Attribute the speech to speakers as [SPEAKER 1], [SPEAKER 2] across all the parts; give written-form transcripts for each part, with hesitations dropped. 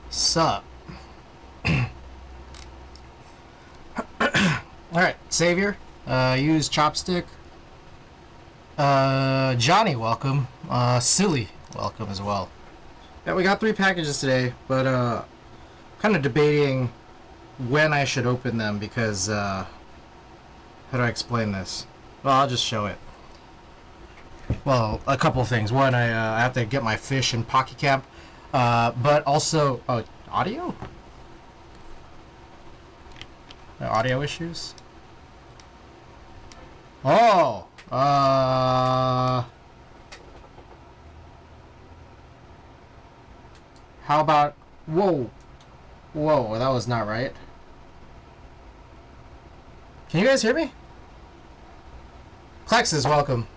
[SPEAKER 1] Sup? Alright, Savior. Use chopstick. Johnny, welcome. Silly, welcome as well. Yeah, we got 3 packages today, but kind of debating when I should open them because how do I explain this? Well, I'll just show it. Well, a couple of things. One, I have to get my fish in Pocket Camp, but also audio. Audio issues. Oh, how about? Whoa, that was not right. Can you guys hear me? Klex is welcome.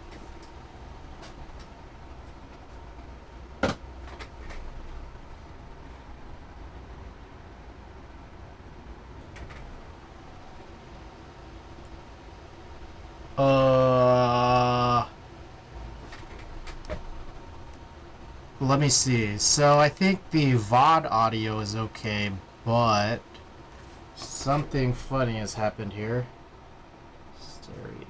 [SPEAKER 1] Let me see. So I think the VOD audio is okay, but something funny has happened here. Stereo.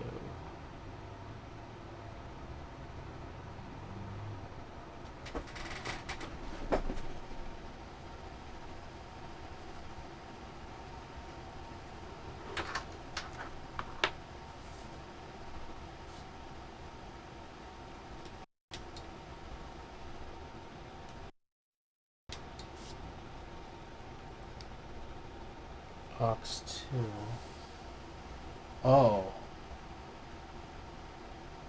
[SPEAKER 1] Box 2. Oh.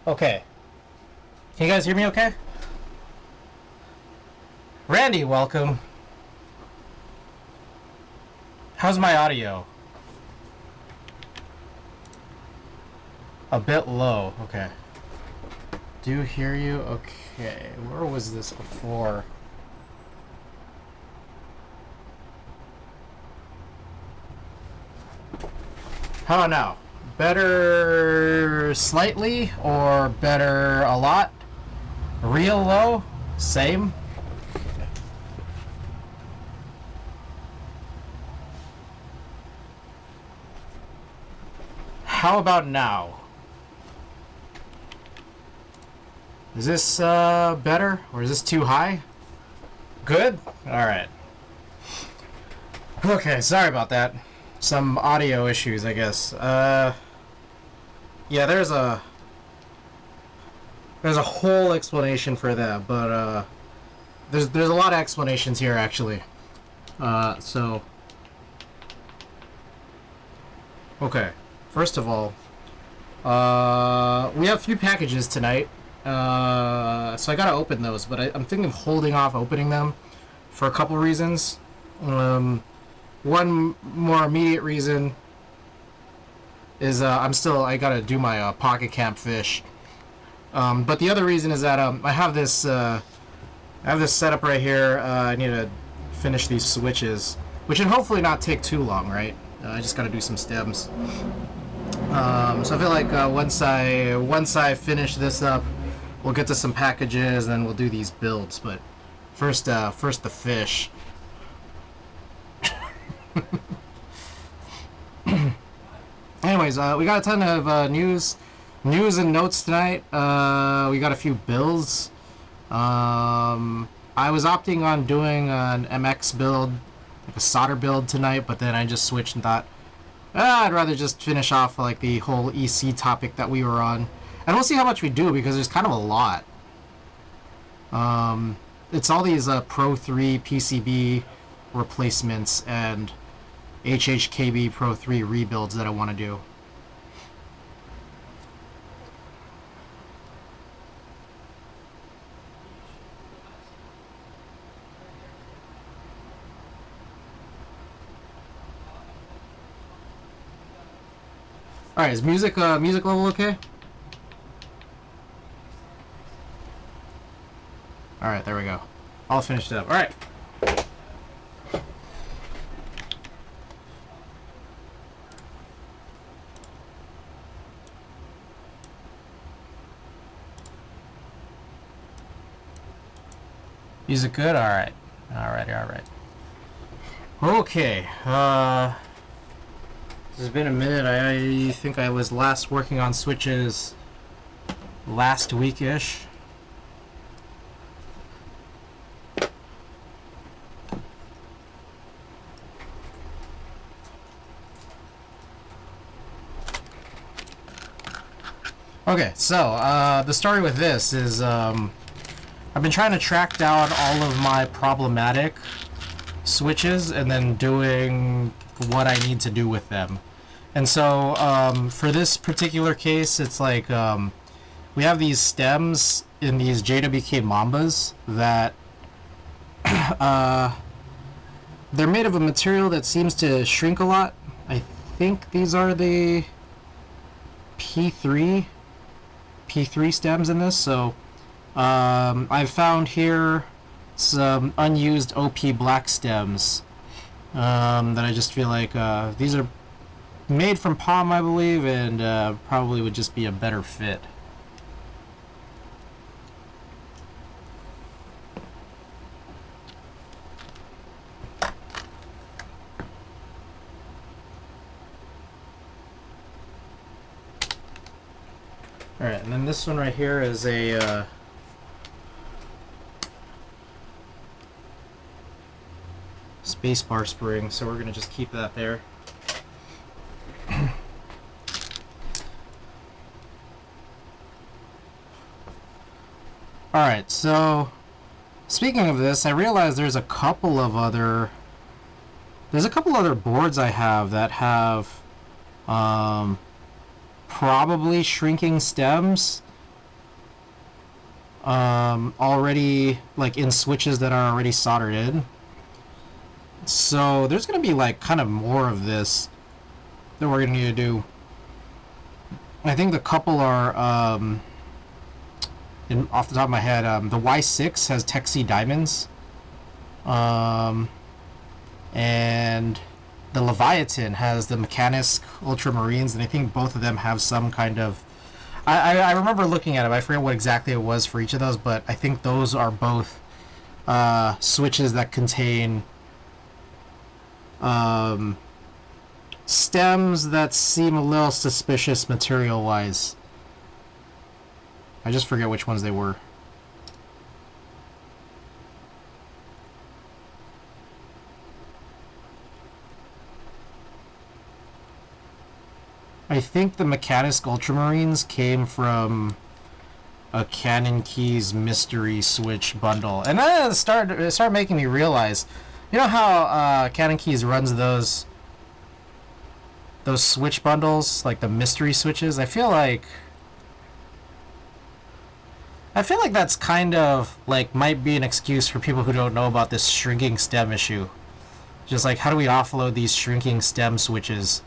[SPEAKER 1] Okay. Can you guys hear me okay? Randy, welcome. How's my audio? A bit low. Okay. Do hear you? Okay. Where was this before? How about now? Better slightly or better a lot? Real low? Same? How about now? Is this better or is this too high? Good? Alright. Okay, sorry about that. Some audio issues, I guess. Yeah, there's a whole explanation for that, but there's a lot of explanations here actually. So okay, first of all, we have a few packages tonight, so I gotta open those, but I'm thinking of holding off opening them for a couple reasons. One more immediate reason is I gotta do my Pocket Camp fish. But the other reason is that I have this setup right here. I need to finish these switches, which should hopefully not take too long, right? I just gotta do some stems. So I feel like once I finish this up, we'll get to some packages, and then we'll do these builds. But first the fish. Anyways, we got a ton of news and notes tonight. We got a few builds. I was opting on doing an MX build, like a solder build tonight, but then I just switched and thought, I'd rather just finish off like the whole EC topic that we were on, and we'll see how much we do because there's kind of a lot. It's all these Pro 3 PCB replacements and HHKB Pro 3 rebuilds that I want to do. All right, is music level okay? All right, there we go. All finished up. All right. Music good? Alright. Alright. Okay, this has been a minute. I think I was last working on switches last week-ish. Okay, so, the story with this is, I've been trying to track down all of my problematic switches and then doing what I need to do with them. And so, for this particular case, it's like, we have these stems in these JWK Mambas that, they're made of a material that seems to shrink a lot. I think these are the P3 stems in this, so I've found here some unused OP black stems that I just feel like these are made from palm, I believe, and probably would just be a better fit. Alright, and then this one right here is a spacebar spring, so we're going to just keep that there. Alright, so speaking of this, I realized there's a couple other boards I have that have probably shrinking stems already, like in switches that are already soldered in. So there's gonna be like kind of more of this that we're gonna need to do. I think the couple are off the top of my head, the Y6 has Texi diamonds, and the Leviathan has the Mechanisk Ultramarines, and I think both of them have some kind of... I remember looking at it, I forget what exactly it was for each of those, but I think those are both switches that contain stems that seem a little suspicious material-wise. I just forget which ones they were. I think the Mechanisk Ultramarines came from a Canon Keys mystery switch bundle, and it started making me realize, you know how Canon Keys runs those switch bundles, like the mystery switches. I feel like that's kind of like might be an excuse for people who don't know about this shrinking stem issue. Just like, how do we offload these shrinking stem switches?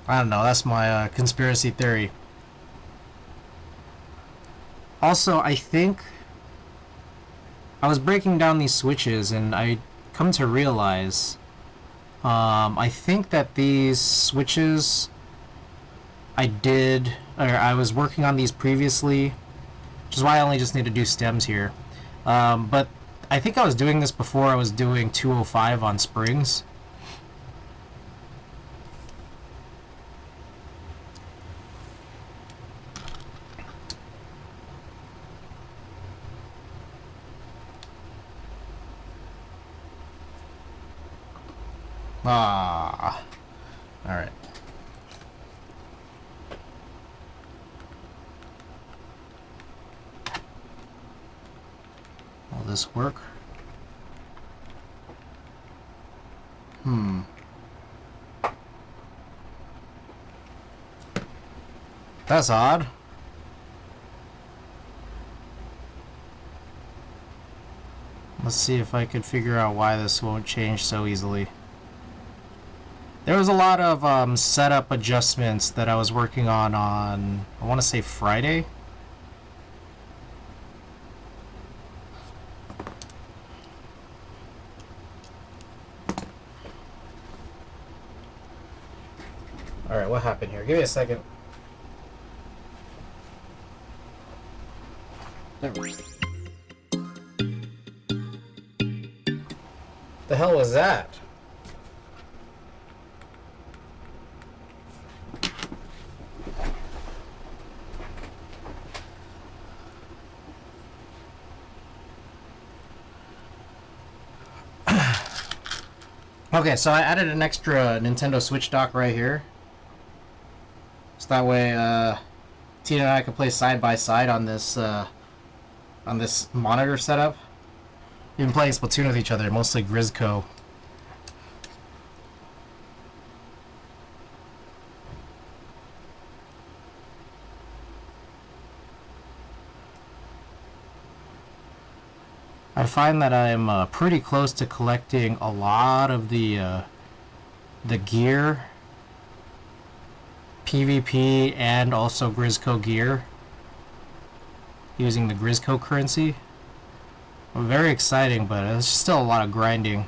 [SPEAKER 1] I don't know, that's my conspiracy theory. Also, I think I was breaking down these switches and I come to realize I think that these switches I was working on these previously, which is why I only just need to do stems here. But I think I was doing this before I was doing 205 on springs. Ah, all right. Will this work? That's odd. Let's see if I could figure out why this won't change so easily. There was a lot of setup adjustments that I was working on I want to say Friday. Alright, what happened here? Give me a second. There we go. The hell was that? Okay, so I added an extra Nintendo Switch dock right here. So that way, Tina and I can play side by side on this monitor setup. We've been playing Splatoon with each other, mostly Grizzco. I find that I'm pretty close to collecting a lot of the gear, PvP, and also Grizzco gear, using the Grizzco currency. Very exciting, but it's still a lot of grinding.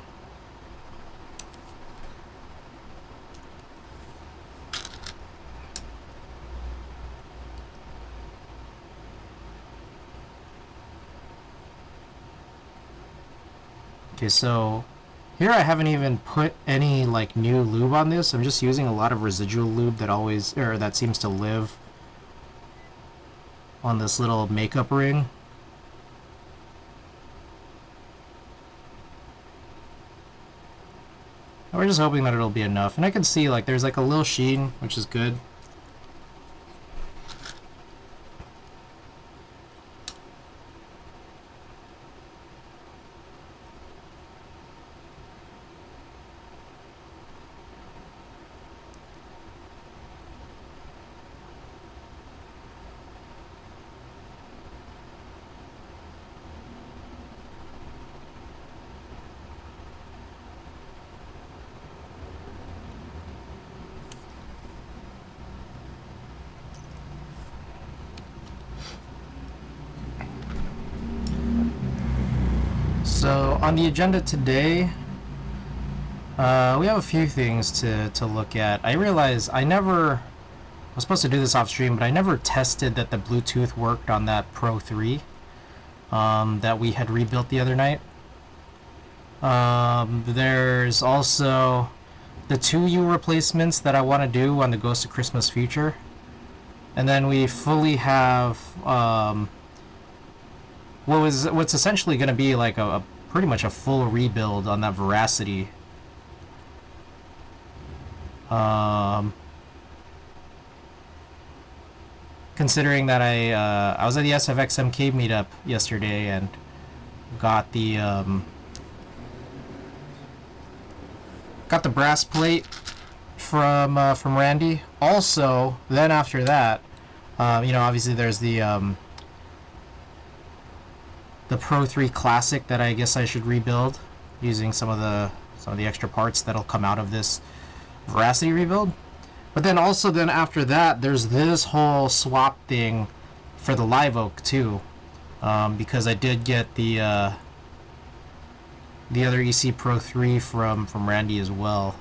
[SPEAKER 1] Okay, so here I haven't even put any like new lube on this. I'm just using a lot of residual lube that seems to live on this little makeup ring. And we're just hoping that it'll be enough. And I can see like there's like a little sheen, which is good. So on the agenda today, we have a few things to look at. I realize I was supposed to do this off stream, but I never tested that the Bluetooth worked on that Pro 3 that we had rebuilt the other night. There's also the 2U replacements that I want to do on the Ghost of Christmas Future. And then we fully have what's essentially going to be like a pretty much a full rebuild on that Veracity. Considering that I was at the SFXMK meetup yesterday and got the brass plate from Randy. Also, then after that, obviously there's the Pro 3 Classic that I guess I should rebuild using some of the extra parts that'll come out of this Veracity rebuild. But then also after that, there's this whole swap thing for the Live Oak too, because I did get the other EC Pro 3 from Randy as well.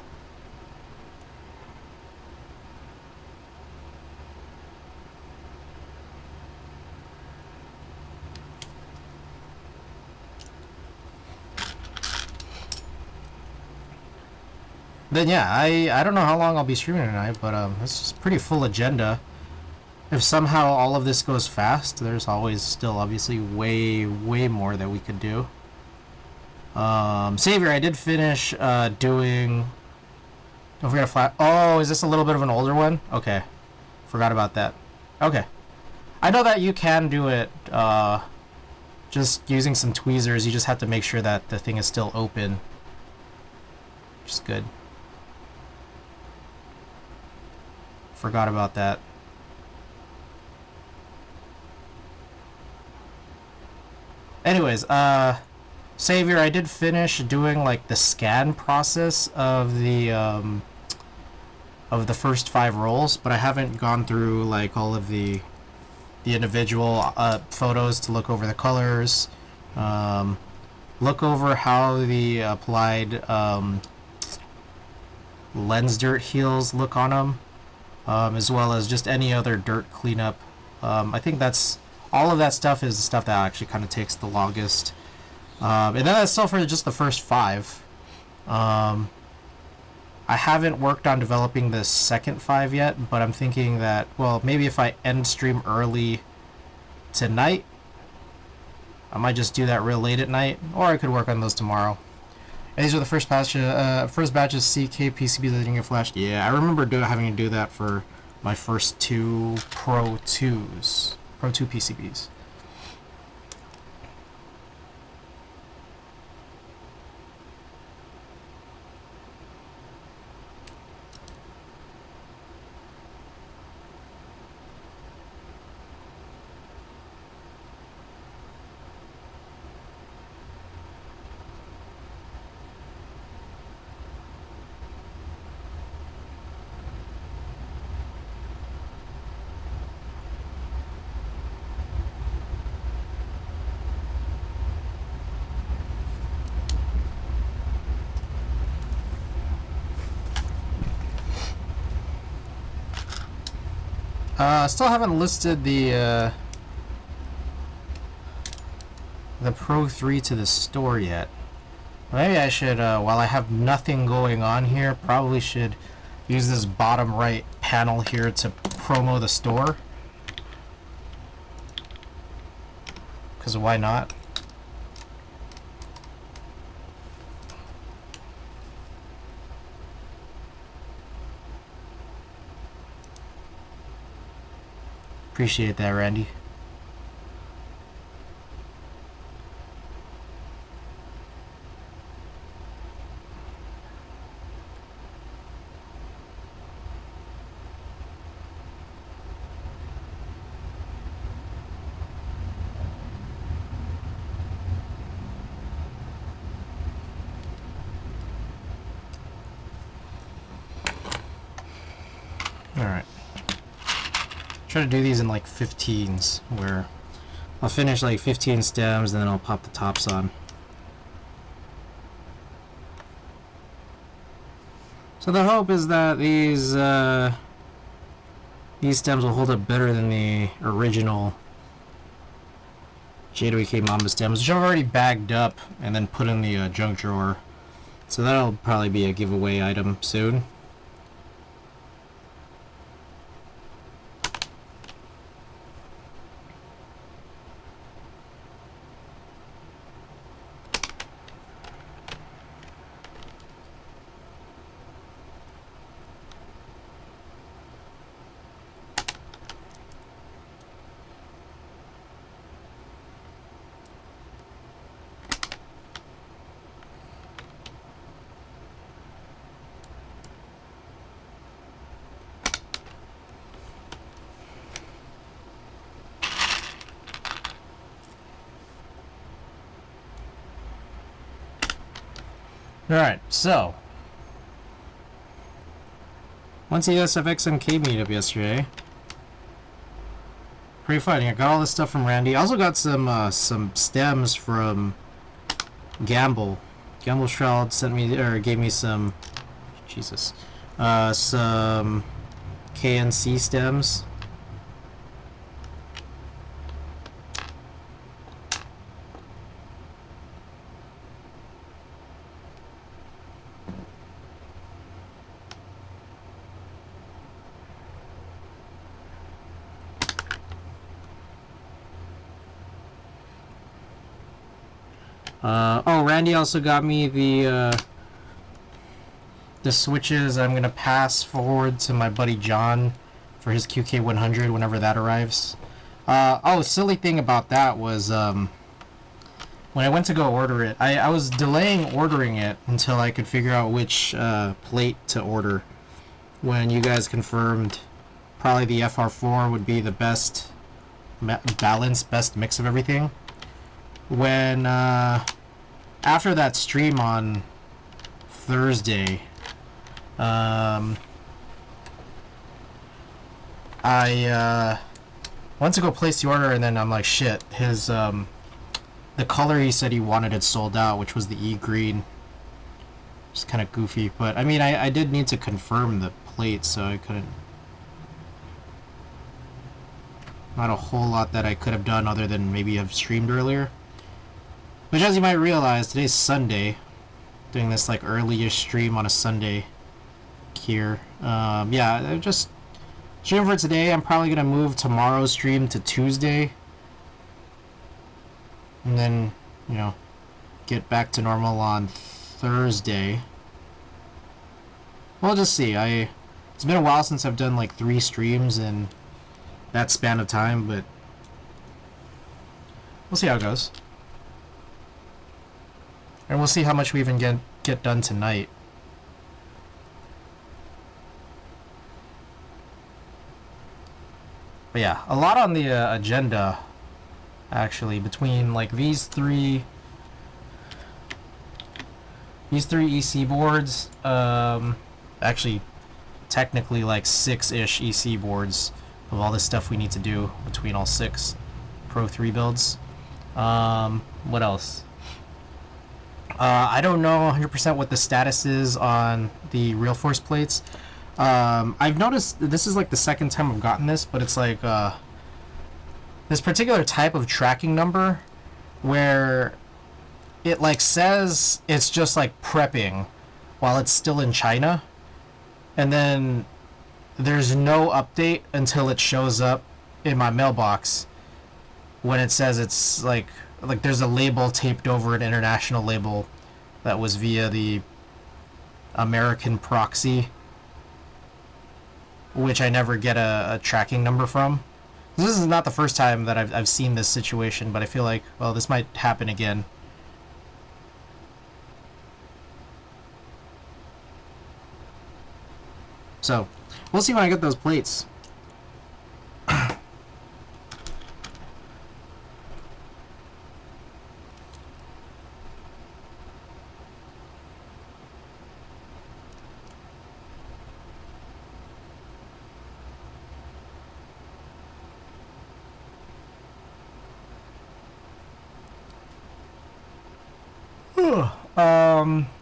[SPEAKER 1] Then yeah, I don't know how long I'll be streaming tonight, but it's just pretty full agenda. If somehow all of this goes fast, there's always still obviously way more that we could do. Savior, I did finish doing. Don't forget a flat. Oh, is this a little bit of an older one? Okay, forgot about that. Okay, I know that you can do it. Just using some tweezers, you just have to make sure that the thing is still open. Which is good. Forgot about that. Anyways, Savior, I did finish doing like the scan process of the first 5 rolls, but I haven't gone through like all of the individual photos to look over the colors, look over how the applied lens dirt heals look on them. as well as just any other dirt cleanup. I think that's all of that stuff is the stuff that actually kind of takes the longest. And then that's still for just the first 5. I haven't worked on developing the second 5 yet, but I'm thinking that, well, maybe if I end stream early tonight, I might just do that real late at night, or I could work on those tomorrow. And these are the first batch of CK PCBs that didn't get flashed. Yeah, I remember having to do that for my first 2 Pro 2s, Pro 2 PCBs. Still haven't listed the Pro 3 to the store yet. Maybe I should, while I have nothing going on here, probably should use this bottom right panel here to promo the store. Because why not? Appreciate that, Randy. Alright. Try to do these in like 15s, where I'll finish like 15 stems and then I'll pop the tops on. So the hope is that these stems will hold up better than the original JWK Mamba stems, which I've already bagged up and then put in the junk drawer. So that'll probably be a giveaway item soon. Alright, so went to the SFXMK meetup yesterday. Pretty fun. I got all this stuff from Randy. I also got some stems from Gamble. Gamble Shroud sent me, or gave me some, Jesus, some KNC stems. Oh, Randy also got me the switches I'm gonna pass forward to my buddy John for his QK100 whenever that arrives. Oh, silly thing about that was when I went to go order it, I was delaying ordering it until I could figure out which plate to order. When you guys confirmed probably the FR4 would be the best balance, best mix of everything. When after that stream on Thursday, I went to go place the order, and then I'm like, shit, his the color he said he wanted had sold out, which was the E-green. It's kind of goofy, but I mean, I did need to confirm the plate, so I couldn't Not a whole lot that I could have done other than maybe have streamed earlier. Which, as you might realize, today's Sunday. Doing this like early-ish stream on a Sunday here. Yeah, just stream for today. I'm probably gonna move tomorrow's stream to Tuesday, and then get back to normal on Thursday. We'll just see. It's been a while since I've done like 3 streams in that span of time, but we'll see how it goes. And we'll see how much we even get done tonight. But yeah, a lot on the agenda, actually, between like these three EC boards. Actually, technically like 6-ish EC boards of all this stuff we need to do between all 6 Pro 3 builds. What else? I don't know 100% what the status is on the Real Force plates. I've noticed this is like the second time I've gotten this, but it's like this particular type of tracking number where it like says it's just like prepping while it's still in China, and then there's no update until it shows up in my mailbox when it says it's like there's a label taped over an international label that was via the American proxy, which I never get a tracking number from. This is not the first time that I've seen this situation, but I feel like, well, this might happen again. So, we'll see when I get those plates.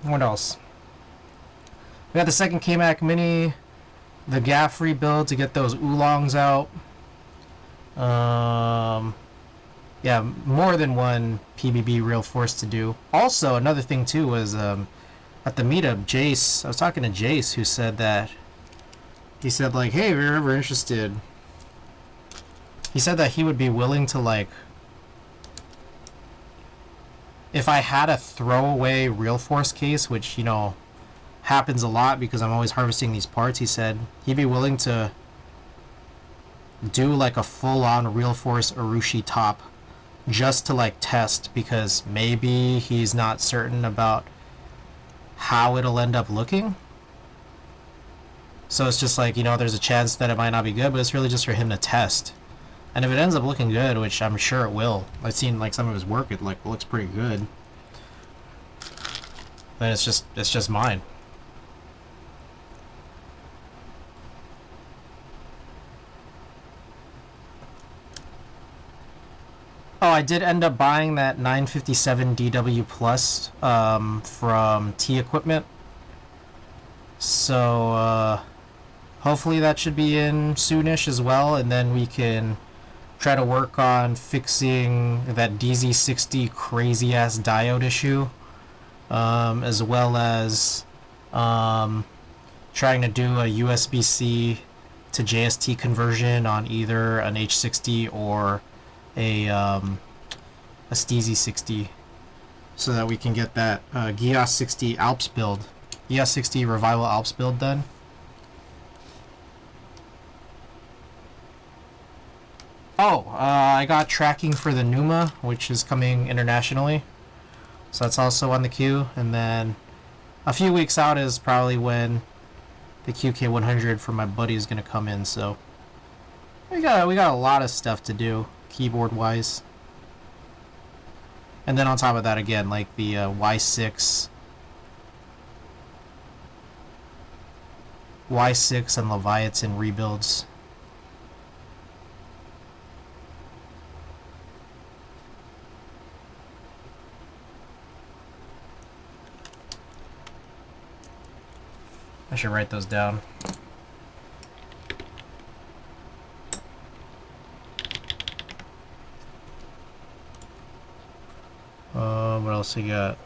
[SPEAKER 1] What else? We got the second K-Mac Mini, the gaff rebuild to get those oolongs out. Yeah, more than one PBB Real Force to do. Also, another thing too was at the meetup, Jace. I was talking to Jace, who said that he said like, hey, if you're ever interested, he said that he would be willing to like, if I had a throwaway Real Force case, which happens a lot because I'm always harvesting these parts, he said he'd be willing to do like a full-on Real Force Urushi top just to like test, because maybe he's not certain about how it'll end up looking. So it's just like, there's a chance that it might not be good, but it's really just for him to test. And if it ends up looking good, which I'm sure it will, I've seen like some of his work, it like looks pretty good, then it's just mine. Oh, I did end up buying that 957 DW Plus from T Equipment. So hopefully that should be in soonish as well, and then we can try to work on fixing that DZ60 crazy ass diode issue, as well as trying to do a USB-C to JST conversion on either an H60 or a STZ60, so that we can get that GIOS 60 Alps build, GIOS 60 Revival Alps build done. Oh, I got tracking for the Numa, which is coming internationally, so that's also on the queue. And then a few weeks out is probably when the QK100 for my buddy is going to come in. So we got a lot of stuff to do keyboard wise. And then on top of that, again, like the Y6 and Leviathan rebuilds. I should write those down. else we got?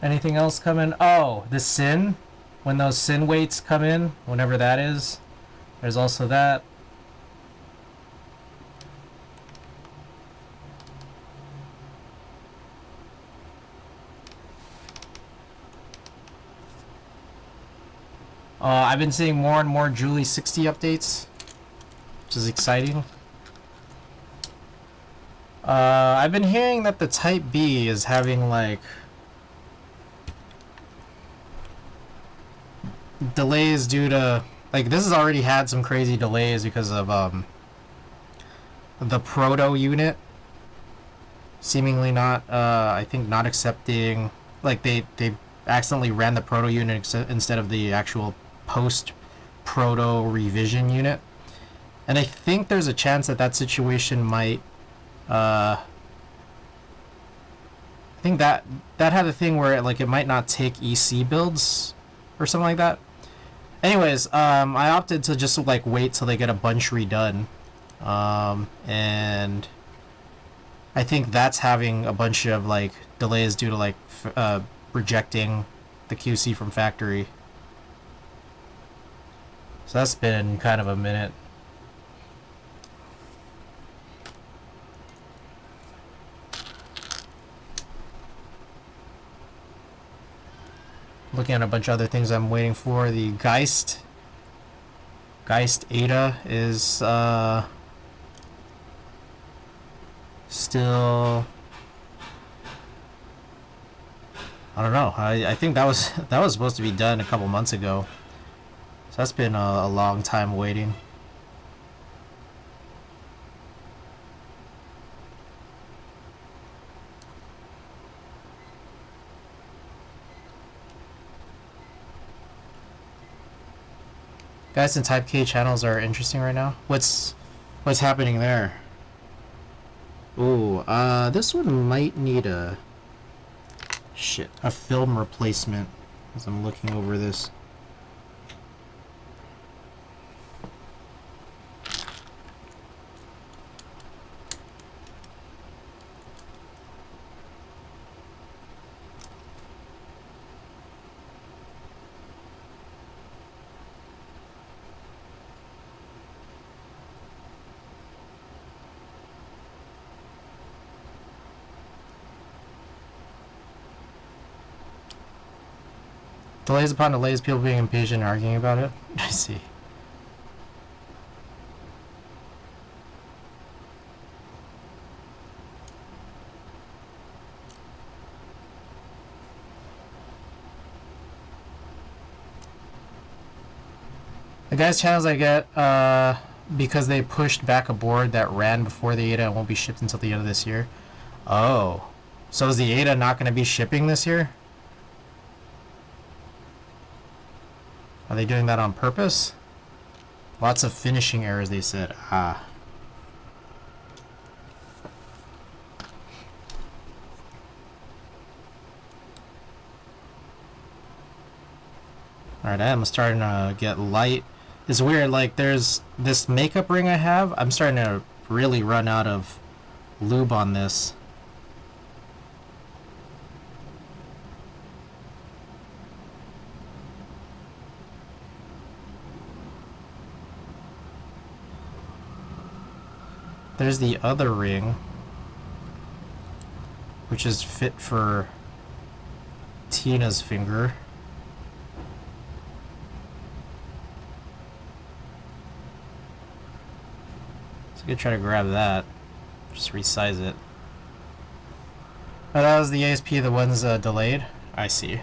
[SPEAKER 1] Anything else coming? Oh, the sin. When those sin weights come in, whenever that is, there's also that. I've been seeing more and more Julie 60 updates, which is exciting. I've been hearing that the Type B is having like delays due to, like, this has already had some crazy delays because of the proto unit seemingly not I think not accepting, like they accidentally ran the proto unit instead of the actual post proto revision unit, and I think there's a chance that that situation might I think that had a thing where it might not take EC builds or something like that. Anyways, I opted to just like wait till they get a bunch redone, and I think that's having a bunch of like delays due to like rejecting the QC from factory. So that's been kind of a minute. Looking at a bunch of other things I'm waiting for. The Geist Ada is still, I don't know. I think that was supposed to be done a couple months ago. So that's been a long time waiting. Guys in Type K channels are interesting right now. What's happening there? Ooh, this one might need a film replacement as I'm looking over this. Delays upon delays, people being impatient and arguing about it. I see. The guys' channels I get, because they pushed back a board that ran before the Ada and won't be shipped until the end of this year. Oh. So is the Ada not going to be shipping this year? Are they doing that on purpose? Lots of finishing errors, they said. Ah. Alright, I am starting to get light. It's weird, like there's this makeup ring I have. I'm starting to really run out of lube on this. There's the other ring, which is fit for Tina's finger. So I'm gonna try to grab that, just resize it. Oh, that was the ASP, the one's delayed? I see.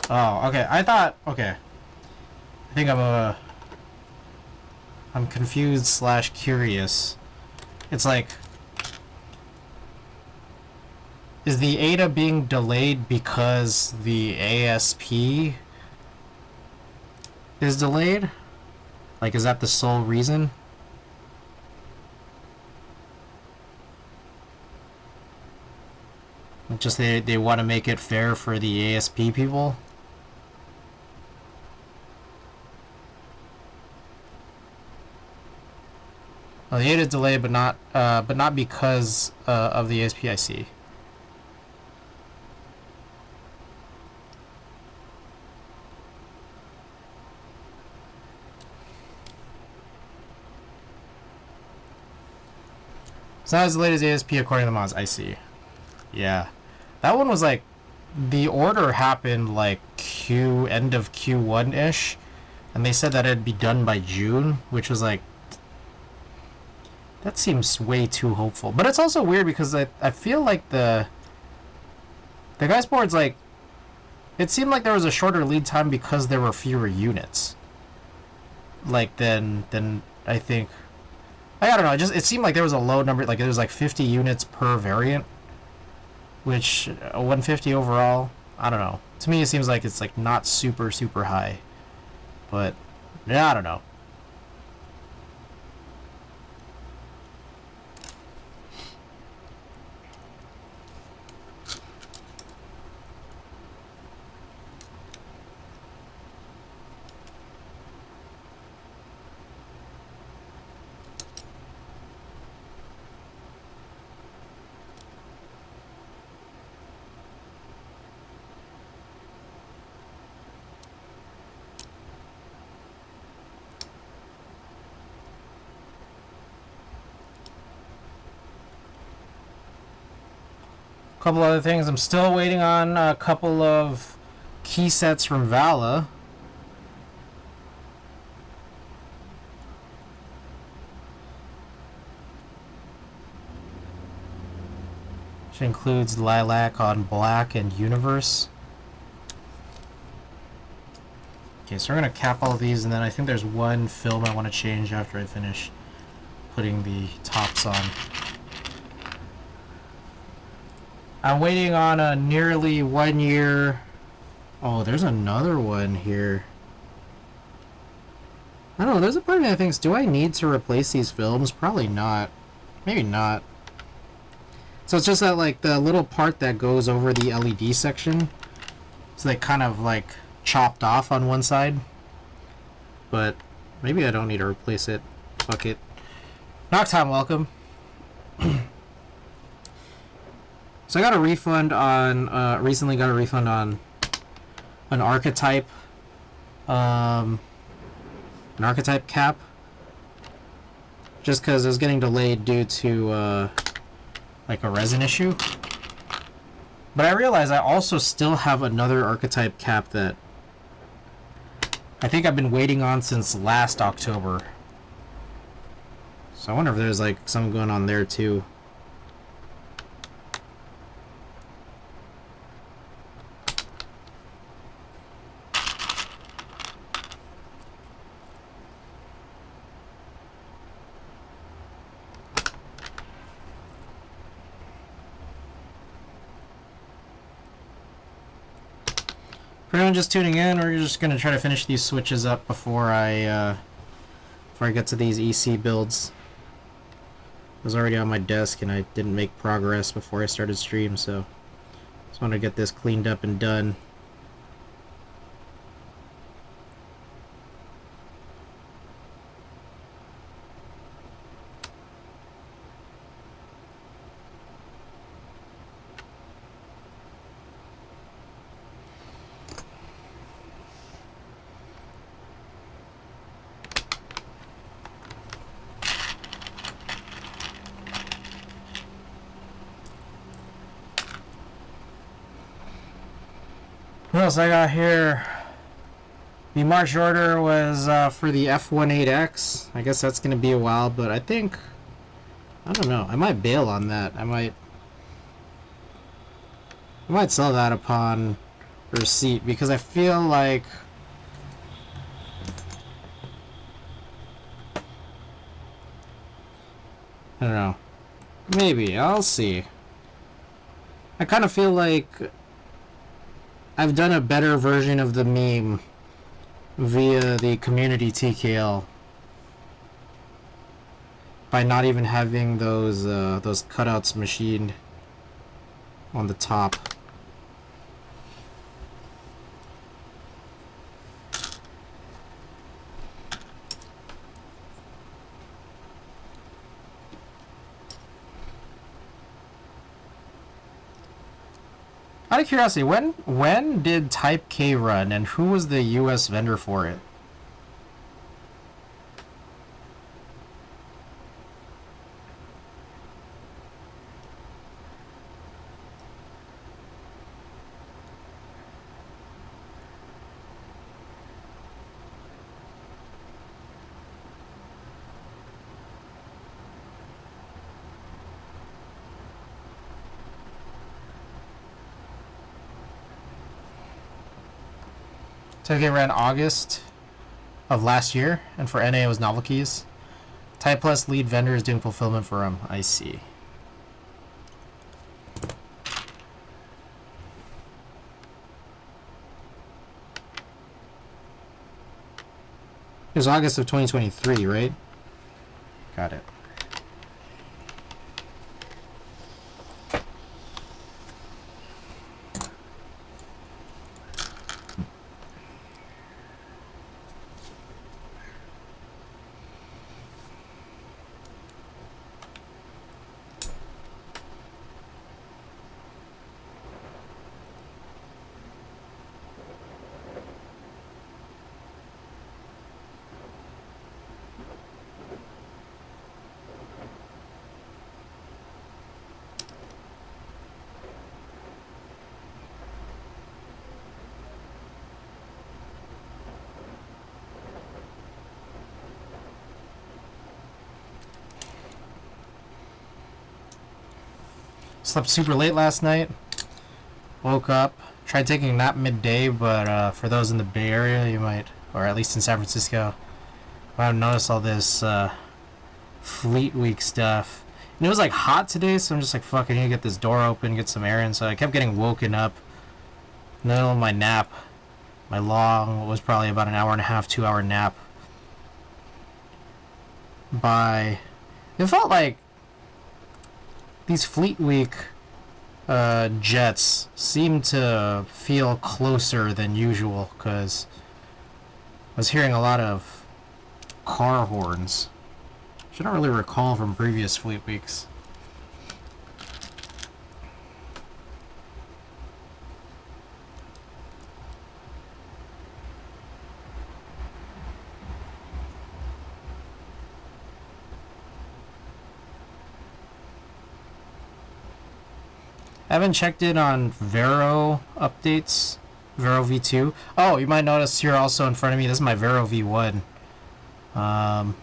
[SPEAKER 1] Oh, okay. I thought, okay. I think I'm confused / curious. It's like, Is the ADA being delayed because the ASP is delayed? Like, is that the sole reason? Just they want to make it fair for the ASP people? Well, the ADA is delayed, but not because of the ASP. I see. It's not as delayed as ASP according to the mods. I see. Yeah. That one was like, the order happened like end of Q1-ish, and they said that it'd be done by June, which was like, that seems way too hopeful. But it's also weird because I feel like the guys board's like, it seemed like there was a shorter lead time because there were fewer units. Like then I think, I don't know, it seemed like there was a low number, like there was like 50 units per variant, which 150 overall, I don't know. To me it seems like it's like not super high. But yeah, I don't know. Couple other things. I'm still waiting on a couple of key sets from Vala. Which includes Lilac on Black and Universe. Okay, so we're going to cap all of these, and then I think there's one film I want to change after I finish putting the tops on. I'm waiting on a nearly 1 year... Oh, there's another one here. I don't know, there's a part of me that thinks, do I need to replace these films? Probably not. Maybe not. So it's just that, like, the little part that goes over the LED section, so they kind of, like, chopped off on one side. But maybe I don't need to replace it. Fuck it. Noctime, welcome. So I got a refund on, recently got a refund on an archetype cap. Just because it was getting delayed due to, like a resin issue. But I realized I also still have another archetype cap that I think I've been waiting on since last October. So I wonder if there's like something going on there too. For anyone just tuning in, we're just going to try to finish these switches up before I get to these EC builds. It was already on my desk and I didn't make progress before I started stream, so just want to get this cleaned up and done. What else I got here? The March order was for the F18X. I guess that's going to be a while, but I think... I don't know. I might bail on that. I might sell that upon receipt, because I feel like... I don't know. Maybe. I'll see. I kind of feel like I've done a better version of the meme via the community TKL by not even having those cutouts machined on the top. Out of curiosity, when did Type K run, and who was the US vendor for it? Type K ran August of last year, and for NA it was Novel Keys. Type Plus lead vendor is doing fulfillment for him. I see. It was August of 2023, right? Got it. Slept super late last night. Woke up. Tried taking a nap midday, but for those in the Bay Area, you might, or at least in San Francisco, might have noticed all this Fleet Week stuff. And it was like hot today, so I'm just like, fuck, I need to get this door open, get some air in. So I kept getting woken up. In the middle of my nap, my long, was probably about an hour and a half, 2 hour nap. It felt like these Fleet Week jets seem to feel closer than usual, because I was hearing a lot of car horns, which I don't really recall from previous Fleet Weeks. I haven't checked in on Vero updates. Vero V2. Oh, you might notice here also in front of me, this is my Vero V1. I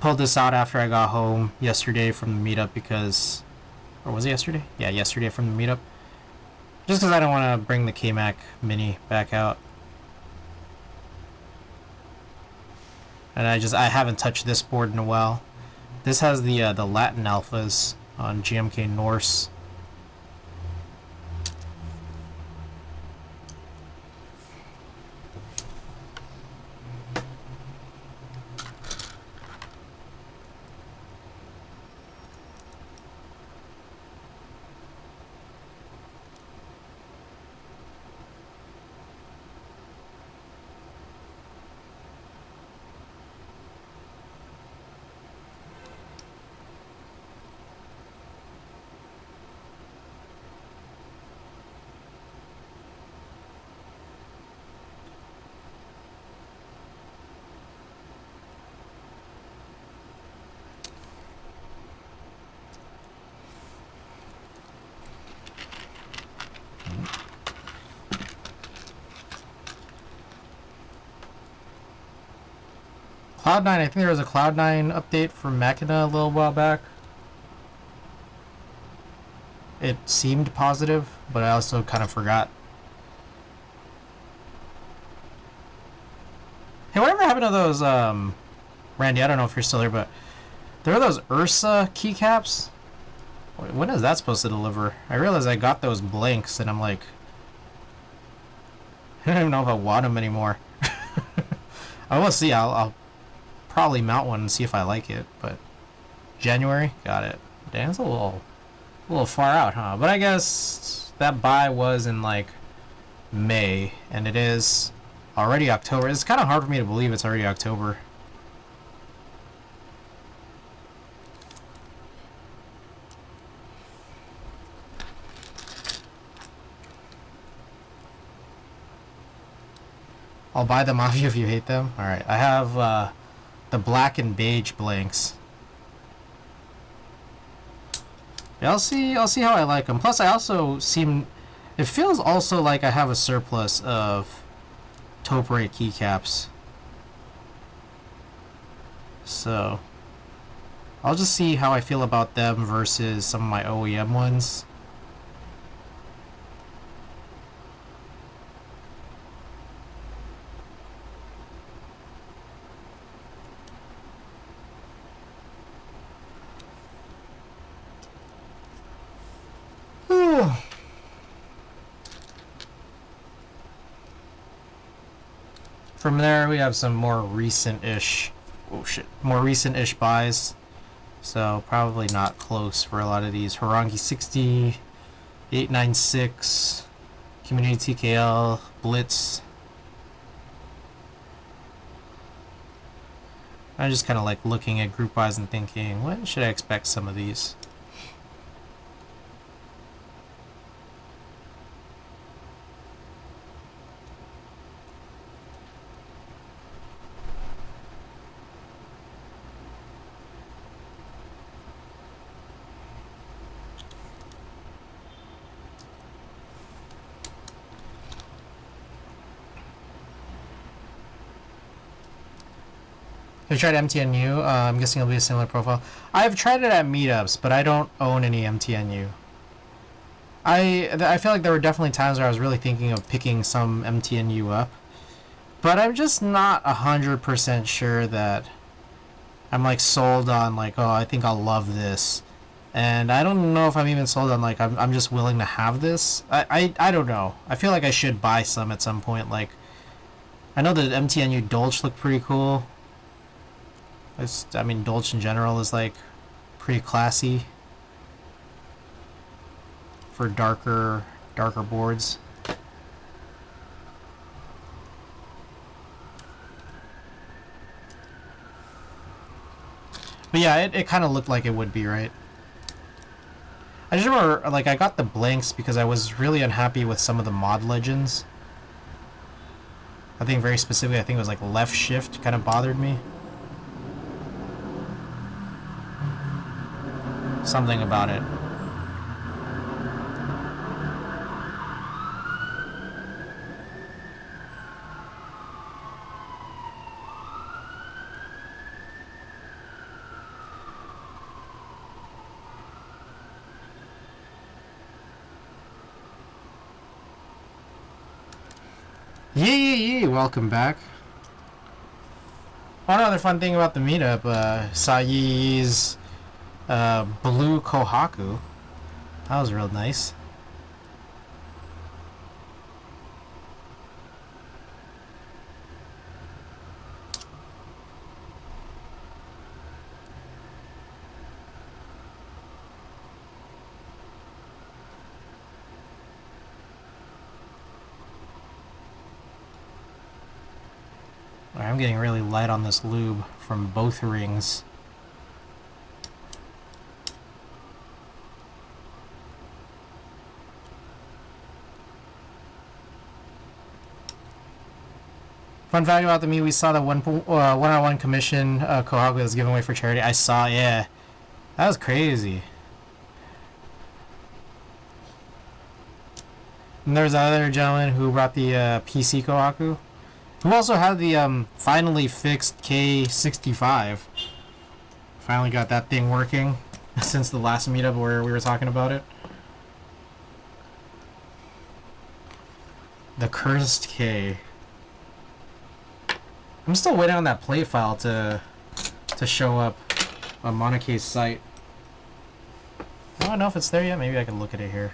[SPEAKER 1] pulled this out after I got home yesterday from the meetup because... Or was it yesterday? Yeah, yesterday from the meetup. Just because I don't want to bring the K-Mac Mini back out. And I haven't touched this board in a while. This has the Latin alphas on GMK Norse. Cloud9, I think there was a Cloud9 update from Machina a little while back. It seemed positive, but I also kind of forgot. Hey, whatever happened to those, Randy, I don't know if you're still here, but there were those Ursa keycaps? When is that supposed to deliver? I realize I got those blanks and I'm like, I don't even know if I want them anymore. I will see. I'll probably mount one and see if I like it. But January, got it. Damn, it's a little far out, huh? But I guess that buy was in like May, and it is already October. It's kind of hard for me to believe it's already October. I'll buy them off you if you hate them. Alright, I have the black and beige blanks. Yeah, I'll see how I like them. Plus, I also seem... It feels also like I have a surplus of taupe rate keycaps. So, I'll just see how I feel about them versus some of my OEM ones. From there, we have some more recent-ish... Oh, shit. More recent-ish buys. So, probably not close for a lot of these. Harangi 60, 896, Community TKL, Blitz. I'm just kind of like looking at group buys and thinking, when should I expect some of these? Have you tried MTNU? I'm guessing it'll be a similar profile. I've tried it at meetups, but I don't own any MTNU. I feel like there were definitely times where I was really thinking of picking some MTNU up, but I'm just not 100% sure that I'm like sold on like, oh, I think I'll love this, and I don't know if I'm even sold on like I'm just willing to have this. I don't know. I feel like I should buy some at some point. Like, I know that MTNU Dolch looked pretty cool. I mean, Dolch in general is like pretty classy for darker boards. But yeah, it kind of looked like it would be, right? I just remember, like, I got the blanks because I was really unhappy with some of the mod legends. I think very specifically, I think it was like left shift kind of bothered me. Something about it. Yee, welcome back. One other fun thing about the meetup, Sayi's blue Kohaku. That was real nice. I'm getting really light on this lube from both rings. Fun fact about the meet, we saw the one-on-one commission Kohaku that was given away for charity. I saw, yeah. That was crazy. And there's another gentleman who brought the PC Kohaku, who also had the finally fixed K65. Finally got that thing working since the last meetup where we were talking about it. The cursed K. I'm still waiting on that plate file to show up on Monok's site. I don't know if it's there yet. Maybe I can look at it here.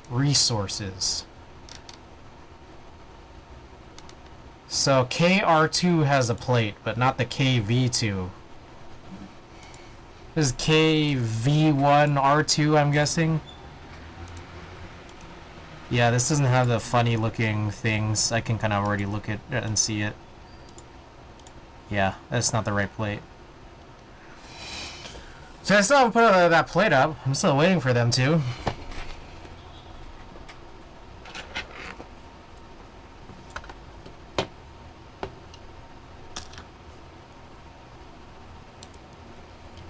[SPEAKER 1] Resources. So KR2 has a plate, but not the KV2. This is KV1R2, I'm guessing. Yeah, this doesn't have the funny looking things. I can kind of already look at it and see it. Yeah, that's not the right plate. So I still haven't put that plate up. I'm still waiting for them to.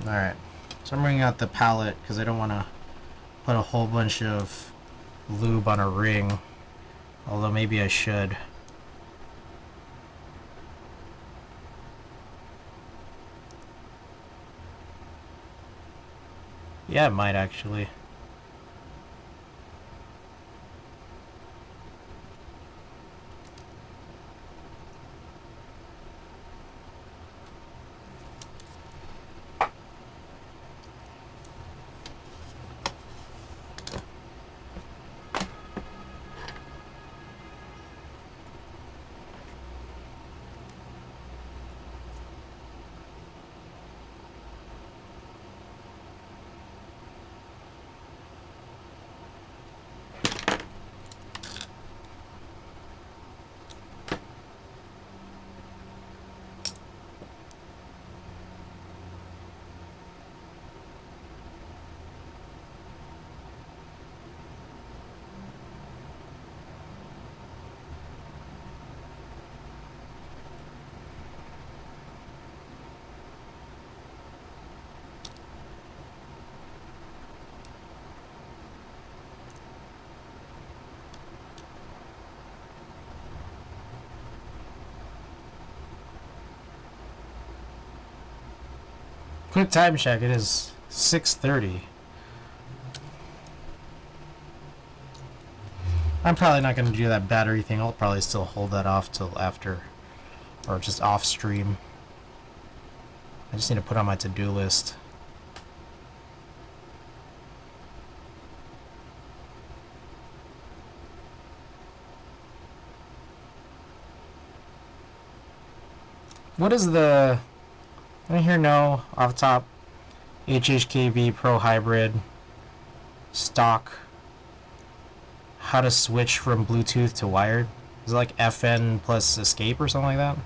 [SPEAKER 1] Alright, so I'm bringing out the palette because I don't want to put a whole bunch of lube on a ring, although maybe I should. Yeah, it might actually. Quick time check, it is 6:30. I'm probably not going to do that battery thing. I'll probably still hold that off till after, or just off stream. I just need to put on my to-do list. What is the... I hear no off top. HHKB Pro Hybrid stock. How to switch from Bluetooth to wired. Is it like FN plus escape or something like that?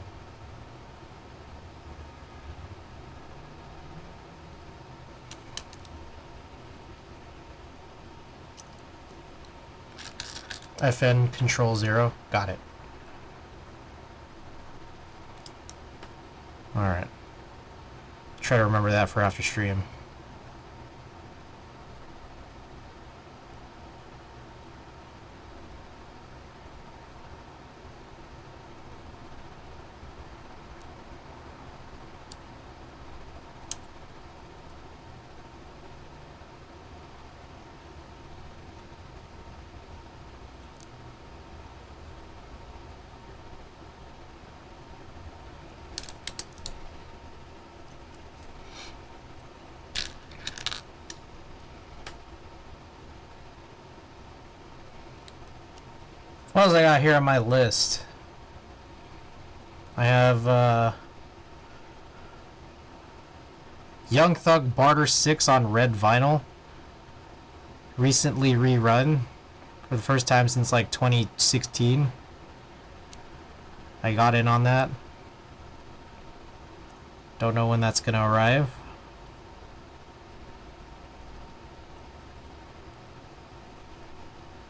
[SPEAKER 1] FN control 0. Got it. Alright. Try to remember that for after stream. What else I got here on my list? I have Young Thug Barter 6 on red vinyl. Recently rerun for the first time since like 2016. I got in on that. Don't know when that's gonna arrive.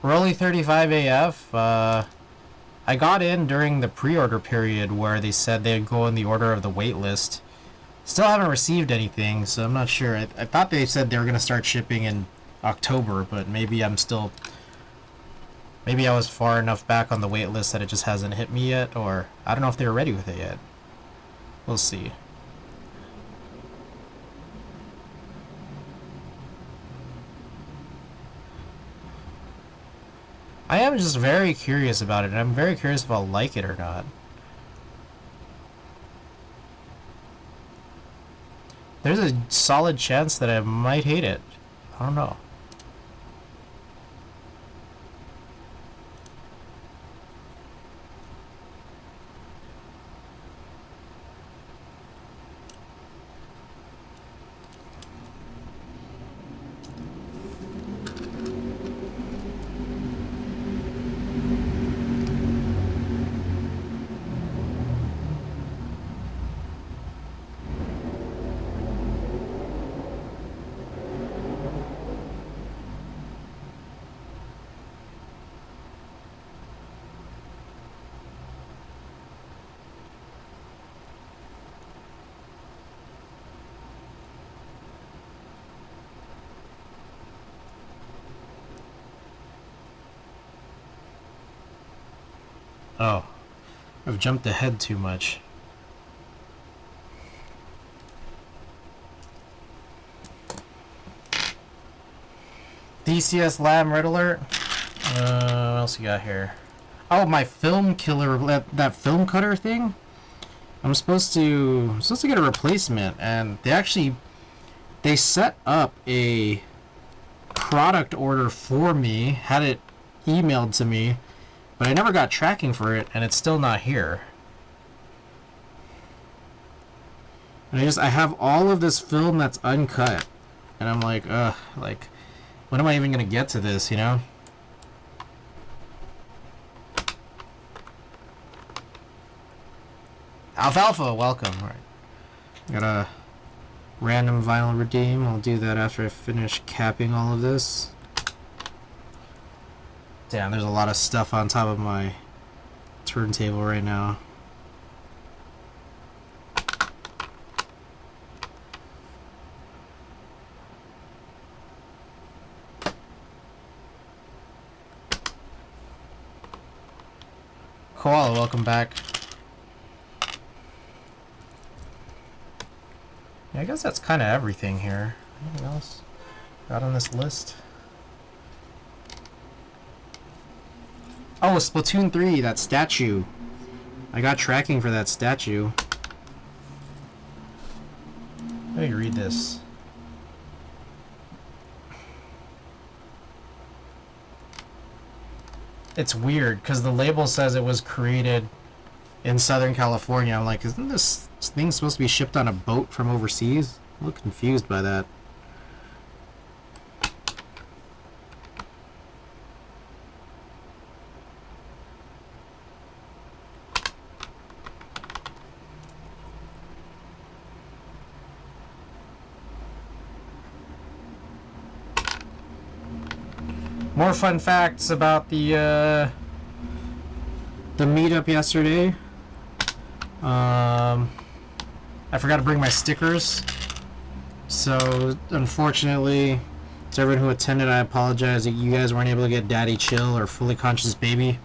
[SPEAKER 1] Rolly 35 AF, I got in during the pre-order period where they said they'd go in the order of the wait list. Still haven't received anything, so I'm not sure. I thought they said they were going to start shipping in October, but maybe I'm still... Maybe I was far enough back on the wait list that it just hasn't hit me yet, or I don't know if they were ready with it yet. We'll see. I am just very curious about it, and I'm very curious if I'll like it or not. There's a solid chance that I might hate it. I don't know. Oh, I've jumped ahead too much. DCS Lamb Red Alert. What else you got here? Oh, my film killer, that film cutter thing. I'm supposed to get a replacement, and they set up a product order for me, had it emailed to me, but I never got tracking for it, and it's still not here. And I have all of this film that's uncut, and I'm like, like, when am I even gonna get to this, you know? Alfalfa, welcome. All right, got a random vinyl redeem. I'll do that after I finish capping all of this. Damn, there's a lot of stuff on top of my turntable right now. Koala, welcome back. Yeah, I guess that's kind of everything here. Anything else got on this list? Oh, Splatoon 3, that statue. I got tracking for that statue. Let me read this. It's weird, because the label says it was created in Southern California. I'm like, isn't this thing supposed to be shipped on a boat from overseas? I'm a little confused by that. More fun facts about the meetup yesterday. I forgot to bring my stickers, so unfortunately, to everyone who attended, I apologize that you guys weren't able to get Daddy Chill or Fully Conscious Baby.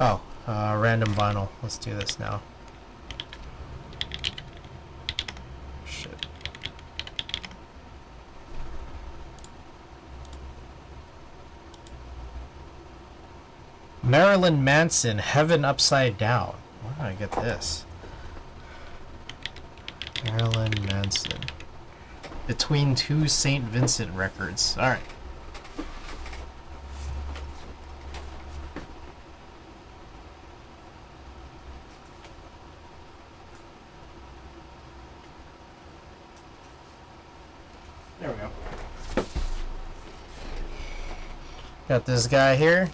[SPEAKER 1] Oh, random vinyl. Let's do this now. Marilyn Manson, Heaven Upside Down. Where did I get this? Marilyn Manson. Between Two St. Vincent Records. Alright. There we go. Got this guy here.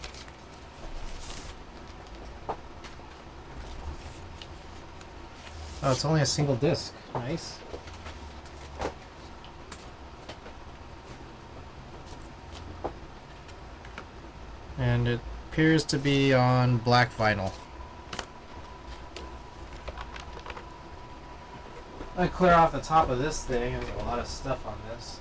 [SPEAKER 1] Oh, it's only a single disc. Nice. And it appears to be on black vinyl. I clear off the top of this thing. There's a lot of stuff on this.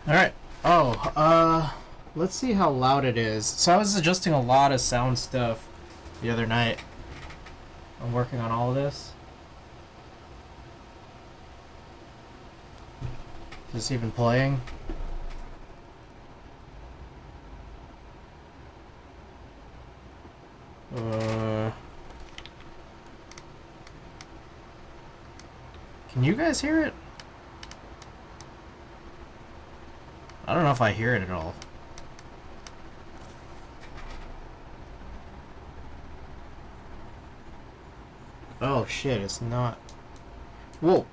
[SPEAKER 1] Alright. Let's see how loud it is. So I was adjusting a lot of sound stuff the other night. I'm working on all of this. Is this even playing? Can you guys hear it? I don't know if I hear it at all. Oh shit, it's not. Whoa.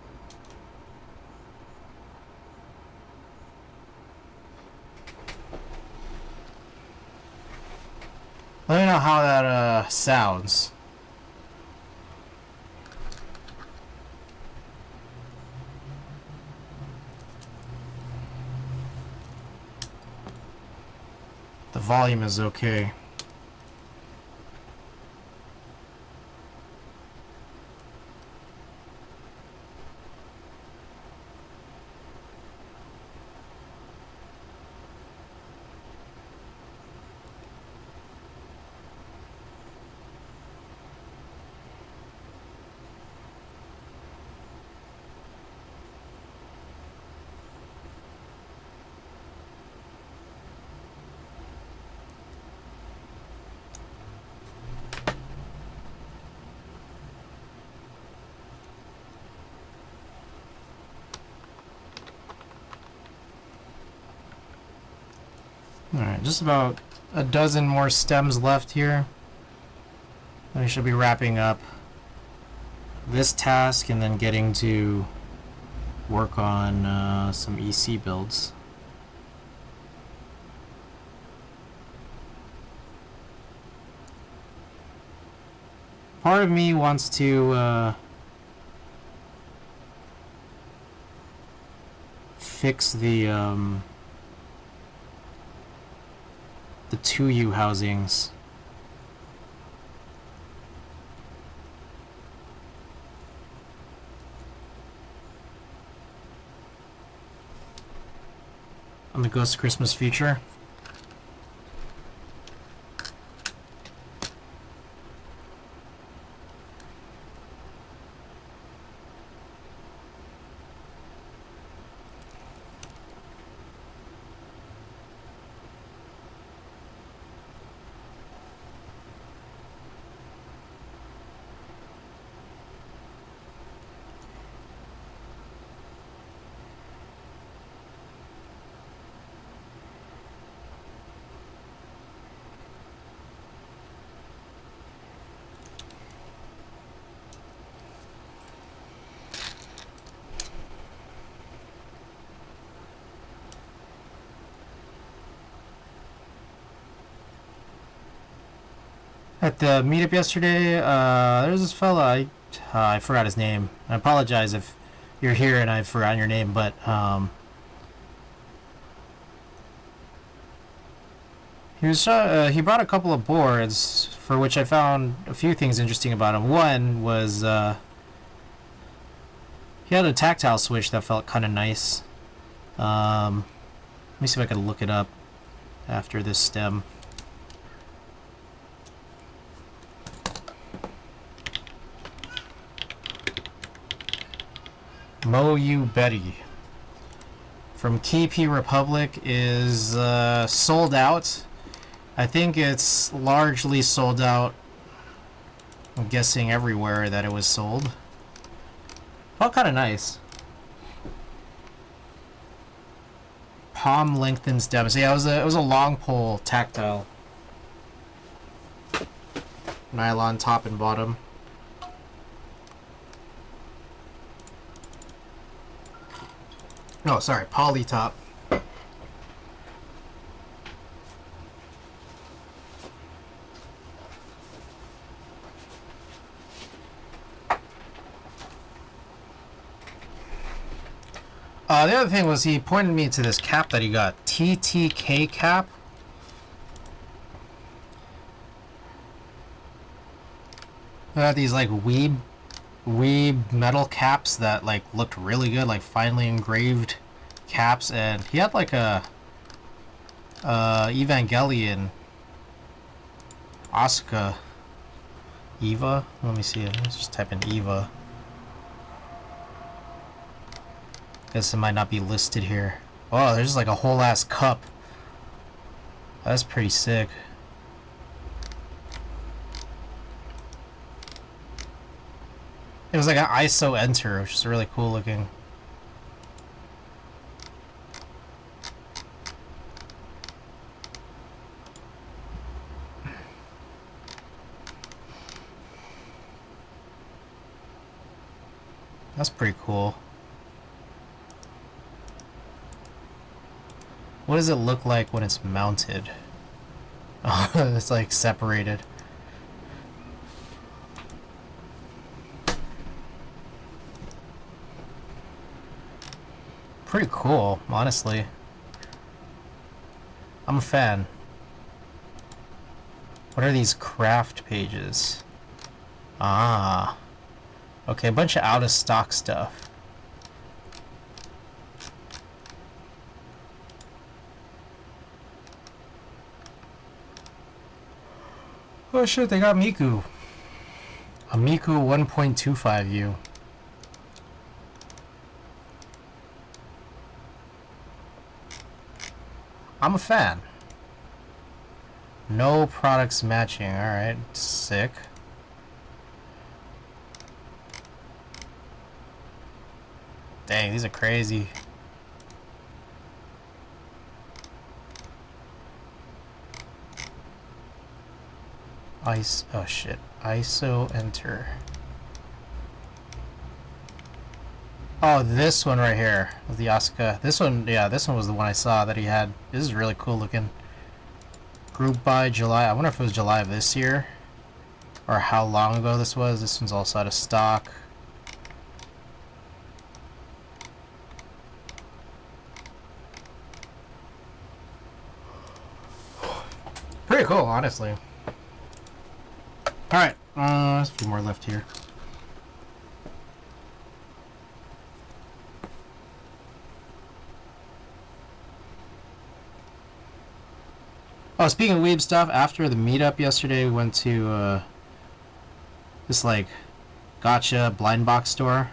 [SPEAKER 1] Let me know how that sounds. The volume is okay. Alright, just about a dozen more stems left here. We should be wrapping up this task and then getting to work on some EC builds. Part of me wants to fix the 2U housings. On the Ghost Christmas feature. At the meetup yesterday, there's this fella, I forgot his name. I apologize if you're here and I've forgotten your name, but he brought a couple of boards for which I found a few things interesting about him. One was he had a tactile switch that felt kind of nice. Let me see if I can look it up after this stem. Mo You Betty from KP Republic is sold out. I think it's largely sold out. I'm guessing everywhere that it was sold. Felt kind of nice. Palm lengthened stem. So yeah, it was a long pole tactile. Nylon top and bottom. No, sorry, poly top. The other thing was he pointed me to this cap that he got. TTK cap. They got these like weeb metal caps that like looked really good, like finely engraved caps, and he had like a Evangelion Asuka Eva. Let me see. Let's just type in Eva. Guess it might not be listed here. Oh, there's like a whole ass cup. That's pretty sick. It was like an ISO enter, which is really cool looking. That's pretty cool. What does it look like when it's mounted? Oh, it's like separated. Pretty cool, honestly. I'm a fan. What are these craft pages? Ah. Okay, a bunch of out of stock stuff. Oh shit, they got Miku. A Miku 1.25U. I'm a fan. No products matching. Alright, sick. Dang, these are crazy. Oh shit. ISO enter. Oh, this one right here. The Asuka. This one, yeah, this one was the one I saw that he had. This is really cool looking. Group by July. I wonder if it was July of this year. Or how long ago this was. This one's also out of stock. Pretty cool, honestly. Alright, there's a few more left here. Oh, speaking of weeb stuff, after the meetup yesterday, we went to this like gotcha blind box store.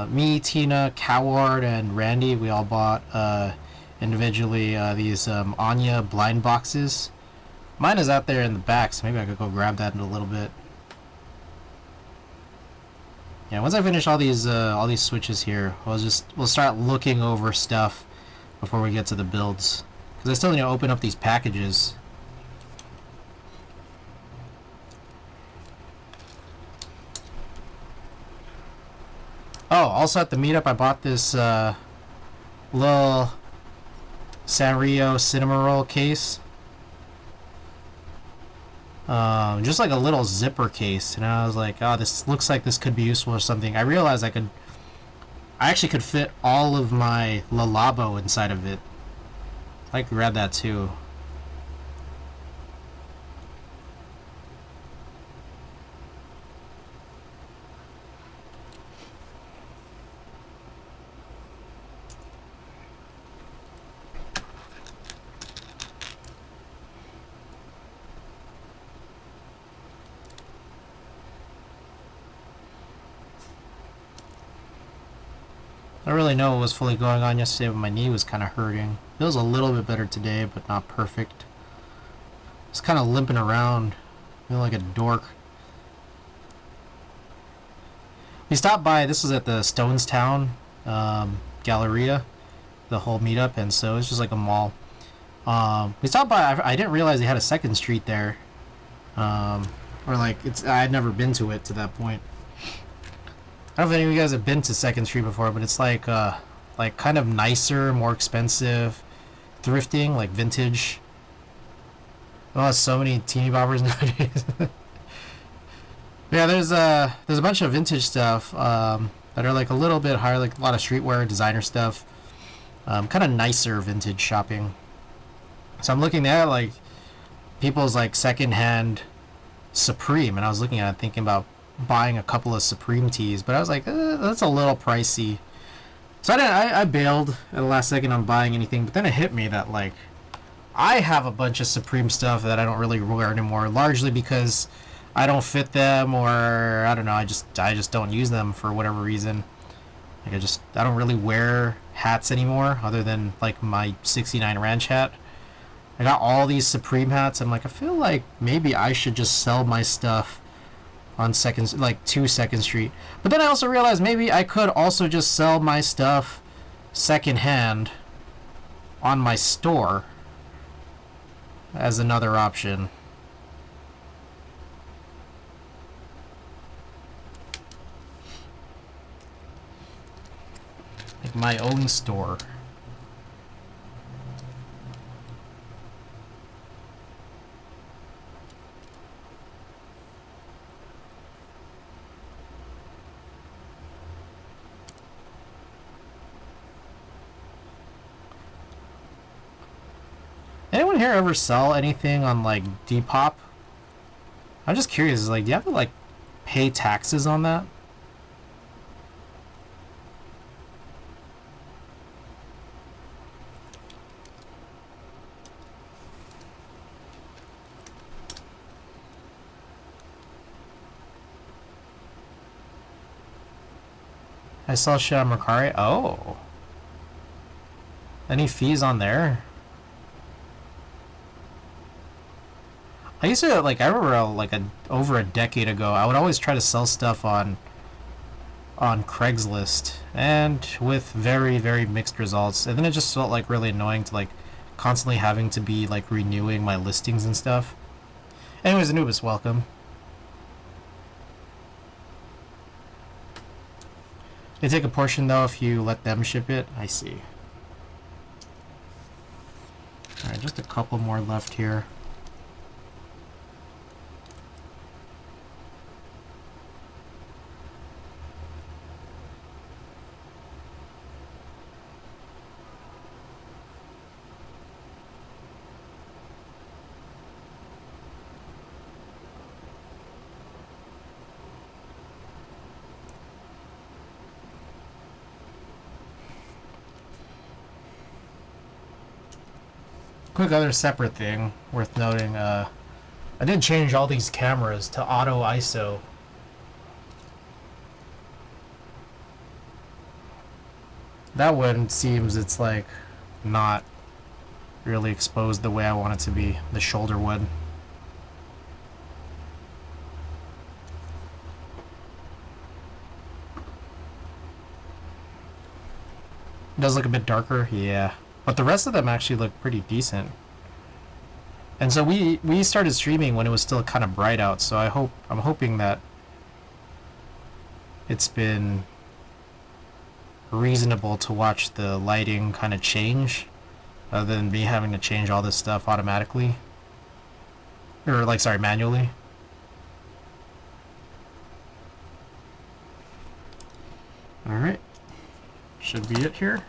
[SPEAKER 1] Me, Tina, Coward, and Randy, we all bought individually these Anya blind boxes. Mine is out there in the back, so maybe I could go grab that in a little bit. Yeah, once I finish all these switches here, we'll start looking over stuff before we get to the builds. Because I still need to open up these packages. Oh, also at the meetup I bought this little Sanrio cinema roll case. Just like a little zipper case, and I was like, oh, this looks like this could be useful or something. I realized I actually could fit all of my Lalabo inside of it. I could grab that too. I don't really know what was fully going on yesterday, but my knee was kind of hurting. Feels a little bit better today, but not perfect. Just kind of limping around, feeling like a dork. We stopped by, this was at the Stonestown Galleria, the whole meetup, and so it's just like a mall. We stopped by, I didn't realize they had a second street there. Or like, I had never been to it to that point. I don't know if any of you guys have been to 2nd Street before, but it's like kind of nicer, more expensive thrifting, like vintage. Oh, there's so many teeny boppers nowadays. Yeah, there's a bunch of vintage stuff that are like a little bit higher, like a lot of streetwear, designer stuff. Kind of nicer vintage shopping. So I'm looking at like people's like secondhand Supreme, and I was looking at it thinking about buying a couple of Supreme tees, but I was like, that's a little pricey. So I bailed at the last second on buying anything, but then it hit me that, like, I have a bunch of Supreme stuff that I don't really wear anymore, largely because I don't fit them, or I don't know, I just don't use them for whatever reason. Like, I don't really wear hats anymore, other than like my '69 ranch hat. I got all these Supreme hats. I'm like, I feel like maybe I should just sell my stuff on second, like 2 Street. But then I also realized maybe I could also just sell my stuff secondhand on my store as another option. Like my own store. Anyone here ever sell anything on like Depop? I'm just curious, like, do you have to like pay taxes on that? I sell shit on Mercari. Oh. Any fees on there? I used to, like, I remember like over a decade ago, I would always try to sell stuff on Craigslist, and with very, very mixed results. And then it just felt like really annoying to like constantly having to be like renewing my listings and stuff. Anyways, Anubis, welcome. They take a portion though if you let them ship it. I see. Alright, just a couple more left here. Quick other separate thing worth noting, I did change all these cameras to auto ISO. That one seems it's like not really exposed the way I want it to be, the shoulder one. It does look a bit darker, yeah. But the rest of them actually look pretty decent. And so we started streaming when it was still kind of bright out, so I'm hoping that it's been reasonable to watch the lighting kind of change, other than me having to change all this stuff automatically. Or like, sorry, manually. Alright. Should be it here.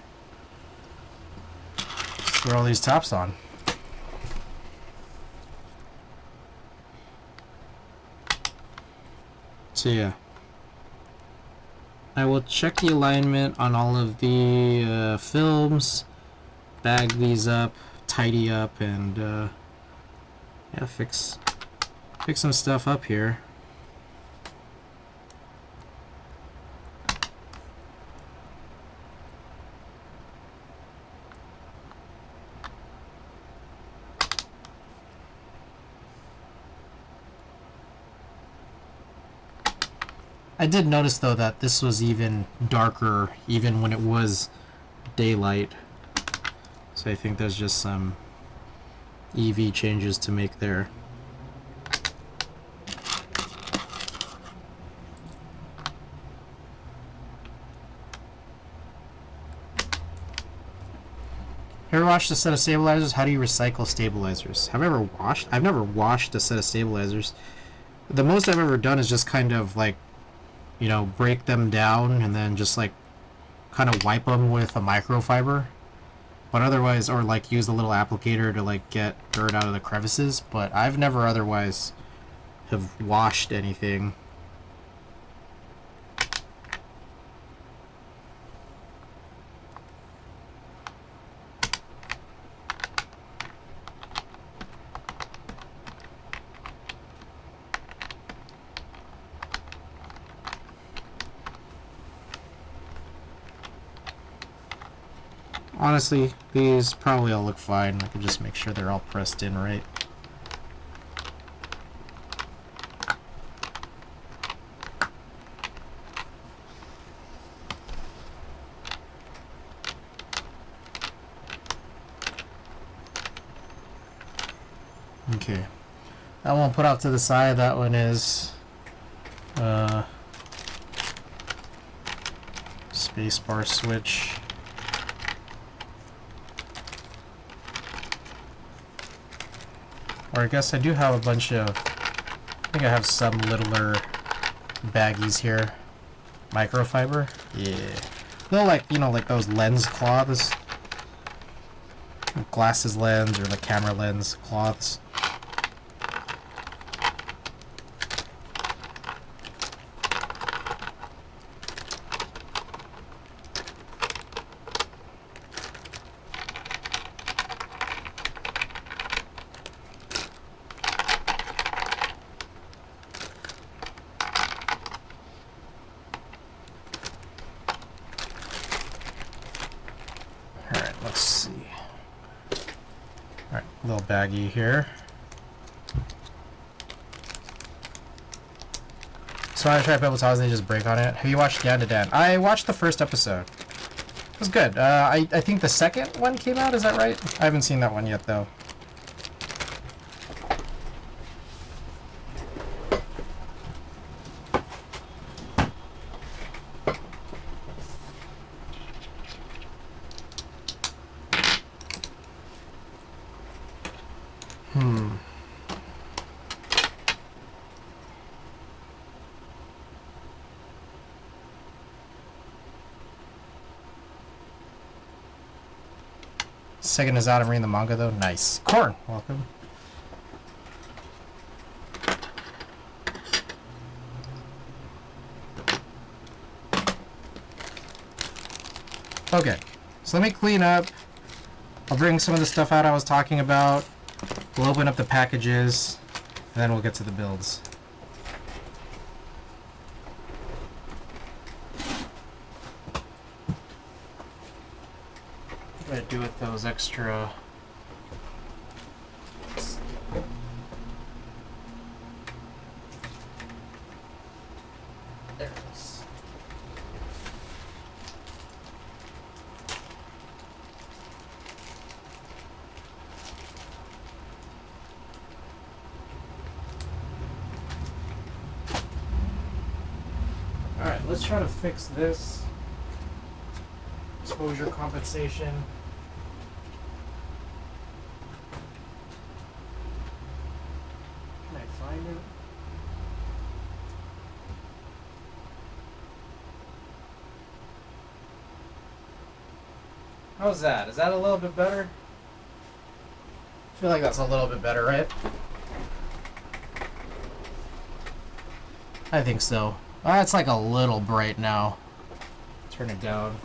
[SPEAKER 1] Throw all these tops on. So yeah, I will check the alignment on all of the films, bag these up, tidy up, and yeah, fix some stuff up here. I did notice though that this was even darker even when it was daylight, so I think there's just some EV changes to make there. Ever washed a set of stabilizers? How do you recycle stabilizers? Have I ever washed? I've never washed a set of stabilizers. The most I've ever done is just kind of like, you know, break them down and then just like kind of wipe them with a microfiber. But otherwise, or like use a little applicator to like get dirt out of the crevices. But I've never otherwise have washed anything. Honestly, these probably all look fine. I can just make sure they're all pressed in right. Okay. That one put off to the side. That one is spacebar switch. Or I guess I do have a bunch of, I think I have some littler baggies here. Microfiber? Yeah. They're like, you know, like those lens cloths. Glasses lens or the camera lens cloths. Let's see. Alright, little baggie here. So I tried Pebble Toss and they just break on it. Have you watched Dan to Dan? I watched the first episode. It was good. I think the second one came out, is that right? I haven't seen that one yet though. Second is out. I'm reading the manga though. Nice. Corn, welcome. Okay, so let me clean up. I'll bring some of the stuff out I was talking about. We'll open up the packages, and then we'll get to the builds. What do I do with those extra? There it is. Alright, let's try to fix this. Exposure compensation. Can I find it? How's that? Is that a little bit better? I feel like that's a little bit better, right? I think so. It's like a little bright now. Turn it down.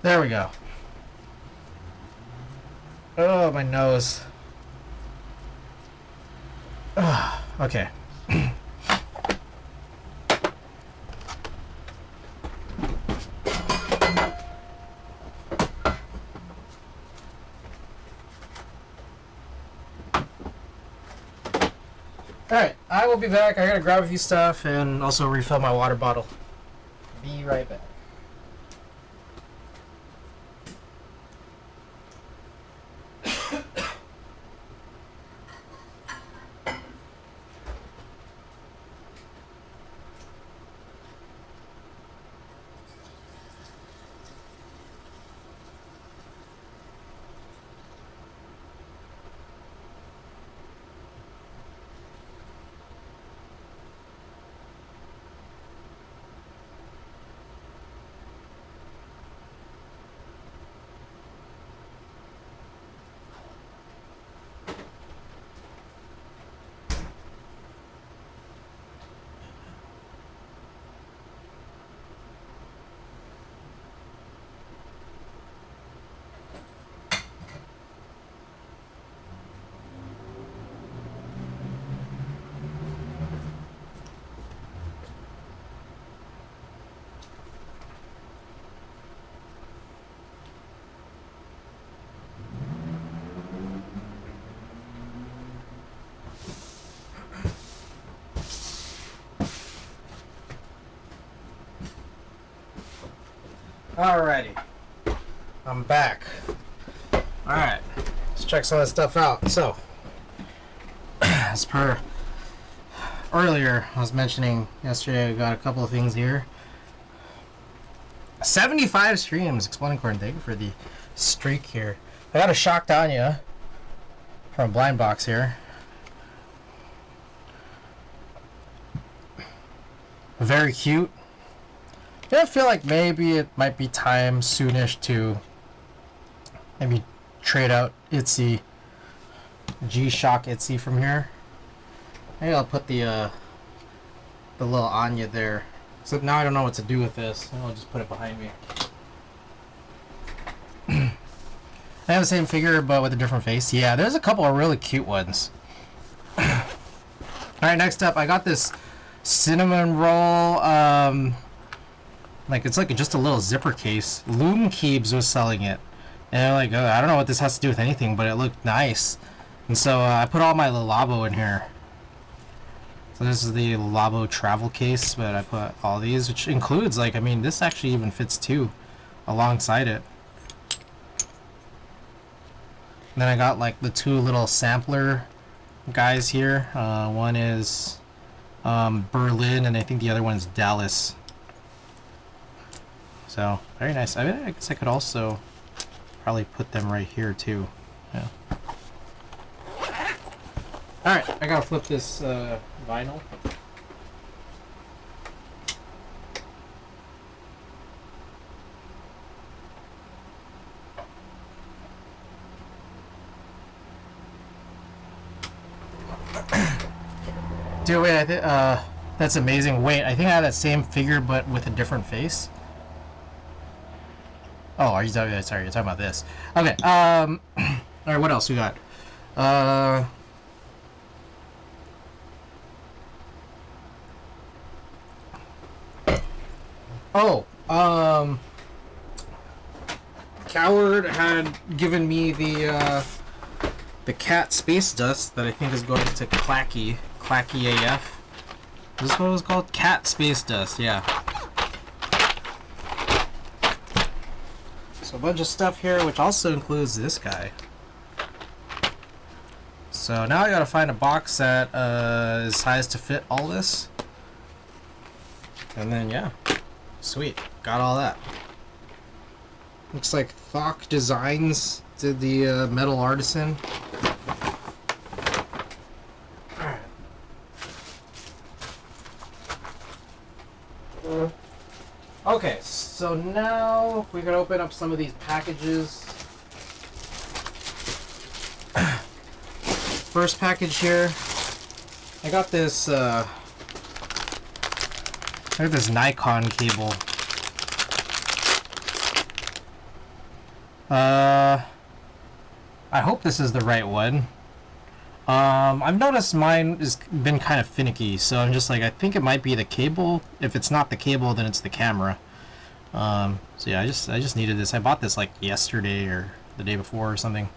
[SPEAKER 1] There we go. Oh, my nose. Okay. Alright, I will be back. I gotta grab a few stuff and also refill my water bottle. Be right back. Alrighty, I'm back. Alright, let's check some of this stuff out. So, as per earlier, I was mentioning yesterday, I got a couple of things here. 75 streams, Exploding Corn, thank you for the streak here. I got a Shocked Anya from Blind Box here. Very cute. I feel like maybe it might be time soonish to maybe trade out Itsy, G-Shock Itsy from here. Maybe I'll put the little Anya there. So now I don't know what to do with this. I'll just put it behind me. I have the same figure but with a different face. Yeah, there's a couple of really cute ones. Alright, next up, I got this cinnamon roll, like it's like just a little zipper case. Loom Keebs was selling it, and I'm like, I don't know what this has to do with anything, but it looked nice, and so I put all my Labo in here. So this is the Labo travel case, but I put all these, which includes, like, I mean, this actually even fits too alongside it. And then I got like the two little sampler guys here. One is Berlin, and I think the other one is Dallas. So very nice. I mean, I guess I could also probably put them right here too. Yeah. All right, I gotta flip this vinyl. Dude, wait, I think that's amazing. Wait, I think I have that same figure but with a different face. Oh, are you talking? Sorry, you're talking about this. Okay. All right. What else we got? Coward had given me the cat space dust that I think is going to Clacky AF. Is this what it was called? Cat space dust. Yeah. So a bunch of stuff here, which also includes this guy. So now I gotta find a box that is sized to fit all this. And then, yeah. Sweet. Got all that. Looks like Thok Designs did the Metal Artisan. Okay, so now we can open up some of these packages. First package here, I got this Nikon cable. I hope this is the right one. I've noticed mine has been kind of finicky, so I'm just like, I think it might be the cable. If it's not the cable, then it's the camera. So yeah, I just needed this. I bought this like yesterday or the day before or something.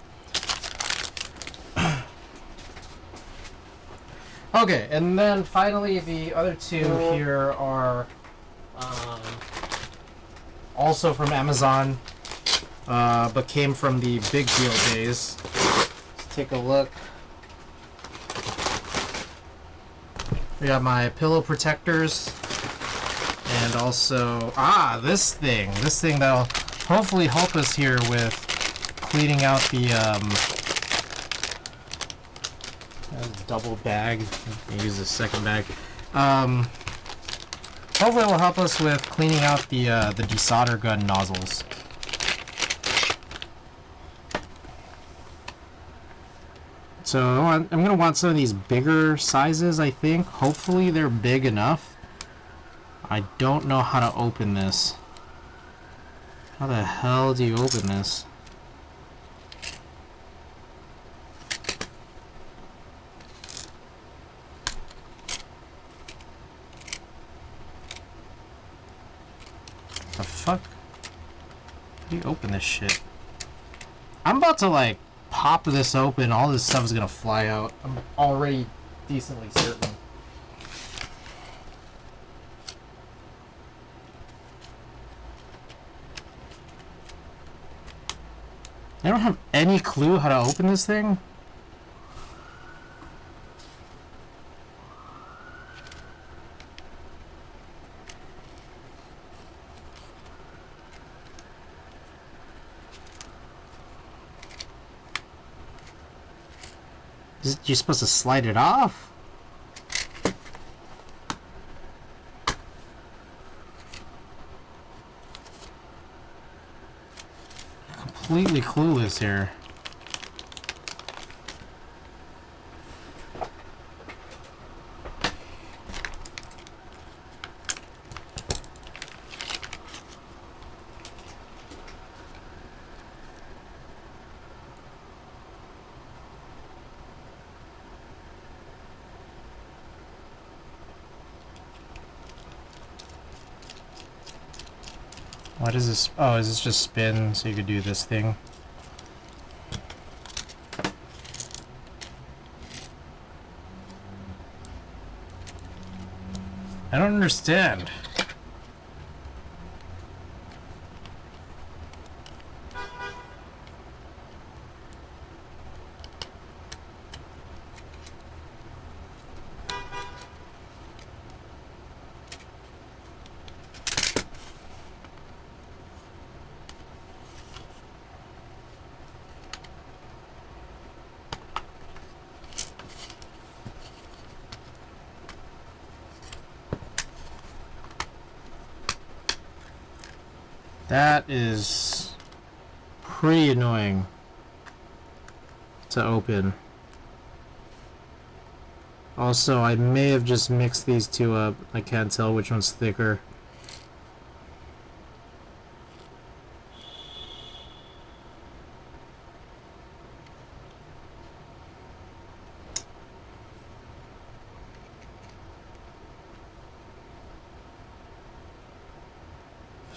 [SPEAKER 1] Okay, and then finally the other two here are also from Amazon, but came from the Big Deal days. Let's take a look. We got my pillow protectors, and also this thing that'll hopefully help us here with cleaning out the double bag. I use the second bag. Hopefully it will help us with cleaning out the desolder gun nozzles. So I'm gonna want some of these bigger sizes, I think. Hopefully they're big enough. I don't know how to open this. How the hell do you open this? The fuck? How do you open this shit? I'm about to like pop this open, all this stuff is gonna fly out. I'm already decently certain. I don't have any clue how to open this thing. You're supposed to slide it off? Completely clueless here. What is this? Oh, is this just spin so you could do this thing? I don't understand. That is pretty annoying to open. Also, I may have just mixed these two up. I can't tell which one's thicker.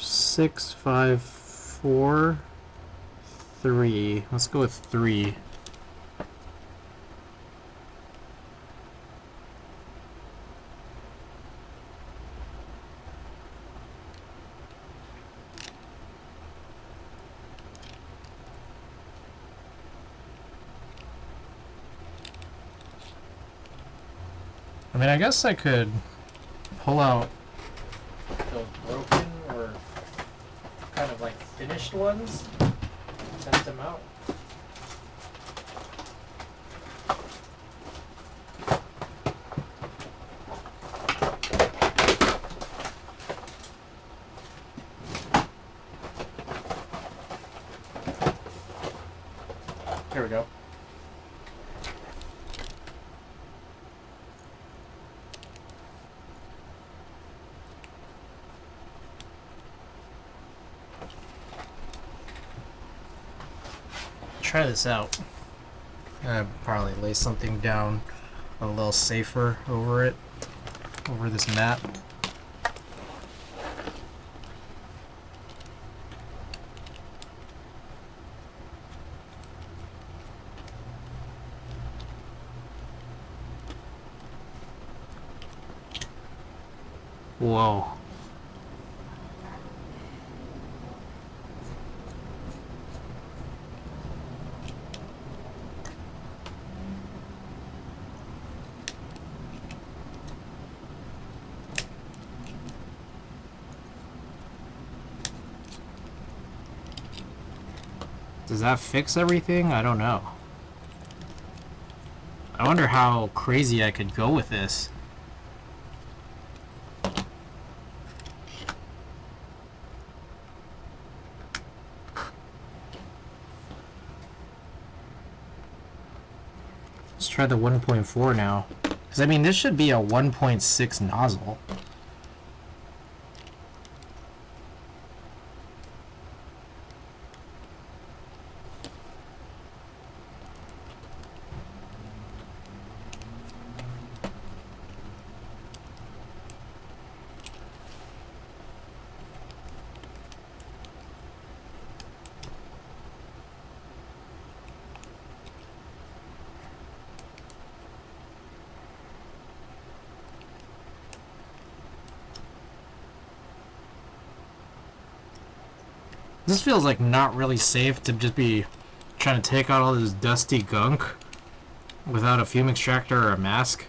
[SPEAKER 1] Six, 5, 4, 3. Let's go with 3. I mean, I guess I could pull out those broken or kind of like finished ones, test them out. Here we go. Try this out. Probably lay something down a little safer over it, over this mat. Whoa. Does that fix everything? I don't know. I wonder how crazy I could go with this. Let's try the 1.4 now. Because, I mean, this should be a 1.6 nozzle. This feels like not really safe to just be Trying to take out all this dusty gunk without a fume extractor or a mask.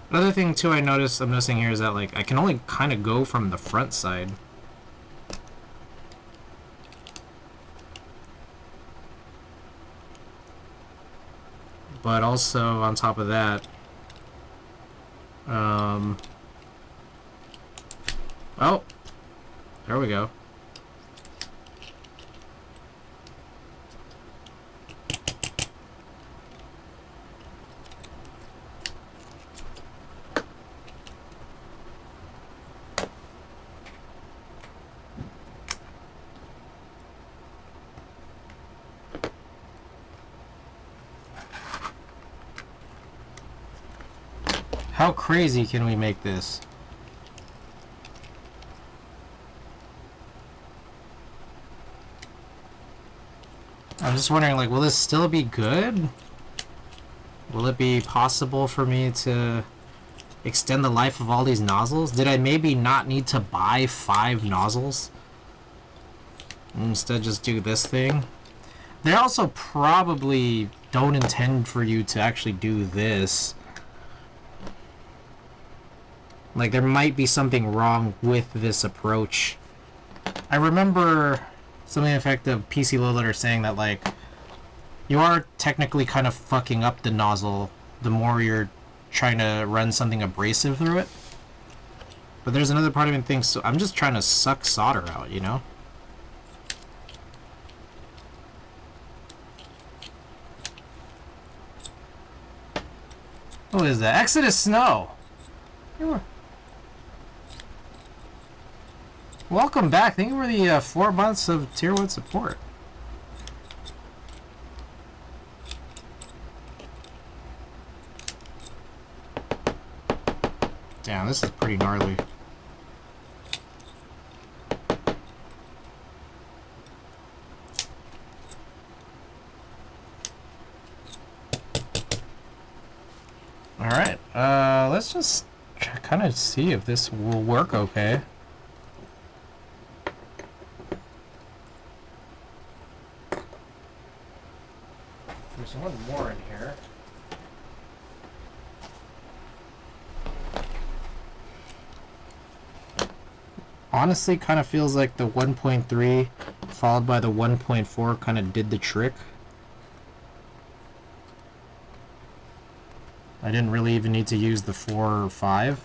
[SPEAKER 1] Another thing too I'm noticing here is that like I can only kind of go from the front side. But also on top of that, oh, there we go. How crazy can we make this? I'm just wondering, like, will this still be good? Will it be possible for me to extend the life of all these nozzles? Did I maybe not need to buy 5 nozzles? And instead just do this thing? They also probably don't intend for you to actually do this. Like, there might be something wrong with this approach. I remember something effective PC Low Litter saying that, like, you are technically kind of fucking up the nozzle the more you're trying to run something abrasive through it. But there's another part of me that thinks, so I'm just trying to suck solder out, you know? What is that? Exodus Snow! Welcome back. Thank you for the 4 months of Tier 1 support. Damn, this is pretty gnarly. Alright, let's just kind of see if this will work okay. There's one more in here. Honestly, kind of feels like the 1.3 followed by the 1.4 kind of did the trick. I didn't really even need to use the 4 or 5.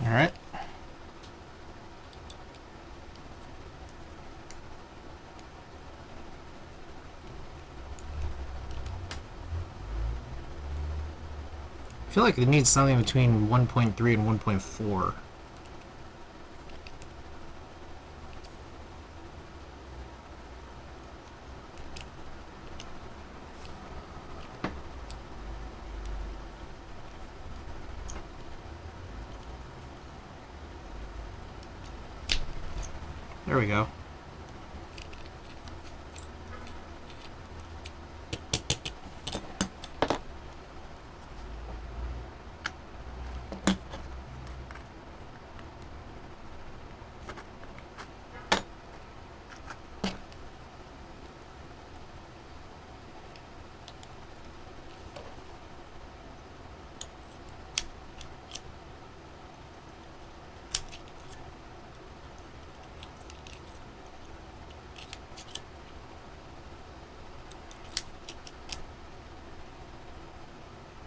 [SPEAKER 1] Alright. I feel like it needs something between 1.3 and 1.4. There we go.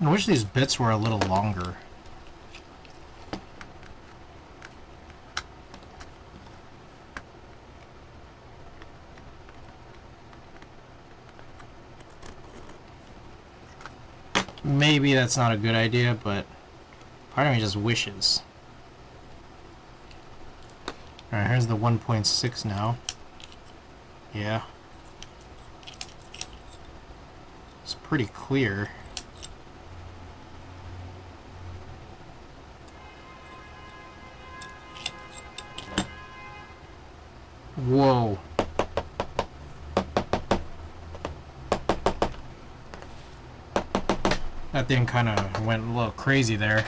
[SPEAKER 1] I wish these bits were a little longer. Maybe that's not a good idea, but part of me just wishes. Alright, here's the 1.6 now. Yeah. It's pretty clear. Whoa. That thing kind of went a little crazy there.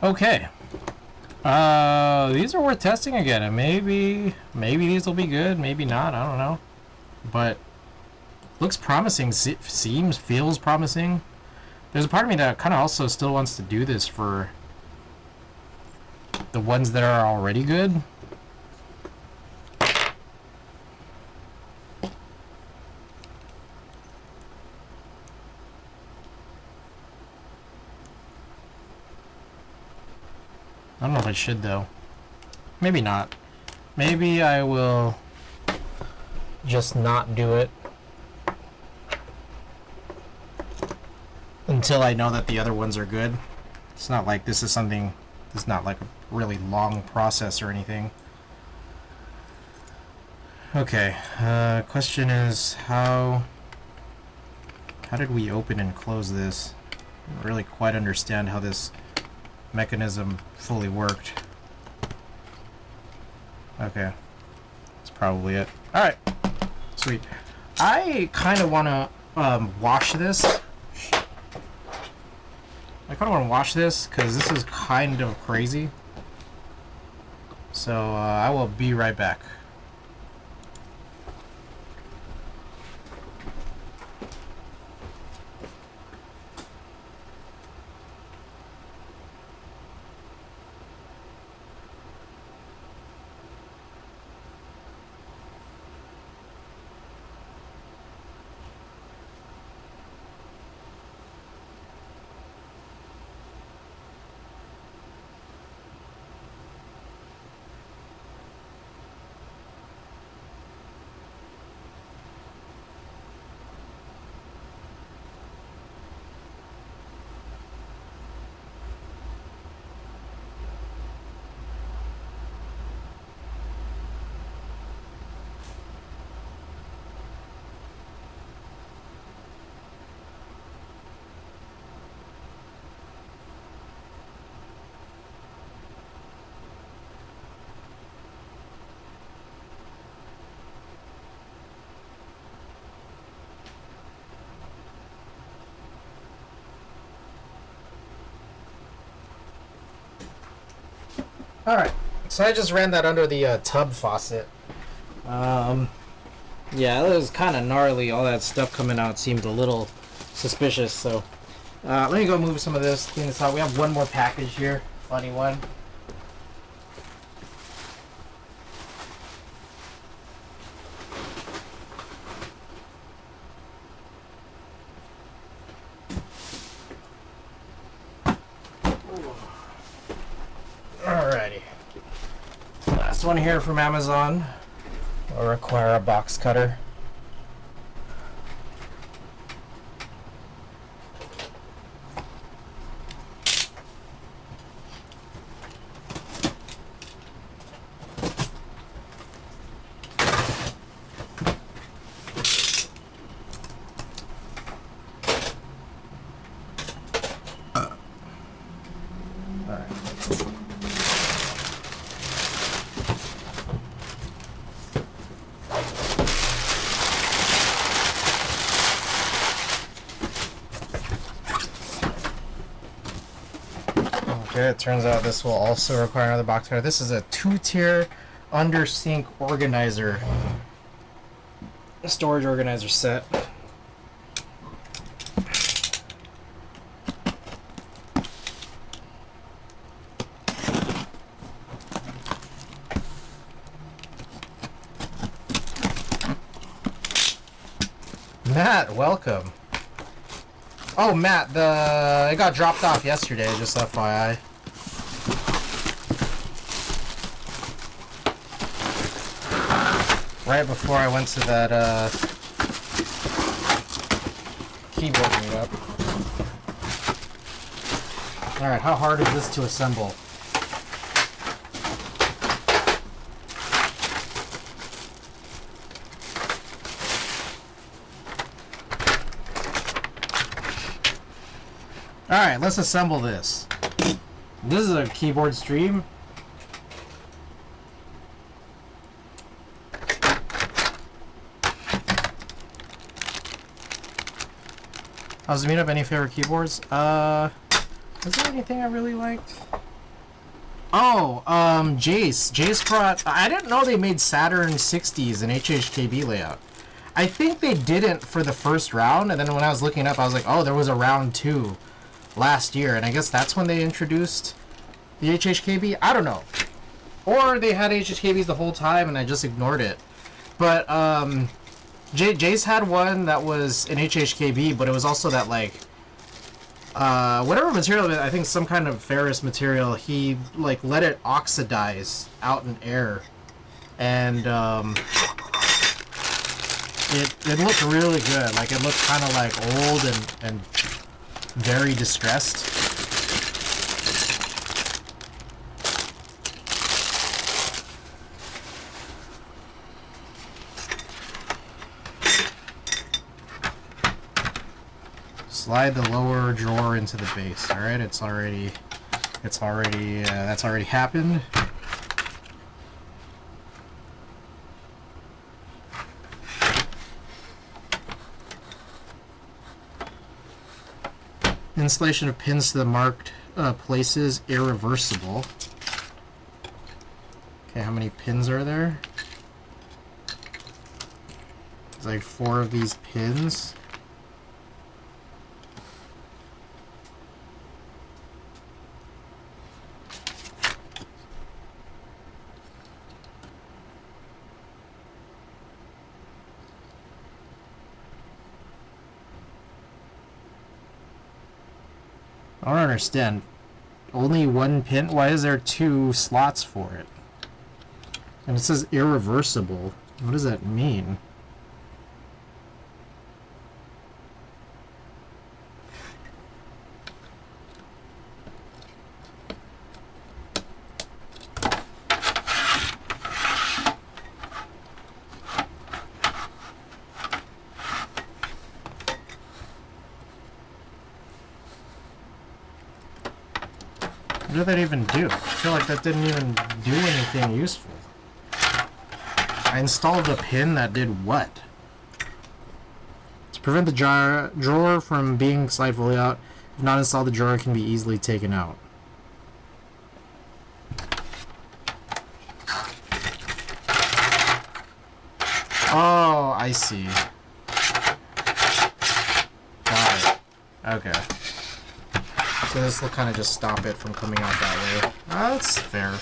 [SPEAKER 1] Okay. These are worth testing again, and maybe these will be good, maybe not, I don't know. But looks promising, feels promising. There's a part of me that kind of also still wants to do this for the ones that are already good. I don't know if I should, though. Maybe not. Maybe I will just not do it until I know that the other ones are good. It's not like this is something, it's not like a really long process or anything. Okay, question is how did we open and close this? I don't really quite understand how this mechanism fully worked. Okay, that's probably it. Alright, sweet. I kind of want to wash this. I kind of want to wash this because this is kind of crazy. So I will be right back. Alright, so I just ran that under the tub faucet. Yeah, it was kind of gnarly. All that stuff coming out seemed a little suspicious, so let me go move some of this, clean this out. We have one more package here, funny one. Alrighty. Last one here from Amazon. Will require a box cutter. Okay, it turns out this will also require another box cutter. This is a 2-tier under sink organizer, a storage organizer set. Matt, welcome. Oh, Matt, it got dropped off yesterday, just FYI. Right before I went to that, keyboard meetup. Alright, how hard is this to assemble? Alright, let's assemble this. This is a keyboard stream. How's the meetup? Any favorite keyboards? Was there anything I really liked? Oh, Jace. Jace brought... I didn't know they made Saturn 60s in HHKB layout. I think they didn't for the first round, and then when I was looking up, I was like, oh, there was a round 2 last year, and I guess that's when they introduced the HHKB? I don't know. Or they had HHKBs the whole time, and I just ignored it. But, Jace had one that was in HHKB, but it was also that, like, whatever material, I think some kind of ferrous material, he, like, let it oxidize out in air. And, it looked really good. Like, it looked kind of, like, old and very distressed. Slide the lower drawer into the base. All right, that's already happened. Installation of pins to the marked places irreversible. Okay, how many pins are there? There's like 4 of these pins. I don't understand. Only 1 pin? Why is there 2 slots for it? And it says irreversible. What does that mean? What did that even do? I feel like that didn't even do anything useful. I installed a pin that did what? To prevent the drawer from being slide fully out, if not installed, the drawer can be easily taken out. Oh, I see. Got it. Okay. So this will kind of just stop it from coming out that way. That's fair.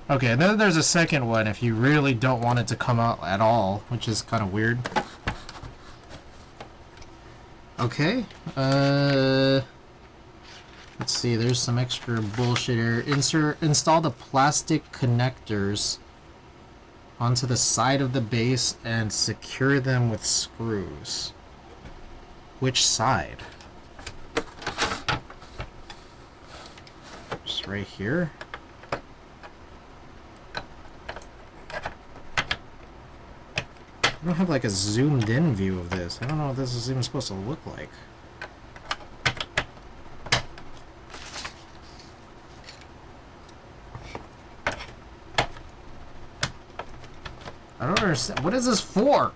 [SPEAKER 1] Okay, and then there's a second one if you really don't want it to come out at all, which is kind of weird. Okay. Let's see, there's some extra bullshit here. Install the plastic connectors onto the side of the base and secure them with screws. Which side? Just right here. I don't have like a zoomed in view of this. I don't know what this is even supposed to look like. I don't understand. What is this for?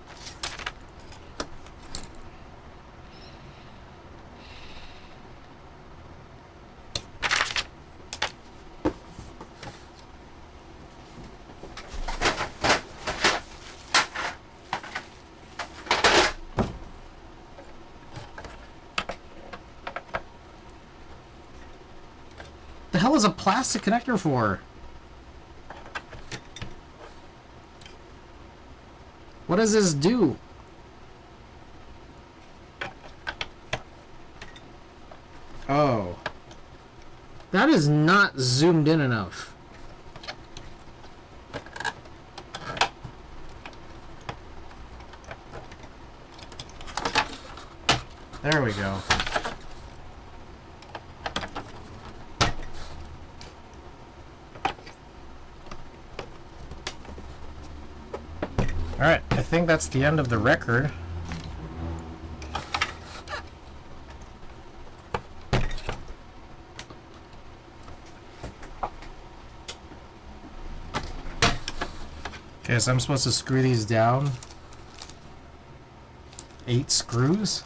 [SPEAKER 1] The hell is a plastic connector for? What does this do? is not zoomed in enough. There we go. Alright, I think that's the end of the record. Okay, so I'm supposed to screw these down. 8 screws.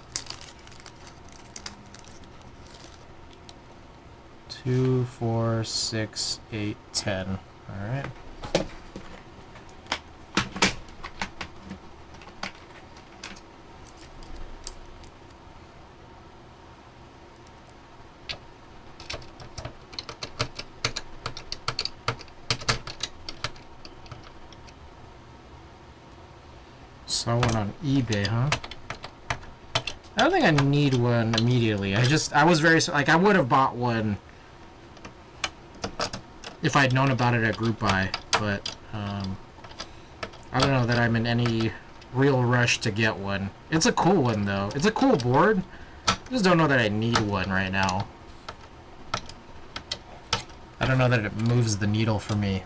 [SPEAKER 1] 2, 4, 6, 8, 10. Alright. Saw one on eBay, huh? I don't think I need one immediately. I was very, like, I would have bought one if I'd known about it at Group Buy, but I don't know that I'm in any real rush to get one. It's a cool one, though. It's a cool board. I just don't know that I need one right now. I don't know that it moves the needle for me.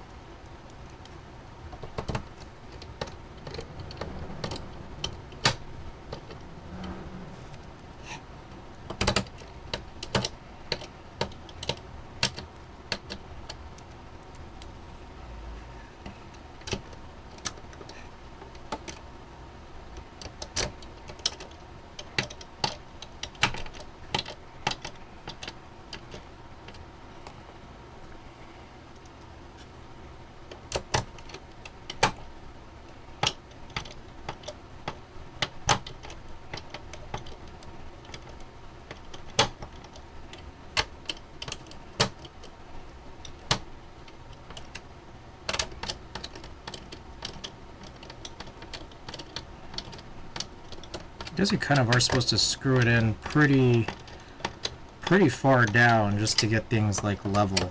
[SPEAKER 1] I guess you kind of are supposed to screw it in pretty far down just to get things like level.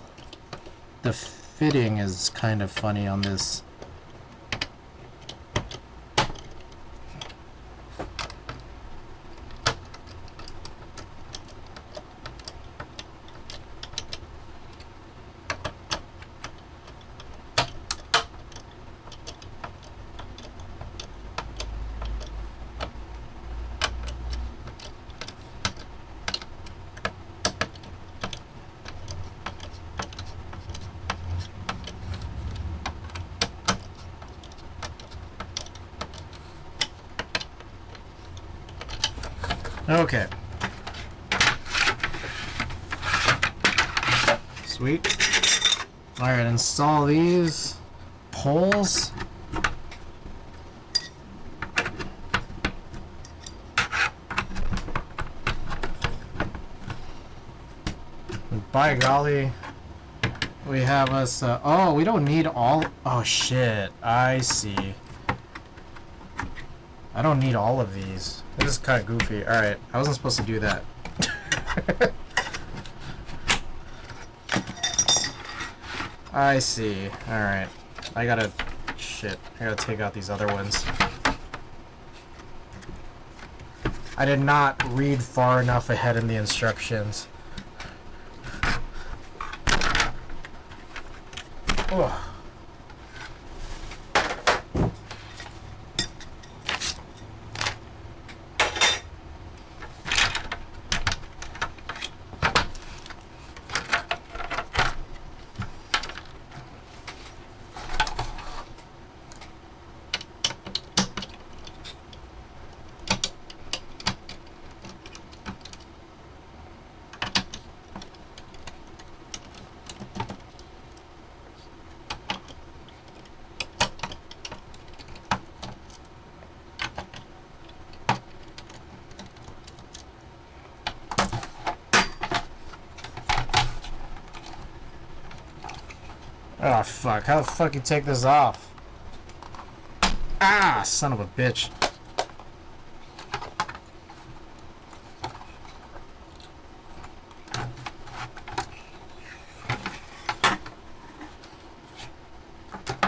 [SPEAKER 1] The fitting is kind of funny on this. Okay. Sweet. Alright, install these poles. By golly, we have us, oh, we don't need all, oh shit, I see. I don't need all of these. This is kind of goofy. Alright, I wasn't supposed to do that. I see. Alright. I gotta take out these other ones. I did not read far enough ahead in the instructions. Ugh. Oh fuck, how the fuck you take this off? Ah, son of a bitch.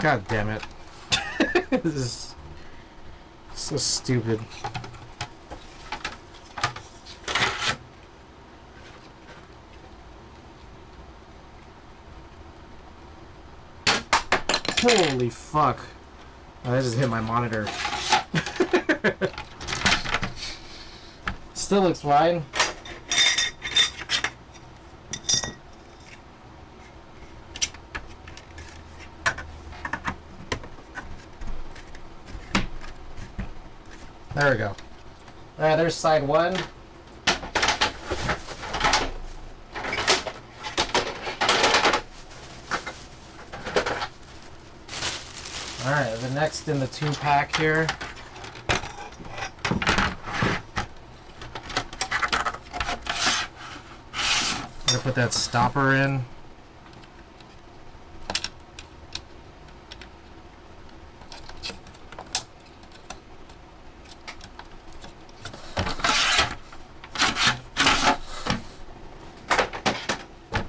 [SPEAKER 1] God damn it. This is so stupid. Holy fuck. Oh, I just hit my monitor. Still looks fine. There we go. Alright, there's side one. Alright, the next in the 2-pack here. I'm gonna put that stopper in.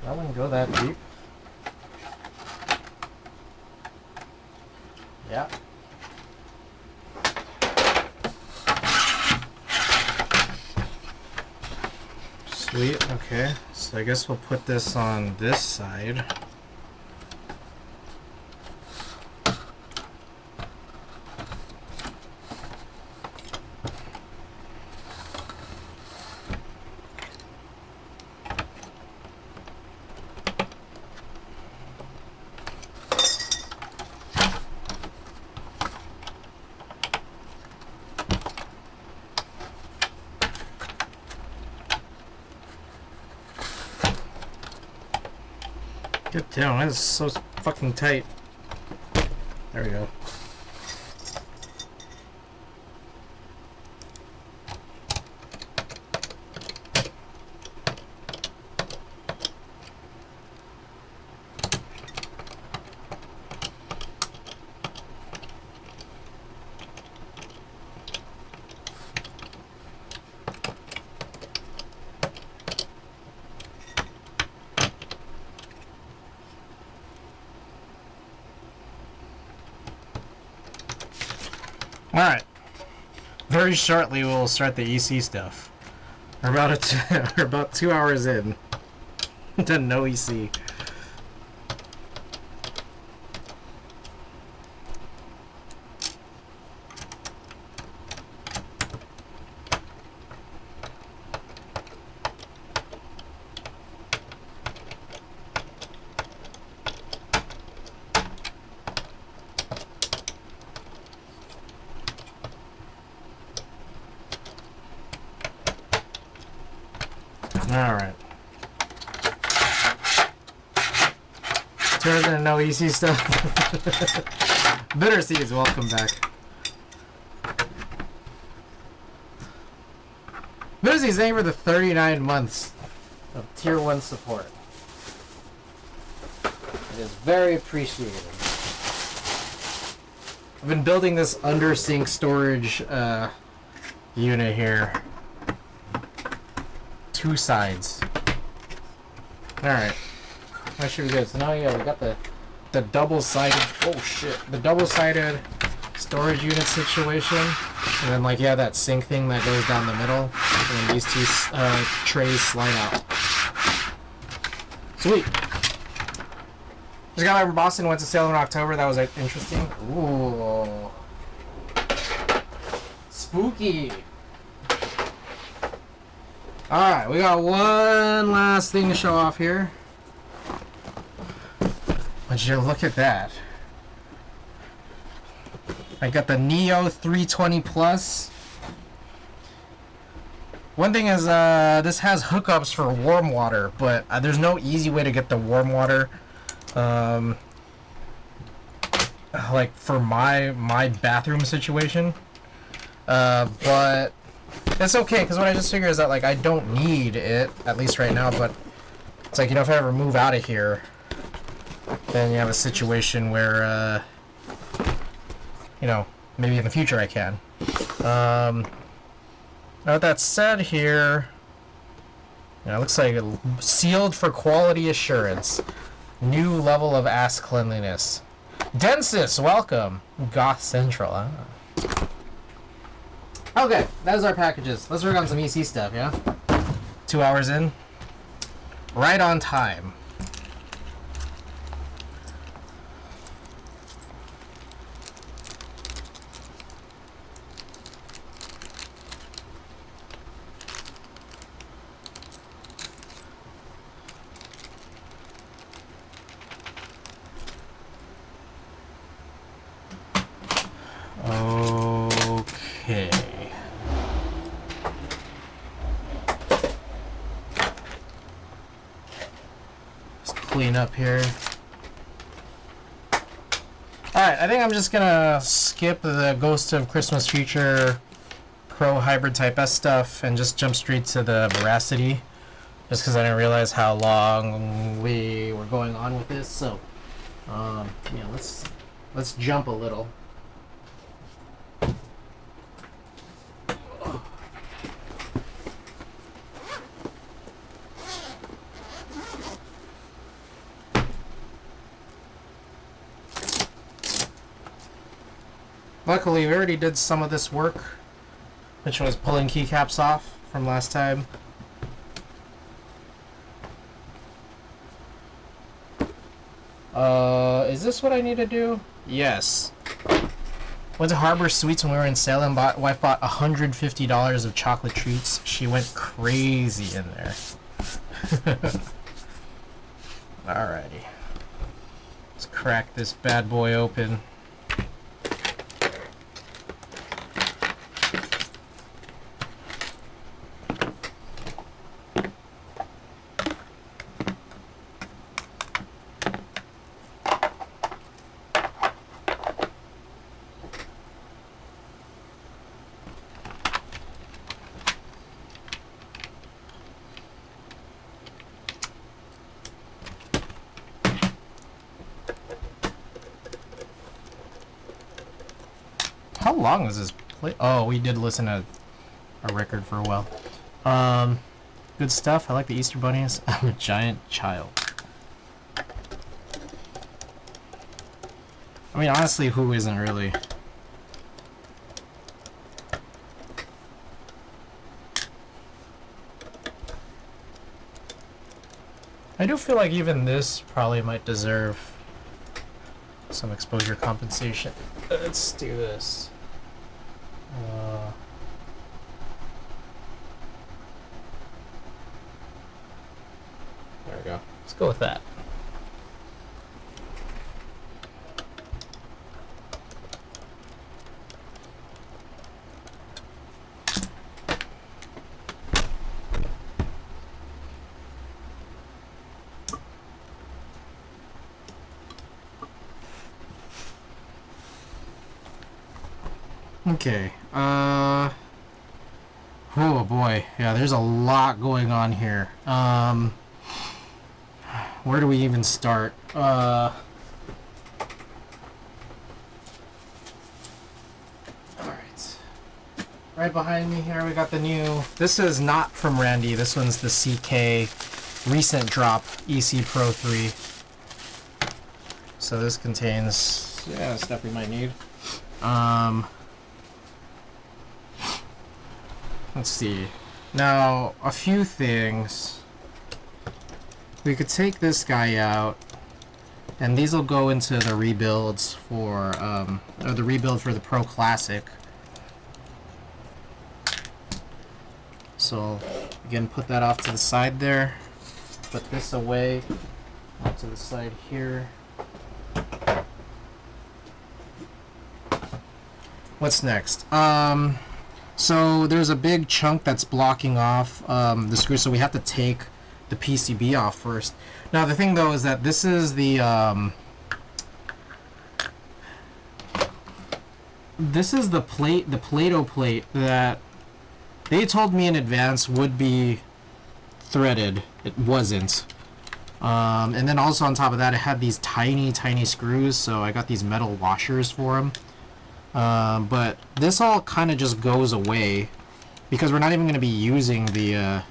[SPEAKER 1] I wouldn't go that deep. Yeah. Sweet, okay. So I guess we'll put this on this side. Get down, that is so fucking tight. There we go. Alright. Very shortly we'll start the EC stuff. We're about 2 hours in. To no EC. Alright. Turns into no EC stuff. Bitter Seeds, welcome back. Bitter Seeds, thank you for the 39 months of Tier 1 support. It is very appreciated. I've been building this under sink storage unit here. 2 sides. Alright. That should be good. So now, yeah, we got the double-sided... Oh, shit. The double-sided storage unit situation. And then, like, yeah, that sink thing that goes down the middle. And then these 2 trays slide out. Sweet. Just got back from Boston. Went to Salem in October. That was interesting. Ooh. Spooky. Alright, we got one last thing to show off here. Would you look at that? I got the Neo 320 Plus. One thing is, this has hookups for warm water, but there's no easy way to get the warm water. Like for my bathroom situation. But it's okay, because what I just figured is that, like, I don't need it, at least right now, but it's like, you know, if I ever move out of here, then you have a situation where, you know, maybe in the future I can. Now with that said here, you know, it looks like sealed for quality assurance. New level of ass cleanliness. Densis, welcome. Goth Central. Ah. Okay, that is our packages. Let's work on some EC stuff, yeah? 2 hours in. Right on time. Okay. Let's clean up here. Alright, I think I'm just gonna skip the Ghost of Christmas Future Pro Hybrid Type S stuff and just jump straight to the Veracity. Just because I didn't realize how long we were going on with this, so yeah, let's jump a little. Luckily, we already did some of this work, which was pulling keycaps off from last time. Is this what I need to do? Yes. Went to Harbor Sweets when we were in Salem. Wife bought $150 of chocolate treats. She went crazy in there. Alrighty. Let's crack this bad boy open. How long is this play? Oh, we did listen to a record for a while. Good stuff. I like the Easter bunnies. I'm a giant child. I mean, honestly, who isn't really? I do feel like even this probably might deserve some exposure compensation. Let's do this. There we go. Let's go with that. Okay, oh boy, yeah, there's a lot going on here. Where do we even start? Alright. Right behind me here, we got the new, this is not from Randy, this one's the CK recent drop EC Pro 3. So this contains, yeah, stuff we might need. Let's see. Now, a few things. We could take this guy out, and these will go into the rebuilds for, or the rebuild for the Pro Classic. So, again, put that off to the side there. Put this away, off to the side here. What's next? So there's a big chunk that's blocking off the screw, so we have to take the PCB off first. Now the thing though is that this is the plate, the Play-Doh plate that they told me in advance would be threaded. It wasn't. And then also on top of that, it had these tiny screws, so I got these metal washers for them. But this all kind of just goes away because we're not even going to be using the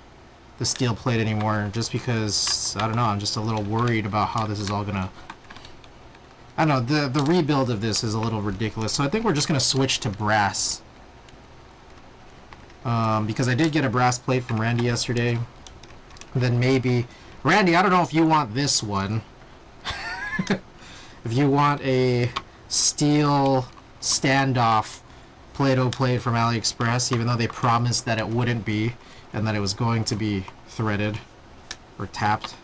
[SPEAKER 1] steel plate anymore, just because, I don't know, I'm just a little worried about how this is all going to I don't know, the rebuild of this is a little ridiculous. So I think we're just going to switch to brass. Because I did get a brass plate from Randy yesterday. Then maybe... Randy, I don't know if you want this one. If you want a steel standoff Play-Doh plate from AliExpress, even though they promised that it wouldn't be, and that it was going to be threaded or tapped.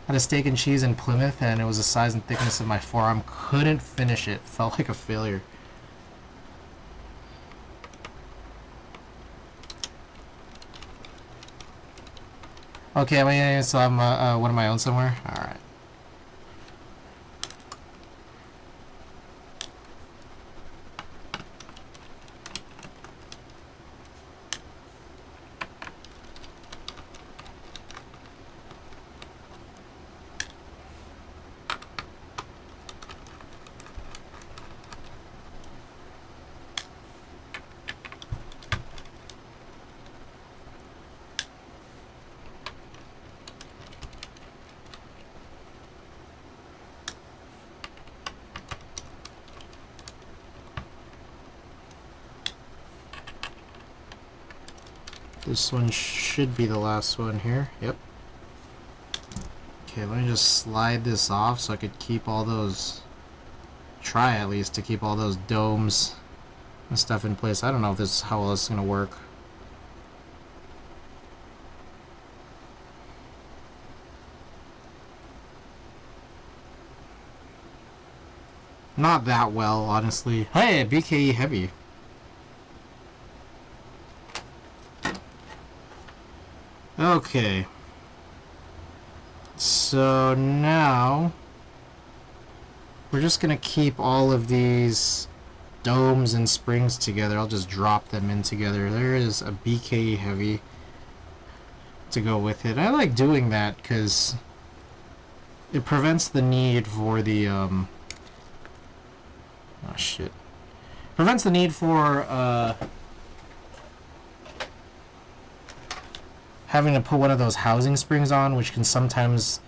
[SPEAKER 1] Had a steak and cheese in Plymouth, and it was the size and thickness of my forearm. Couldn't finish it. Felt like a failure. Okay, wait, so I'm one of my own somewhere? Alright. This one should be the last one here. Yep. Okay, let me just slide this off so I could keep all those... Try at least to keep all those domes and stuff in place. I don't know if this is how well this is going to work. Not that well, honestly. Hey, BKE Heavy. Okay. So now we're just gonna keep all of these domes and springs together. I'll just drop them in together. There is a BKE Heavy to go with it. I like doing that because it prevents the need for the oh shit. Prevents the need for having to put one of those housing springs on, which can sometimes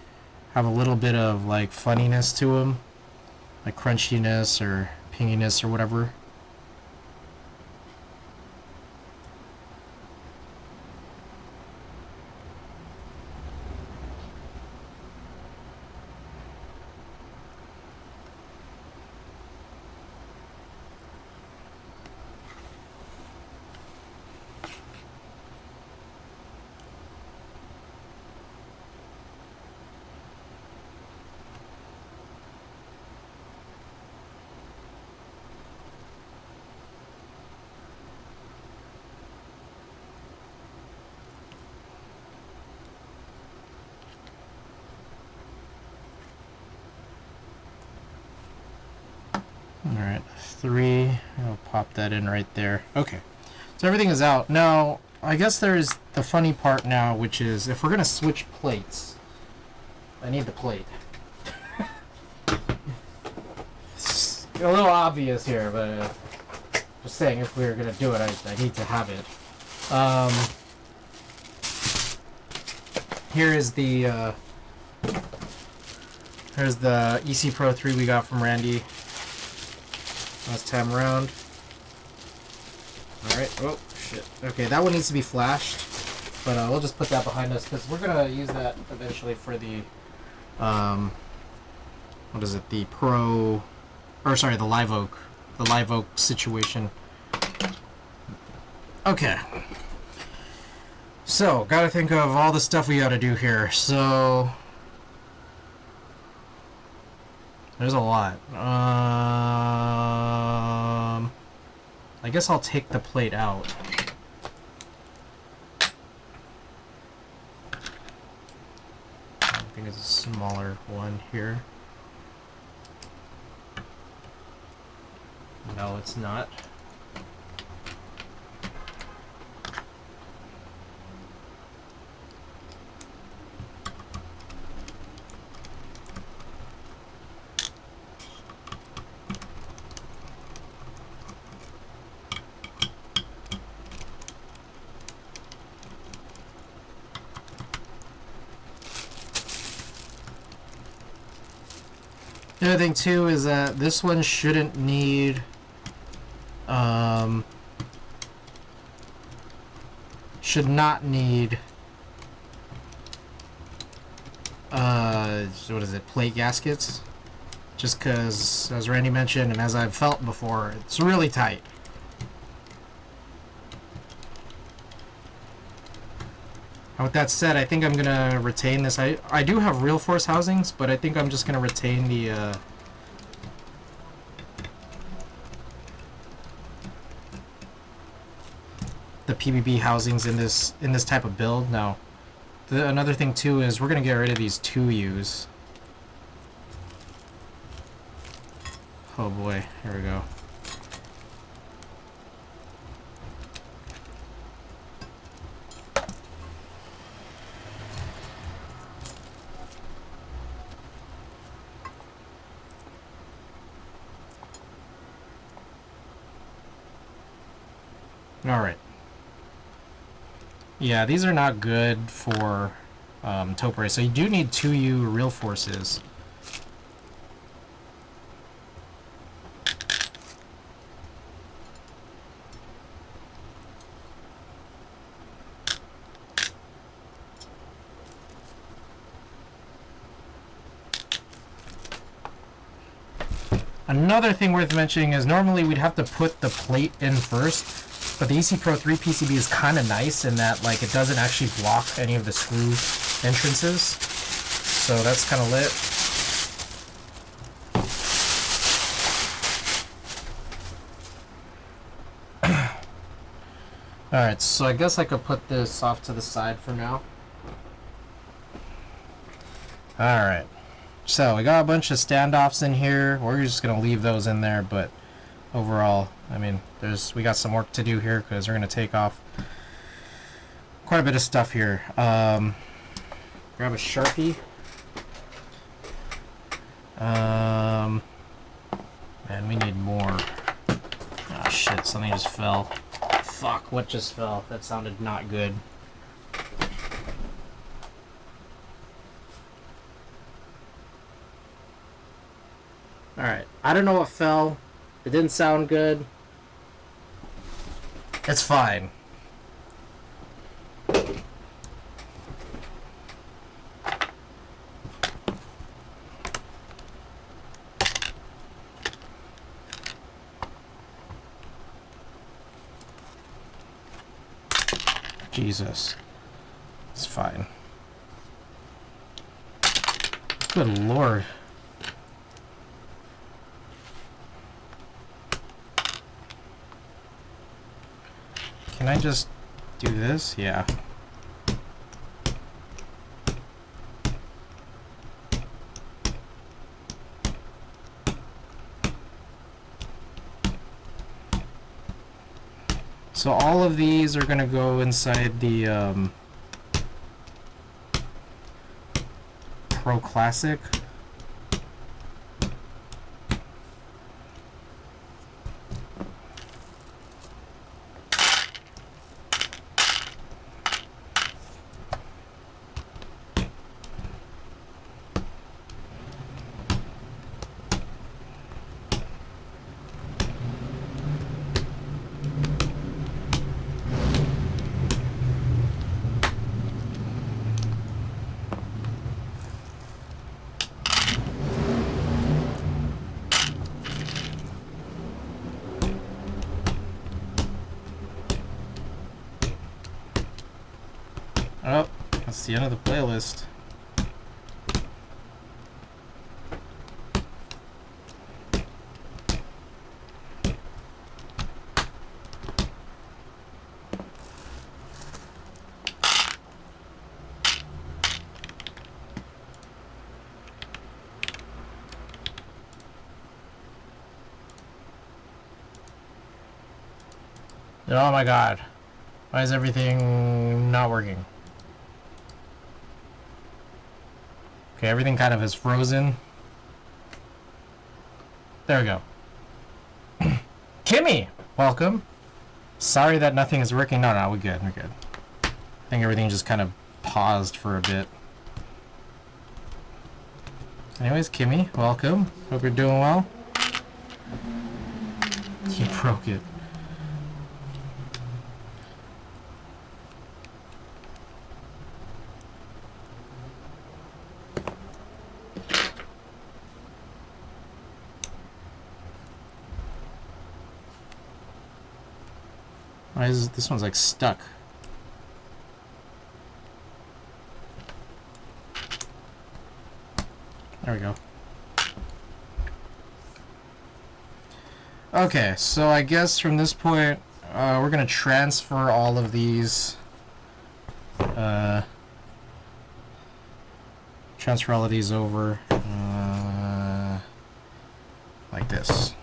[SPEAKER 1] have a little bit of like funniness to them, like crunchiness or pinginess or whatever. Alright, 3. I'll pop that in right there. Okay, so everything is out. Now, I guess there's the funny part now, which is if we're going to switch plates, I need the plate. It's a little obvious here, but just saying if we were going to do it, I need to have it. Here is the here's the EC Pro 3 we got from Randy last time around. Alright, oh shit. Okay, that one needs to be flashed, but we'll just put that behind us because we're gonna use that eventually for the what is it, the Pro, or sorry, the Live Oak situation. Okay, so gotta think of all the stuff we gotta do here. So there's a lot. I guess I'll take the plate out. I think it's a smaller one here. No, it's not. The other thing too is that this one shouldn't need should not need what is it, plate gaskets, just because, as Randy mentioned and as I've felt before, it's really tight. With that said, I think I'm gonna retain this. I do have real force housings, but I think I'm just gonna retain the PBB housings in this type of build. Now, another thing too is we're gonna get rid of these 2Us. Oh boy, here we go. Alright. Yeah, these are not good for Topere, so you do need 2U real forces. Another thing worth mentioning is normally we'd have to put the plate in first, but the EC Pro 3 PCB is kind of nice in that like it doesn't actually block any of the screw entrances, so that's kind of lit. Alright, so I guess I could put this off to the side for now. Alright. So we got a bunch of standoffs in here. We're just gonna leave those in there, but overall, I mean, we got some work to do here because we're gonna take off quite a bit of stuff here. Grab a Sharpie. Man, we need more. Oh shit! Something just fell. Fuck! What just fell? That sounded not good. Alright, I don't know what fell. It didn't sound good. It's fine. Jesus. It's fine. Good lord. Can I just do this? Yeah. So all of these are going to go inside the Pro Classic. Oh, that's the end of the playlist. Oh my god. Why is everything not working? Okay, everything kind of is frozen. There we go. Kimmy! Welcome. Sorry that nothing is working. No, we're good. We're good. I think everything just kind of paused for a bit. Anyways, Kimmy, welcome. Hope you're doing well. You broke it. Why is this one's like stuck? There we go. Okay, so I guess from this point, we're gonna transfer all of these. Transfer all of these over like this.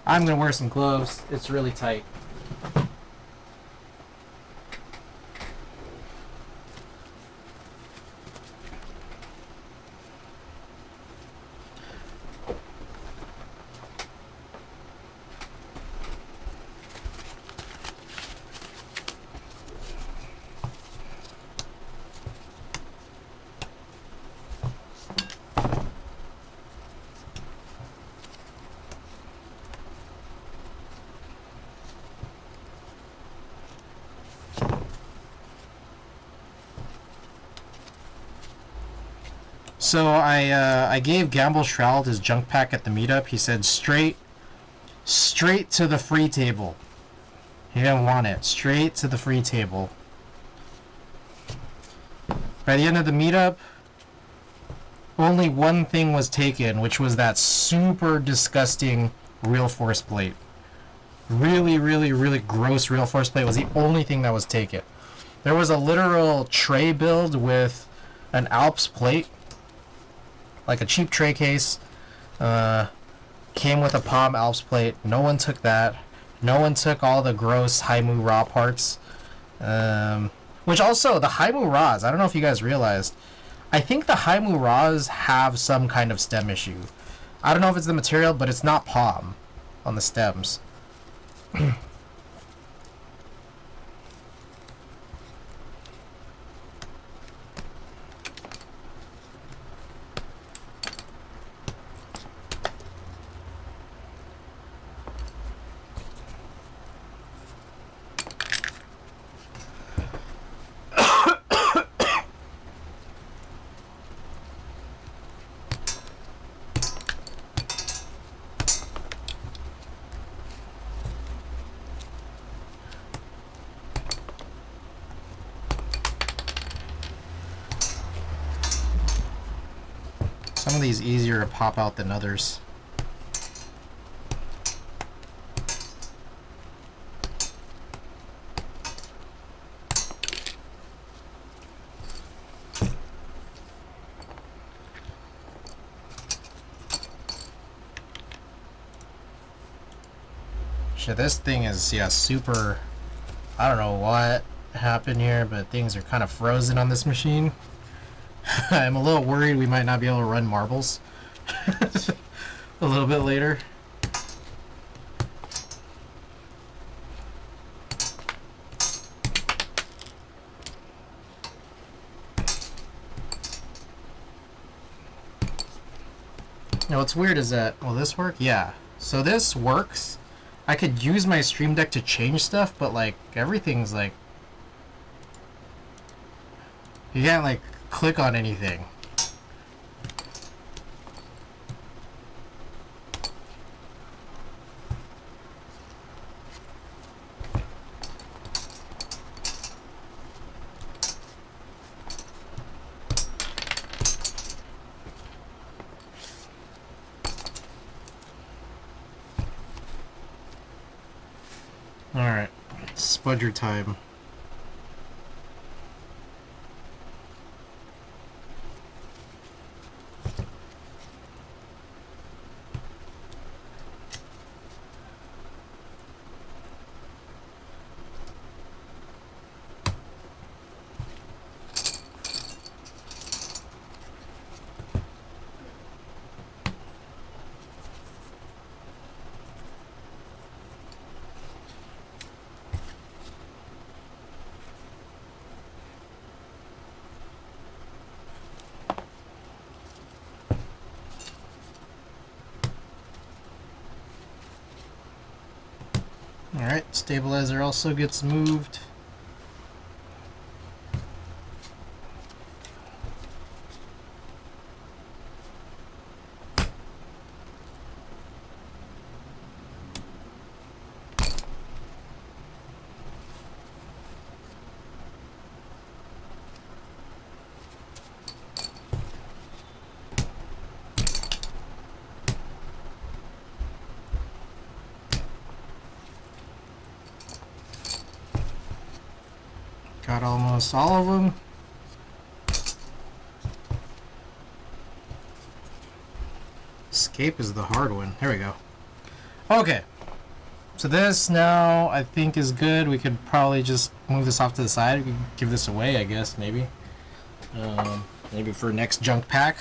[SPEAKER 1] I'm gonna wear some gloves. It's really tight. So I gave Gamble Shroud his junk pack at the meetup. He said straight to the free table. He didn't want it. Straight to the free table. By the end of the meetup, only one thing was taken, which was that super disgusting real force plate. Really, really, really gross real force plate was the only thing that was taken. There was a literal tray build with an Alps plate, like a cheap tray case. Came with a Palm Alps plate. No one took that. No one took all the gross Haimu Ra parts. Which also, the Haimu Ras, I don't know if you guys realized, I think the Haimu Ras have some kind of stem issue. I don't know if it's the material, but it's not Palm on the stems. Some of these easier to pop out than others. Shit, this thing is, yeah, super... I don't know what happened here, but things are kind of frozen on this machine. I'm a little worried we might not be able to run marbles a little bit later. Now what's weird is that, will this work? Yeah. So this works. I could use my Stream Deck to change stuff, but like everything's like... You can't like click on anything. Alright, spudger time. Alright, stabilizer also gets moved. Got almost all of them. Escape is the hard one. There we go. Okay. So this now I think is good. We could probably just move this off to the side. We could give this away, I guess, maybe. Maybe for next junk pack.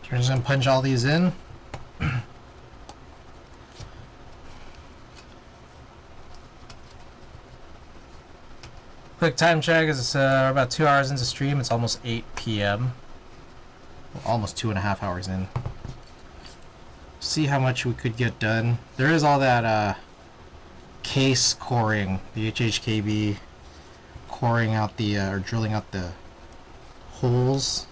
[SPEAKER 1] So we're just gonna punch all these in. Quick time check is about 2 hours into stream. It's almost 8 p.m. Well, almost 2.5 hours in. See how much we could get done. There is all that case coring, the HHKB coring out the or drilling out the holes.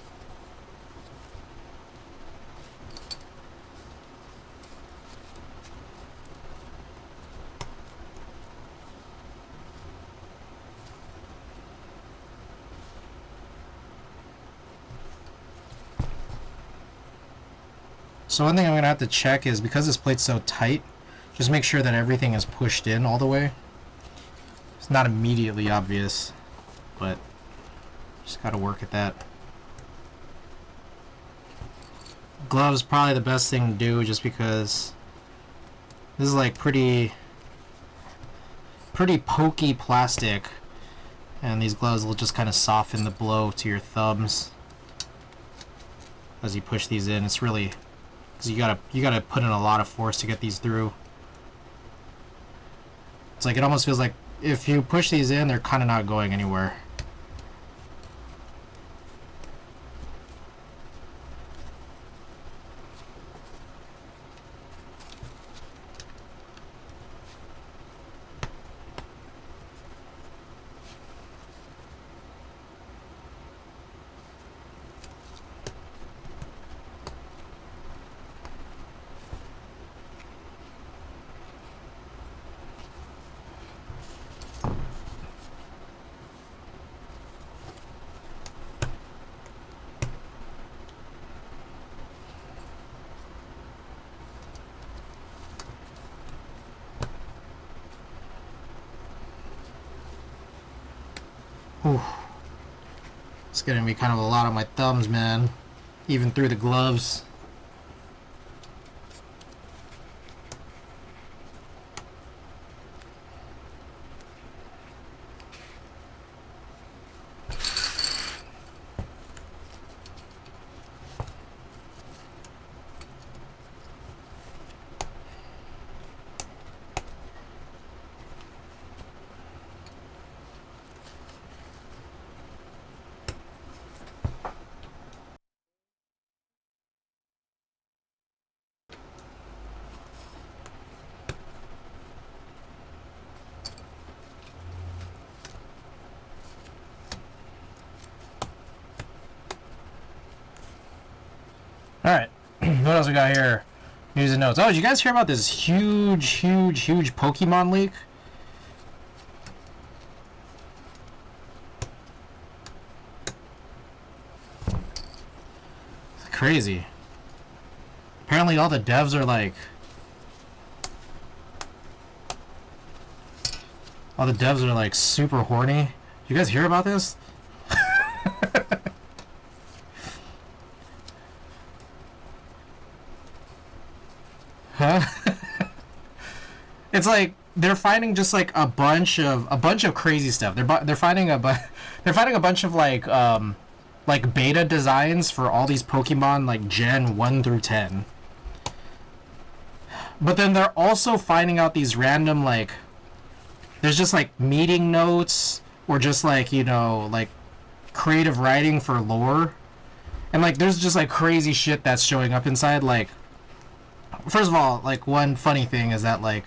[SPEAKER 1] So one thing I'm gonna have to check is, because this plate's so tight, just make sure that everything is pushed in all the way. It's not immediately obvious, but just gotta work at that. Gloves probably the best thing to do, just because this is like pretty pokey plastic, and these gloves will just kind of soften the blow to your thumbs as you push these in. It's really, because you gotta put in a lot of force to get these through. It's like, it almost feels like if you push these in, they're kind of not going anywhere. Whew. It's gonna be kind of a lot on my thumbs, man. Even through the gloves. Alright, what else we got here? News and notes. Oh, did you guys hear about this huge Pokemon leak? It's crazy. Apparently all the devs are like... All the devs are like super horny. You guys hear about this? Huh? It's like they're finding just like a bunch of crazy stuff. They're finding a bunch of like beta designs for all these Pokemon like Gen 1 through 10. But then they're also finding out these random like there's just like meeting notes or just like, you know, like creative writing for lore. And like there's just like crazy shit that's showing up inside. Like, first of all, like one funny thing is that like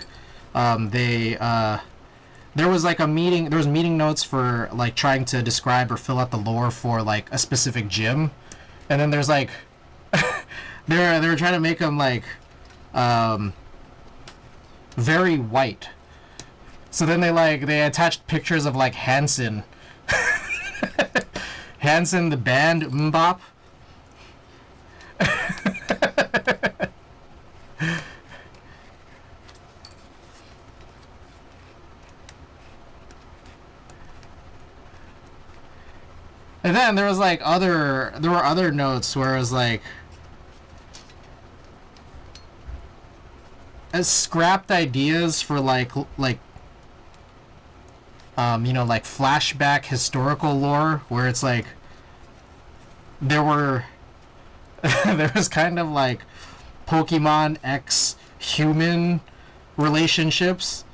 [SPEAKER 1] there was like there was meeting notes for like trying to describe or fill out the lore for like a specific gym. And then there's like they were trying to make them like very white. So then they attached pictures of like Hanson. Hanson the band Mbop. And then there was like there were other notes where it was like scrapped ideas for like you know, like flashback historical lore where it's like there was kind of like Pokemon X human relationships.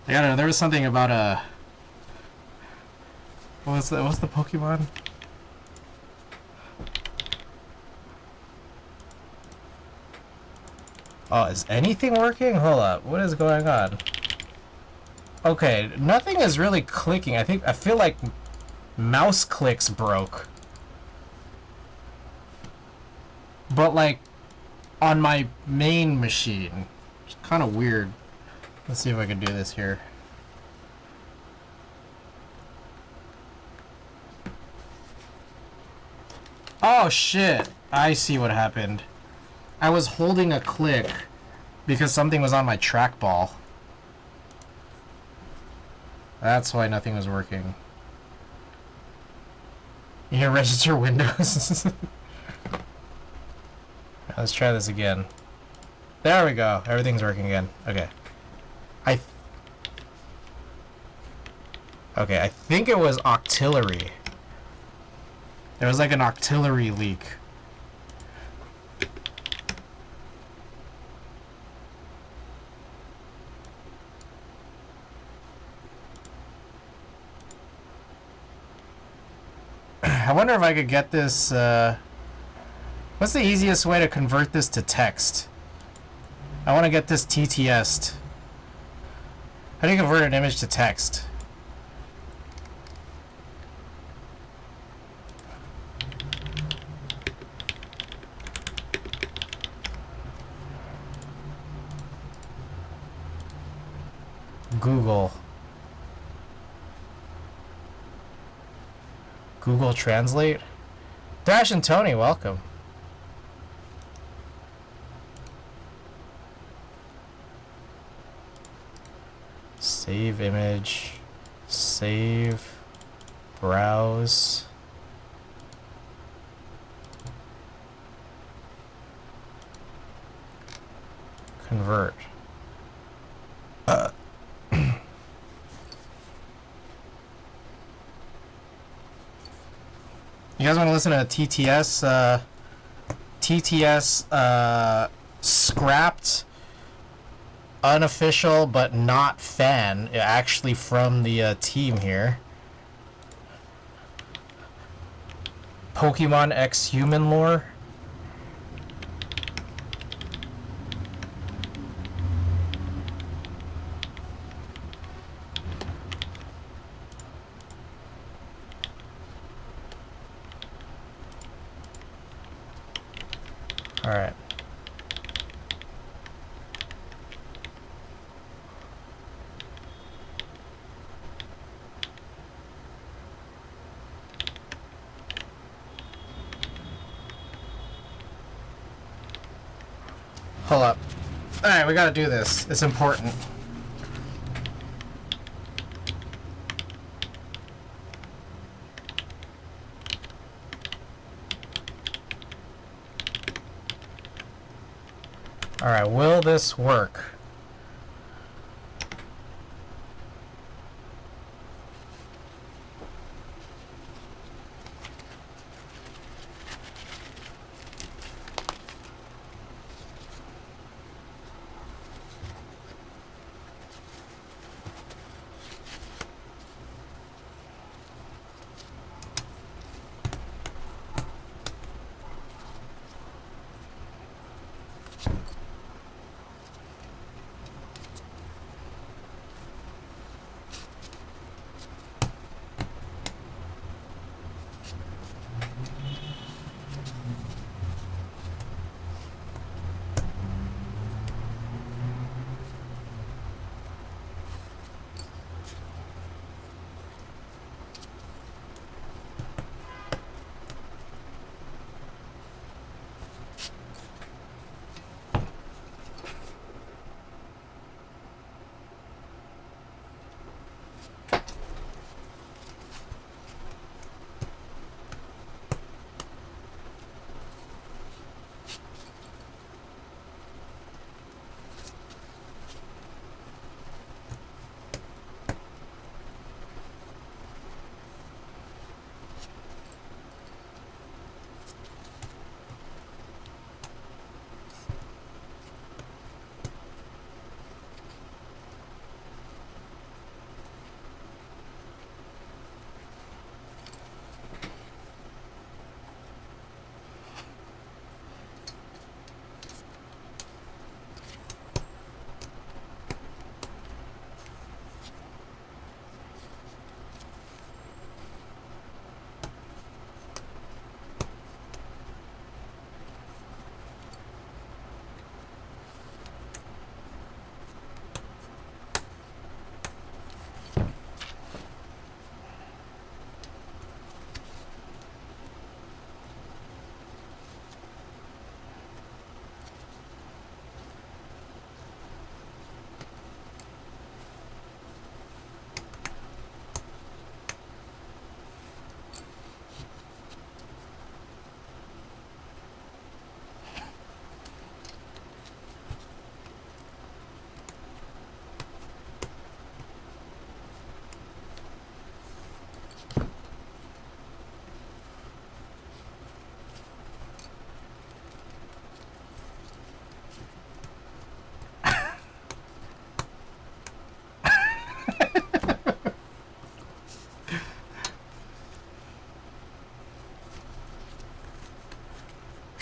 [SPEAKER 1] I don't know, there was something about what's the Pokemon? Oh, is anything working? Hold up, what is going on? Okay, nothing is really clicking. I feel like mouse clicks broke. But like on my main machine. It's kind of weird. Let's see if I can do this here. Oh shit, I see what happened. I was holding a click because something was on my trackball. That's why nothing was working. You can register Windows. Let's try this again. There we go. Everything's working again. Okay. I think it was Octillery. There was like an Octillery leak. I wonder if I could get this, what's the easiest way to convert this to text? I want to get this TTS'd. How do you convert an image to text? Google Translate. Dash and Tony, welcome. Save image. Save. Browse. Convert. You guys want to listen to TTS? TTS scrapped, unofficial but not fan, actually from the team here. Pokemon X human lore. Alright. Hold up. Alright, we gotta do this. It's important. Alright, will this work?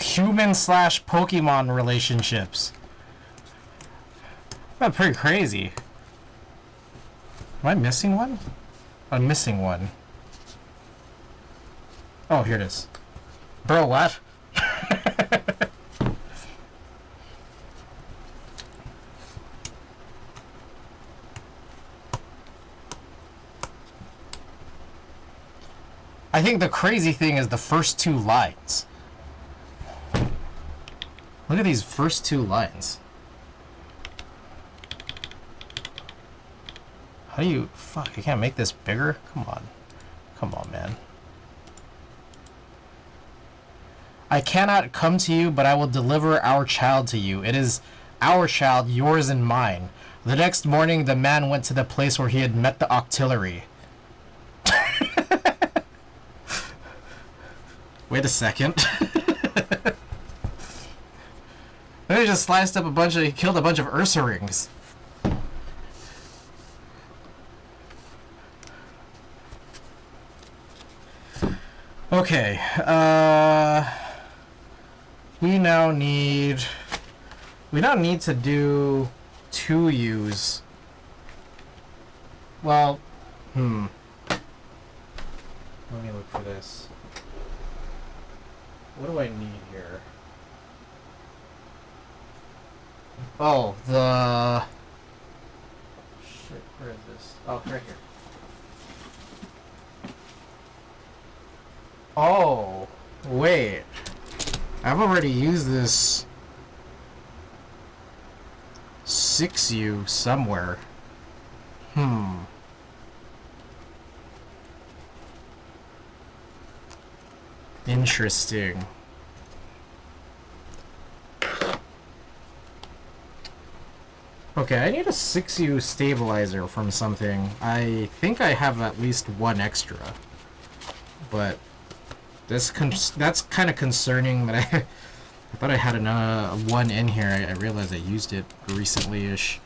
[SPEAKER 1] Human/Pokemon relationships. That's pretty crazy. Am I missing one? I'm missing one. Oh, here it is. Bro, what? I think the crazy thing is the first two lines. Look at these first two lines. How do you... Fuck, I can't make this bigger? Come on. Come on, man. I cannot come to you, but I will deliver our child to you. It is our child, yours and mine. The next morning, the man went to the place where he had met the octillery. Wait a second. They just sliced up he killed a bunch of Ursa rings. Okay, we now need to do 2 U's. Well, let me look for this. What do I need here? Oh, the... Shit, where is this? Oh, right here. Oh, wait. I've already used this 6U somewhere. Interesting. Okay, I need a 6U stabilizer from something. I think I have at least one extra. But that's kind of concerning that I thought I had one in here. I realized I used it recently-ish.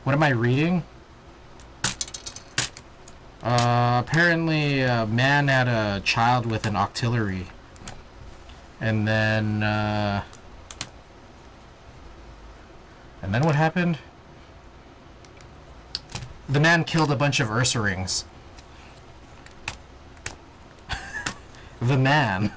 [SPEAKER 1] What am I reading? Apparently a man had a child with an octillery. And then what happened? The man killed a bunch of Ursa-rings. The man.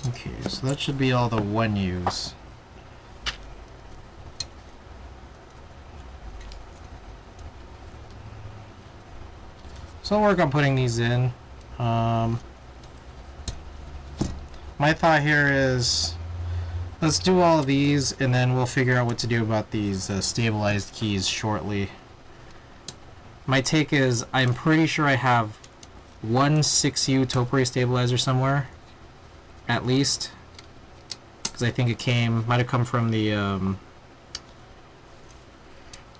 [SPEAKER 1] Okay, so that should be all the 1Us. So I'll work on putting these in. My thought here is let's do all of these and then we'll figure out what to do about these stabilized keys shortly. My take is I'm pretty sure I have one 6U topiary stabilizer somewhere, at least, because I think it might have come from the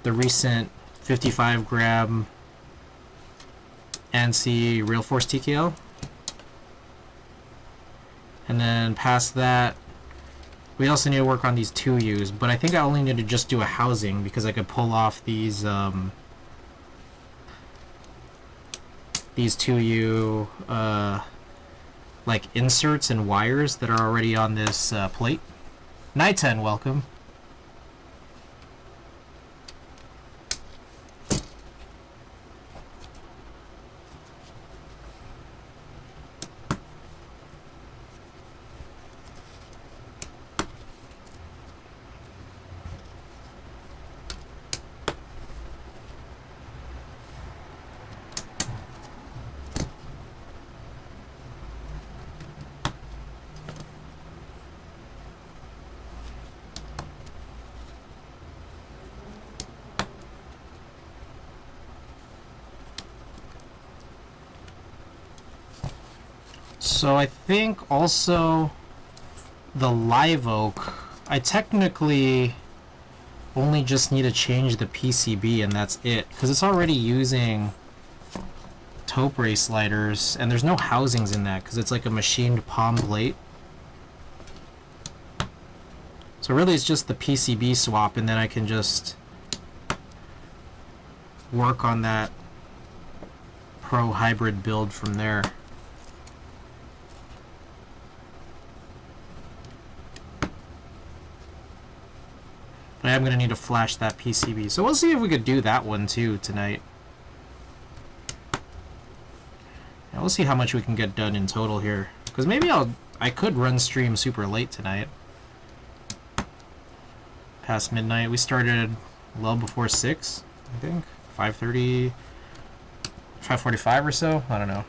[SPEAKER 1] recent 55 gram ANSI Real Force TKL. And then past that, we also need to work on these 2Us, but I think I only need to just do a housing because I could pull off these 2U like inserts and wires that are already on this plate. Night 10, welcome. So I think also the Live Oak, I technically only just need to change the PCB and that's it, because it's already using topiary sliders and there's no housings in that because it's like a machined palm plate. So really it's just the PCB swap and then I can just work on that Pro hybrid build from there. But I am going to need to flash that PCB. So we'll see if we could do that one too tonight. Yeah, we'll see how much we can get done in total here. Because maybe I could run stream super late tonight. Past midnight. We started well before 6, I think. 5:30, 5:45 or so. I don't know.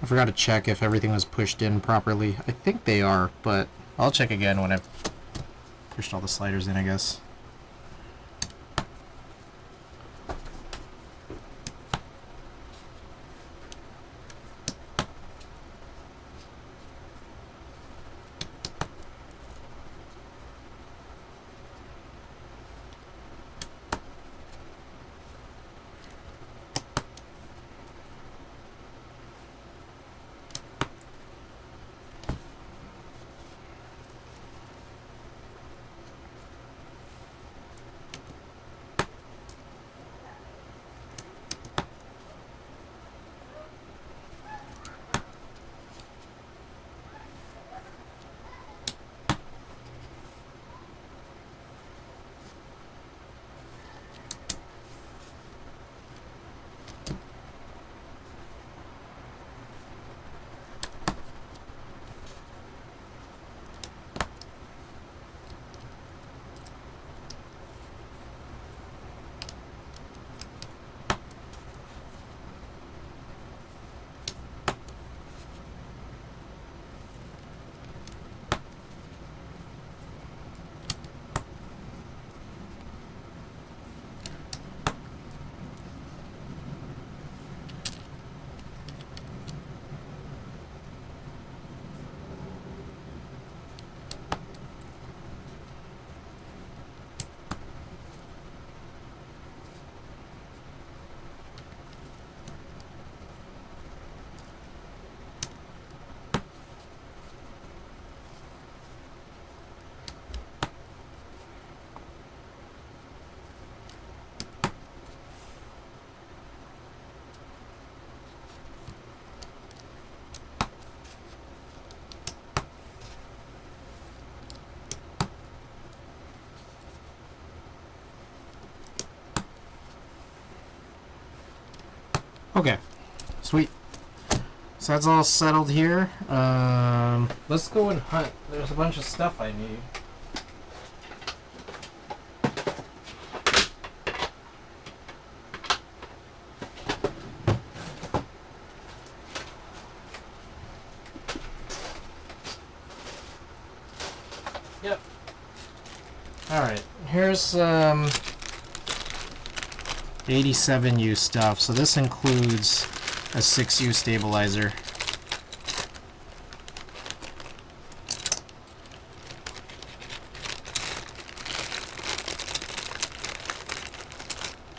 [SPEAKER 1] I forgot to check if everything was pushed in properly. I think they are, but I'll check again when I've pushed all the sliders in, I guess. Okay, sweet. So that's all settled here. Let's go and hunt. There's a bunch of stuff I need. Yep. Alright, here's 87U stuff. So this includes a 6U stabilizer.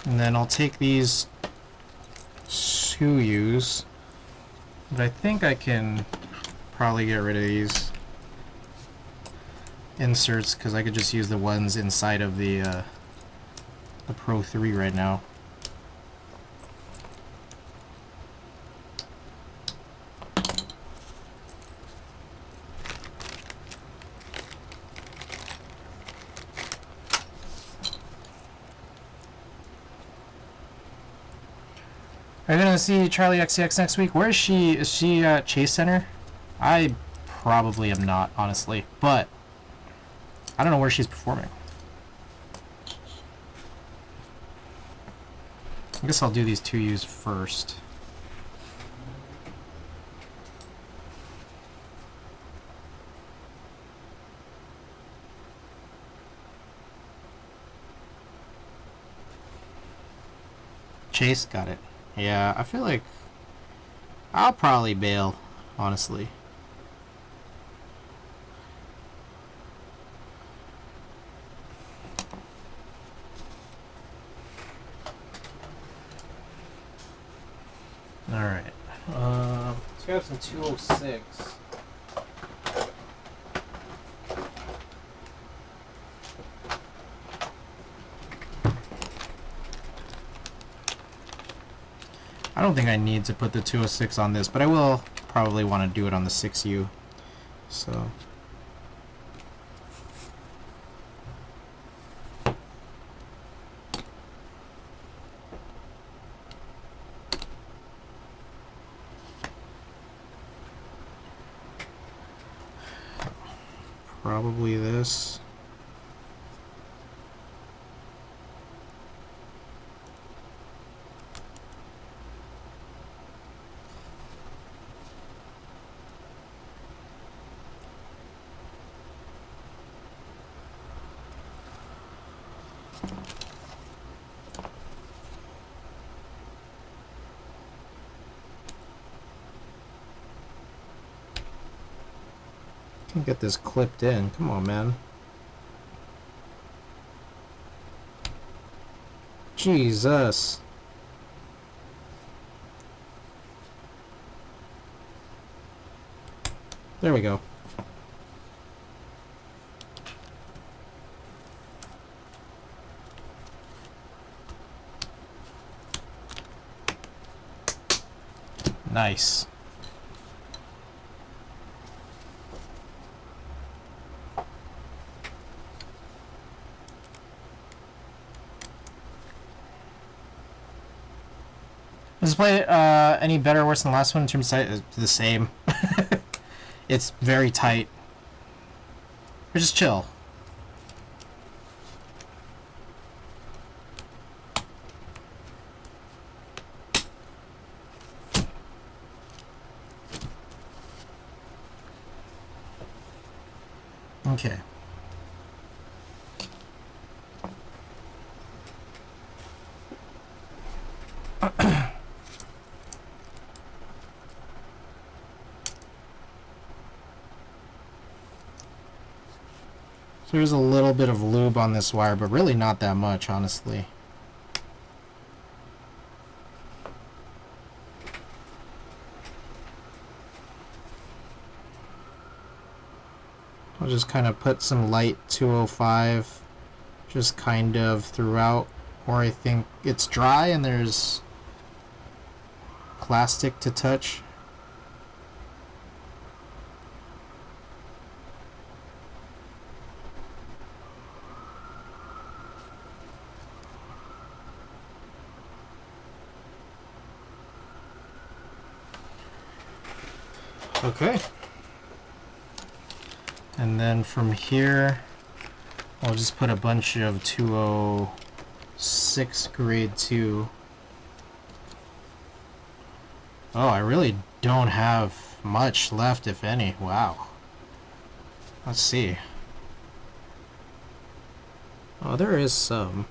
[SPEAKER 1] And then I'll take these 2Us, but I think I can probably get rid of these inserts because I could just use the ones inside of the Pro 3 right now. Are you gonna see Charlie XCX next week? Where is she? Is she at Chase Center? I probably am not, honestly, but I don't know where she's performing. I guess I'll do these 2Us first. Chase, got it. Yeah, I feel like I'll probably bail, honestly. Alright. Let's grab some 206. I don't think I need to put the 206 on this, but I will probably want to do it on the 6U. So probably this. Get this clipped in. Come on, man. Jesus. There we go. Nice. Does this play any better or worse than the last one in terms of size? It's the same. It's very tight. Or just chill. Okay. So there's a little bit of lube on this wire, but really not that much, honestly. I'll just kind of put some light 205 just kind of throughout where I think it's dry and there's plastic to touch. Okay. And then from here, I'll just put a bunch of 206 grade 2. Oh, I really don't have much left, if any. Wow. Let's see. Oh, there is some.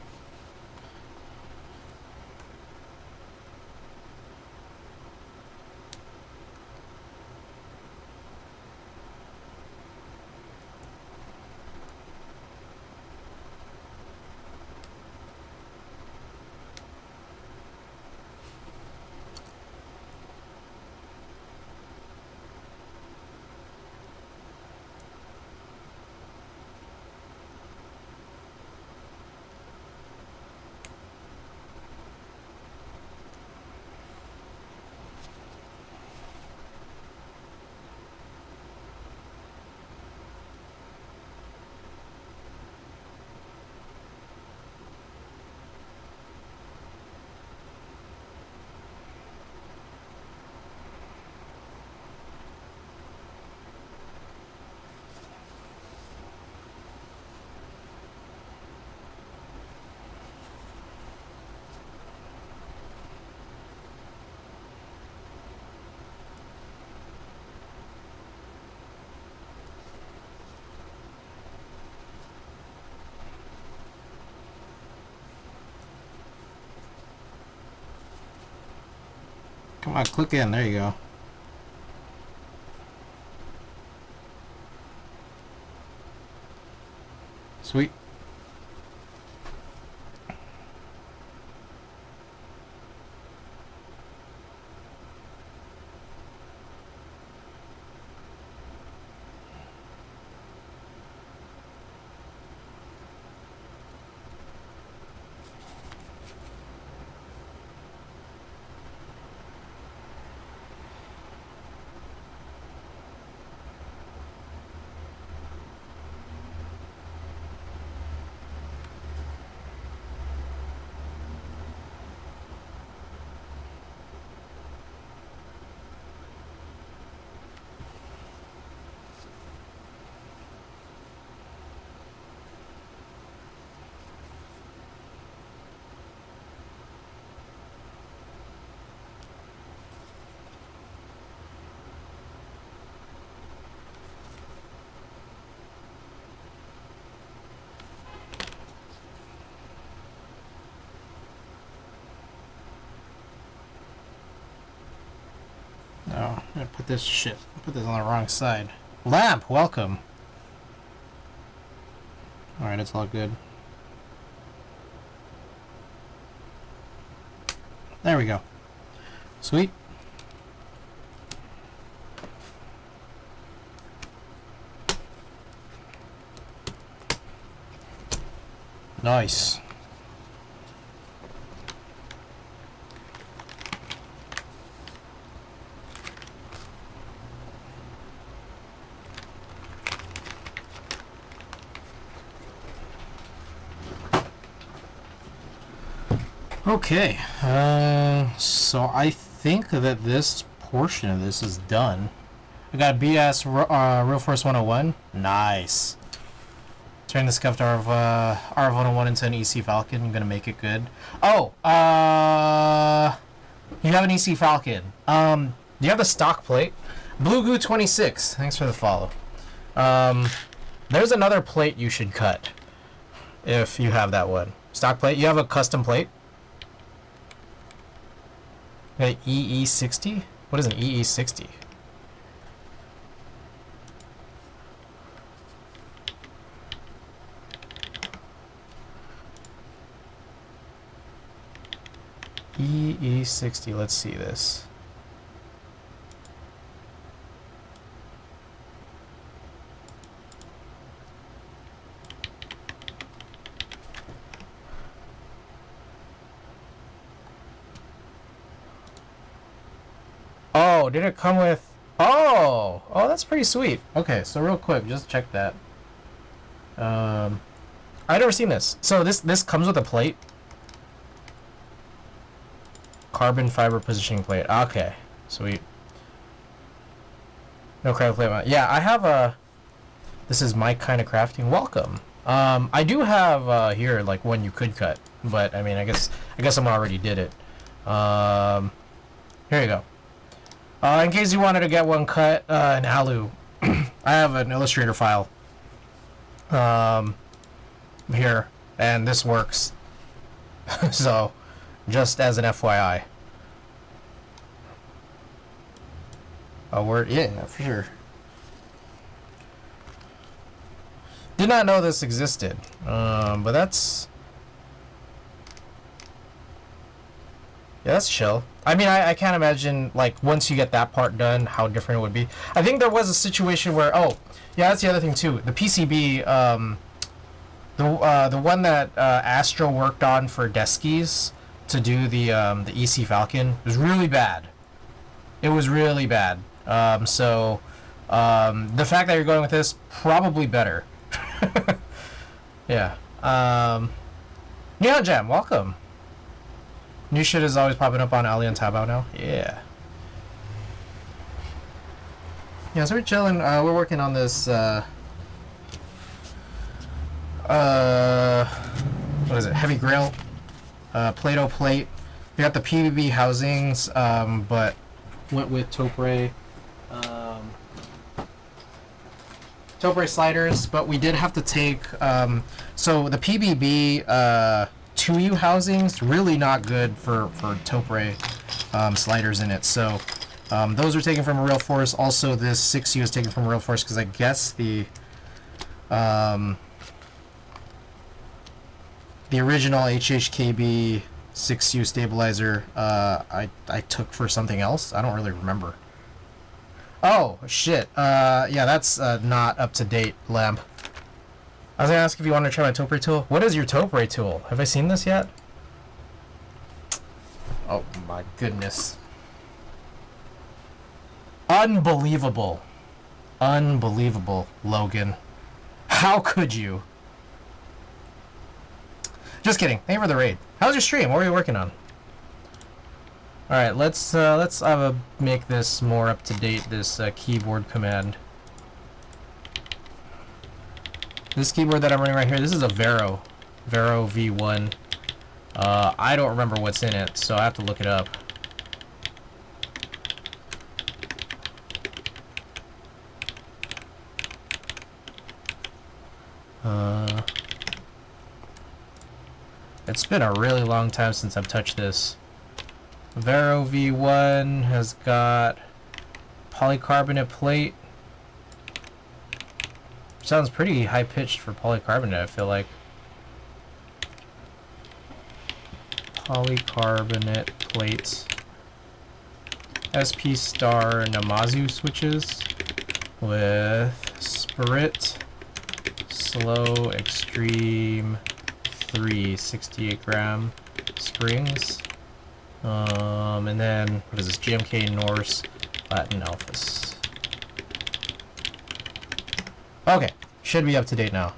[SPEAKER 1] Come on, click in. There you go. Sweet. Oh, I put this on the wrong side. Lamp, welcome. Alright, it's all good. There we go. Sweet. Nice. Okay, so I think that this portion of this is done. I got BS Real Force 101. Nice. Turn the scuffed RF101 into an EC Falcon. I'm gonna make it good. Oh, you have an EC Falcon. Do you have the stock plate? Blue Goo 26. Thanks for the follow. There's another plate you should cut if you have that one. Stock plate. You have a custom plate. Okay, EE60? What is an EE60? EE60, let's see this. Oh, did it come with... Oh! Oh, that's pretty sweet. Okay, so real quick, just check that. I've never seen this. So this comes with a plate? Carbon fiber positioning plate. Okay, sweet. No carbon plate mount. Yeah, I have a... This is my kind of crafting. Welcome. I do have here like one you could cut, but I mean, I guess someone already did it. Here you go. In case you wanted to get one cut in Alu, I have an Illustrator file here, and this works. So, just as an FYI. A word, yeah, for sure. Did not know this existed, but that's... Yeah, that's chill. I mean, I can't imagine, like, once you get that part done, how different it would be. I think there was a situation where... Oh, yeah, that's the other thing, too. The PCB, the one that Astro worked on for Deskies to do the EC Falcon was really bad. It was really bad. So, the fact that you're going with this, probably better. Yeah. Neon Jam, welcome. New shit is always popping up on Ali and Tabao now. Yeah. Yeah, so we're chilling. We're working on this. What is it? Heavy Grail. Play-Doh plate. We got the PVB housings, but went with Topre. Topre sliders, but we did have to take. So the PVB 2U housings really not good for Topre sliders in it. So those are taken from a Real Force. Also, this 6U is taken from a Real Force because I guess the original HHKB 6U stabilizer I took for something else. I don't really remember. Oh shit! Yeah, that's not up to date, Lamp. I was gonna ask if you wanted to try my Topre tool. What is your Topre tool? Have I seen this yet? Oh my goodness. Unbelievable. Unbelievable, Logan. How could you? Just kidding. Thank you for the raid. How's your stream? What were you working on? Alright, let's make this more up to date, this keyboard command. This keyboard that I'm running right here, this is a Vero V1. I don't remember what's in it, so I have to look it up. It's been a really long time since I've touched this. Vero V1 has got polycarbonate plate. Sounds pretty high-pitched for polycarbonate, I feel like. Polycarbonate plates. SP star Namazu switches with Spirit Slow Extreme 3 68 gram springs. And then, what is this? GMK Norse Latin Alphas. Okay, should be up to date now.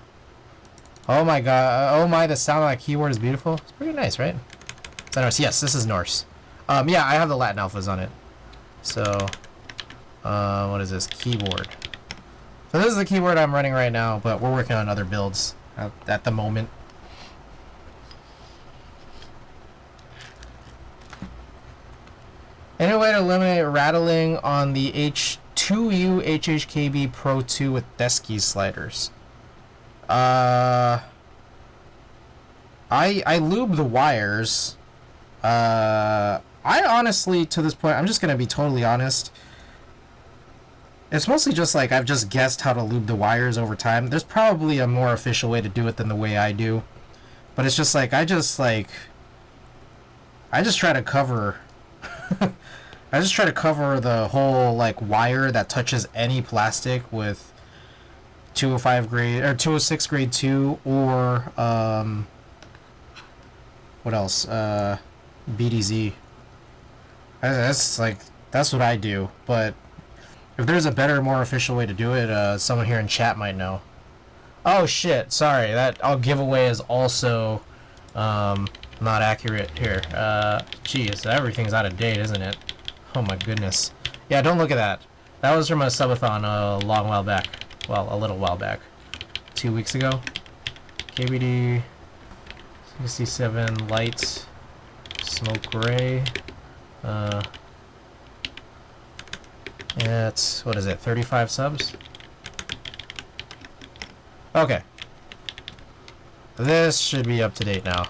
[SPEAKER 1] Oh my god, oh my, the sound on that keyboard is beautiful. It's pretty nice, right? Is that Norse? Yes, this is Norse. Yeah, I have the Latin Alphas on it. So, what is this? Keyboard. So this is the keyboard I'm running right now, but we're working on other builds at the moment. Any way to eliminate rattling on the H2U HHKB Pro 2 with Desky sliders? I lube the wires. I honestly, to this point, I'm just gonna be totally honest. It's mostly just like I've just guessed how to lube the wires over time. There's probably a more official way to do it than the way I do. But it's just like, I just try to cover... I just try to cover the whole like wire that touches any plastic with 205 grade or 206 grade 2 or what else? BDZ. That's what I do. But if there's a better, more official way to do it, someone here in chat might know. Oh shit! Sorry, that giveaway is also not accurate here. Geez, everything's out of date, isn't it? Oh my goodness. Yeah, don't look at that. That was from a subathon a long while back. Well, a little while back. 2 weeks ago. KBD 67 light. Smoke gray. Yeah, it's, what is it, 35 subs? Okay. This should be up to date now.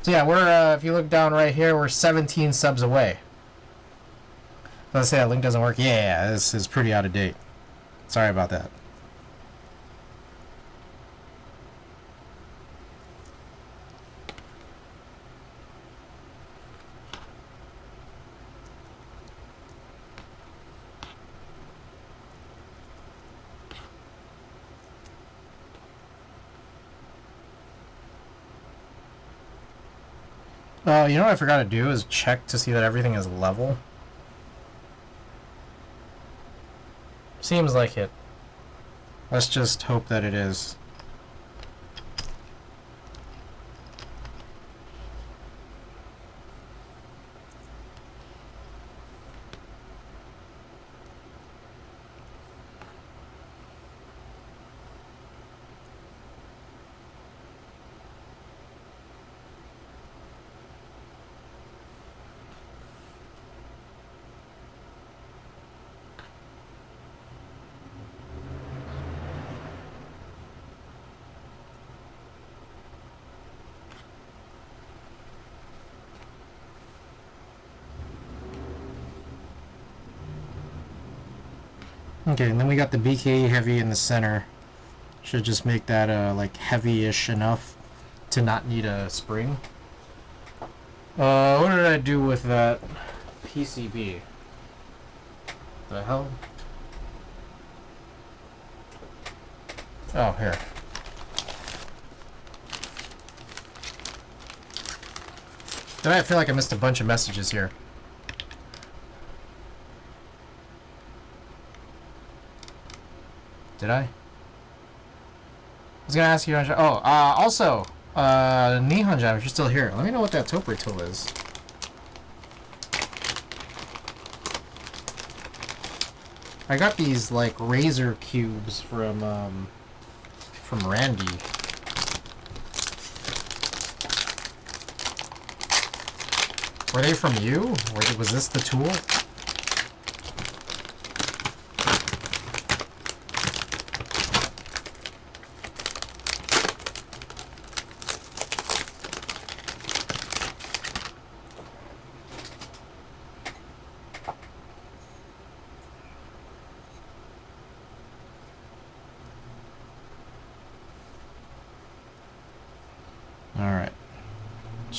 [SPEAKER 1] So yeah, we're, if you look down right here, we're 17 subs away. Let's say that link doesn't work. Yeah, this is pretty out of date. Sorry about that. You know what I forgot to do is check to see that everything is level. Seems like it. Let's just hope that it is. Okay, and then we got the BKE heavy in the center. Should just make that like heavy-ish enough to not need a spring. What did I do with that PCB? The hell? Oh, here. I feel like I missed a bunch of messages here. Did I? I was gonna ask you. Oh, also, Nihon Jam, if you're still here, let me know what that topiary tool is. I got these like razor cubes from Randy. Were they from you? Or was this the tool?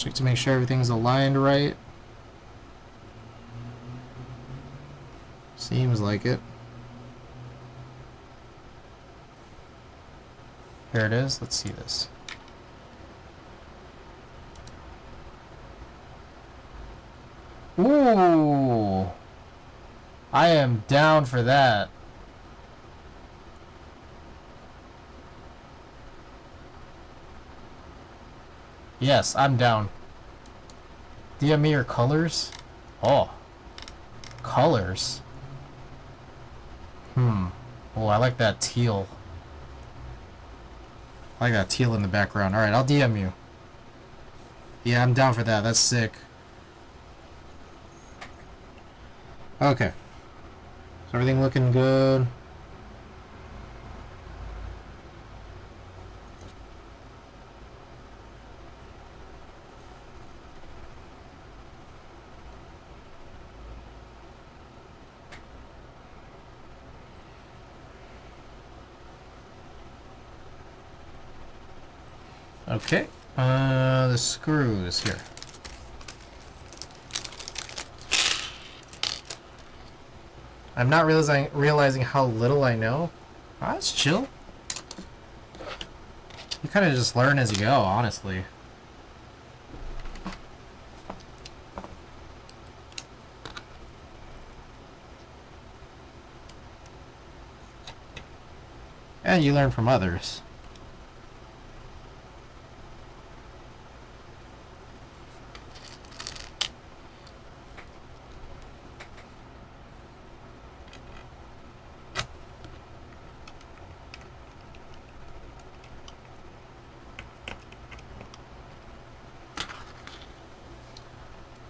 [SPEAKER 1] Check to make sure everything's aligned right. Seems like it. There it is. Let's see this. Ooh! I am down for that. Yes, I'm down. DM me your colors? Oh. Colors? Oh, I like that teal. I like that teal in the background. Alright, I'll DM you. Yeah, I'm down for that. That's sick. Okay. Is everything looking good? Okay. The screws here. I'm not realizing how little I know. Oh, that's chill. You kind of just learn as you go, honestly. And you learn from others.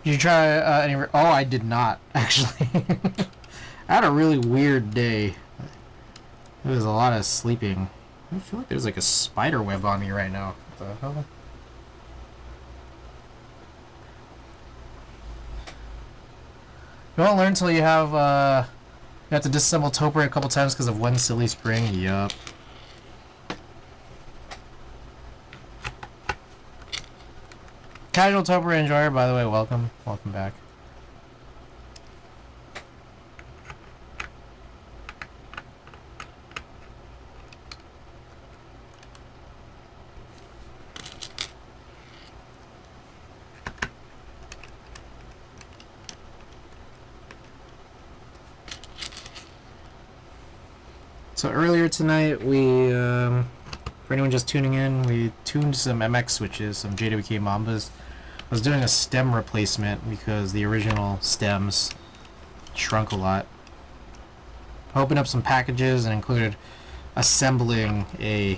[SPEAKER 1] Did you try any... Oh, I did not, actually. I had a really weird day. There was a lot of sleeping. I feel like there's like a spider web on me right now. What the hell? You won't learn until you have to disassemble Topper a couple times because of one silly spring. Yup. Casual Topper enjoyer, by the way, welcome. Welcome back. So earlier tonight, we, for anyone just tuning in, we tuned some MX switches, some JWK Mambas. I was doing a stem replacement because the original stems shrunk a lot. I opened up some packages and included assembling a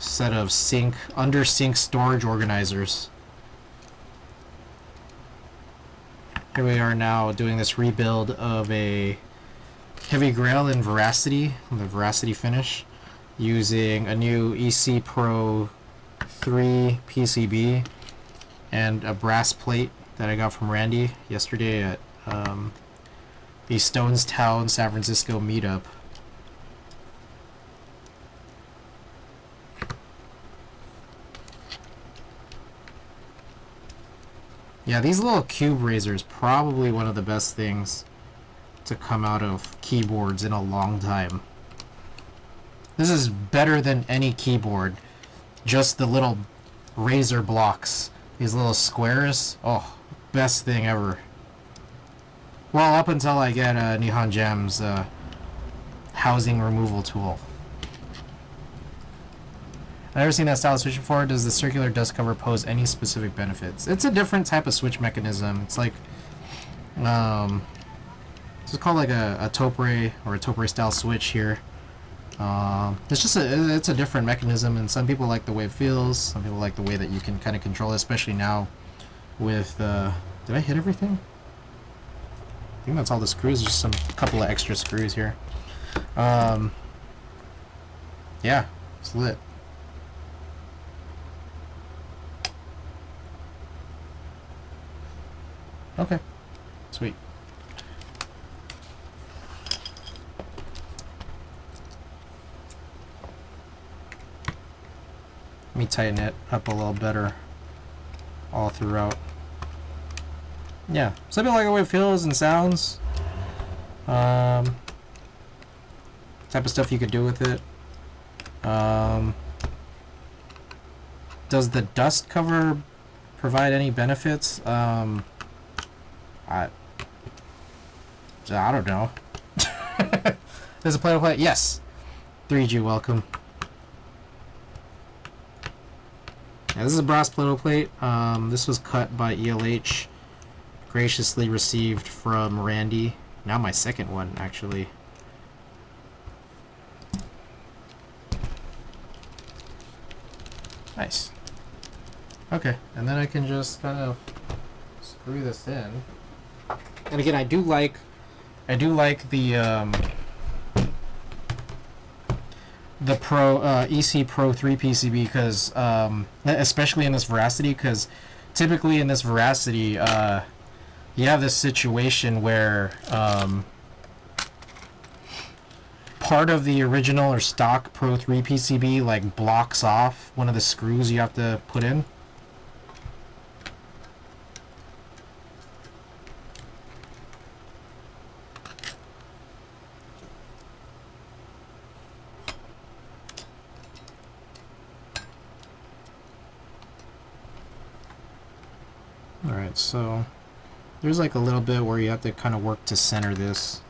[SPEAKER 1] set of under sink storage organizers. Here we are now doing this rebuild of a Heavy Grail in Veracity, the Veracity finish, using a new EC Pro 3 PCB and a brass plate that I got from Randy yesterday at the Stonestown San Francisco meetup. Yeah, these little cube razors, probably one of the best things to come out of keyboards in a long time. This is better than any keyboard. Just the little razor blocks, these little squares. Oh, best thing ever. Well, up until I get Nihon Jam's housing removal tool. I've never seen that style of switch before. Does the circular dust cover pose any specific benefits? It's a different type of switch mechanism. It's like it's called like a Topre or a Topre style switch here. It's just it's a different mechanism, and some people like the way it feels. Some people like the way that you can kind of control it, especially now with did I hit everything? I think that's all the screws. Just some couple of extra screws here. Yeah, it's lit. Okay, sweet. Let me tighten it up a little better. all throughout. Yeah, some people like the way it feels and sounds. Type of stuff you could do with it. Does the dust cover provide any benefits? I don't know. There's a play-to-play. Yes. 3G, welcome. Yeah, this is a brass Pluto plate. This was cut by ELH. Graciously received from Randy. Now my second one, actually. Nice. Okay, and then I can just kind of screw this in. And again, I do like the Pro EC Pro 3 PCB because especially in this Veracity, because typically in this Veracity you have this situation where part of the original or stock Pro 3 PCB like blocks off one of the screws you have to put in. Alright, so there's like a little bit where you have to kind of work to center this.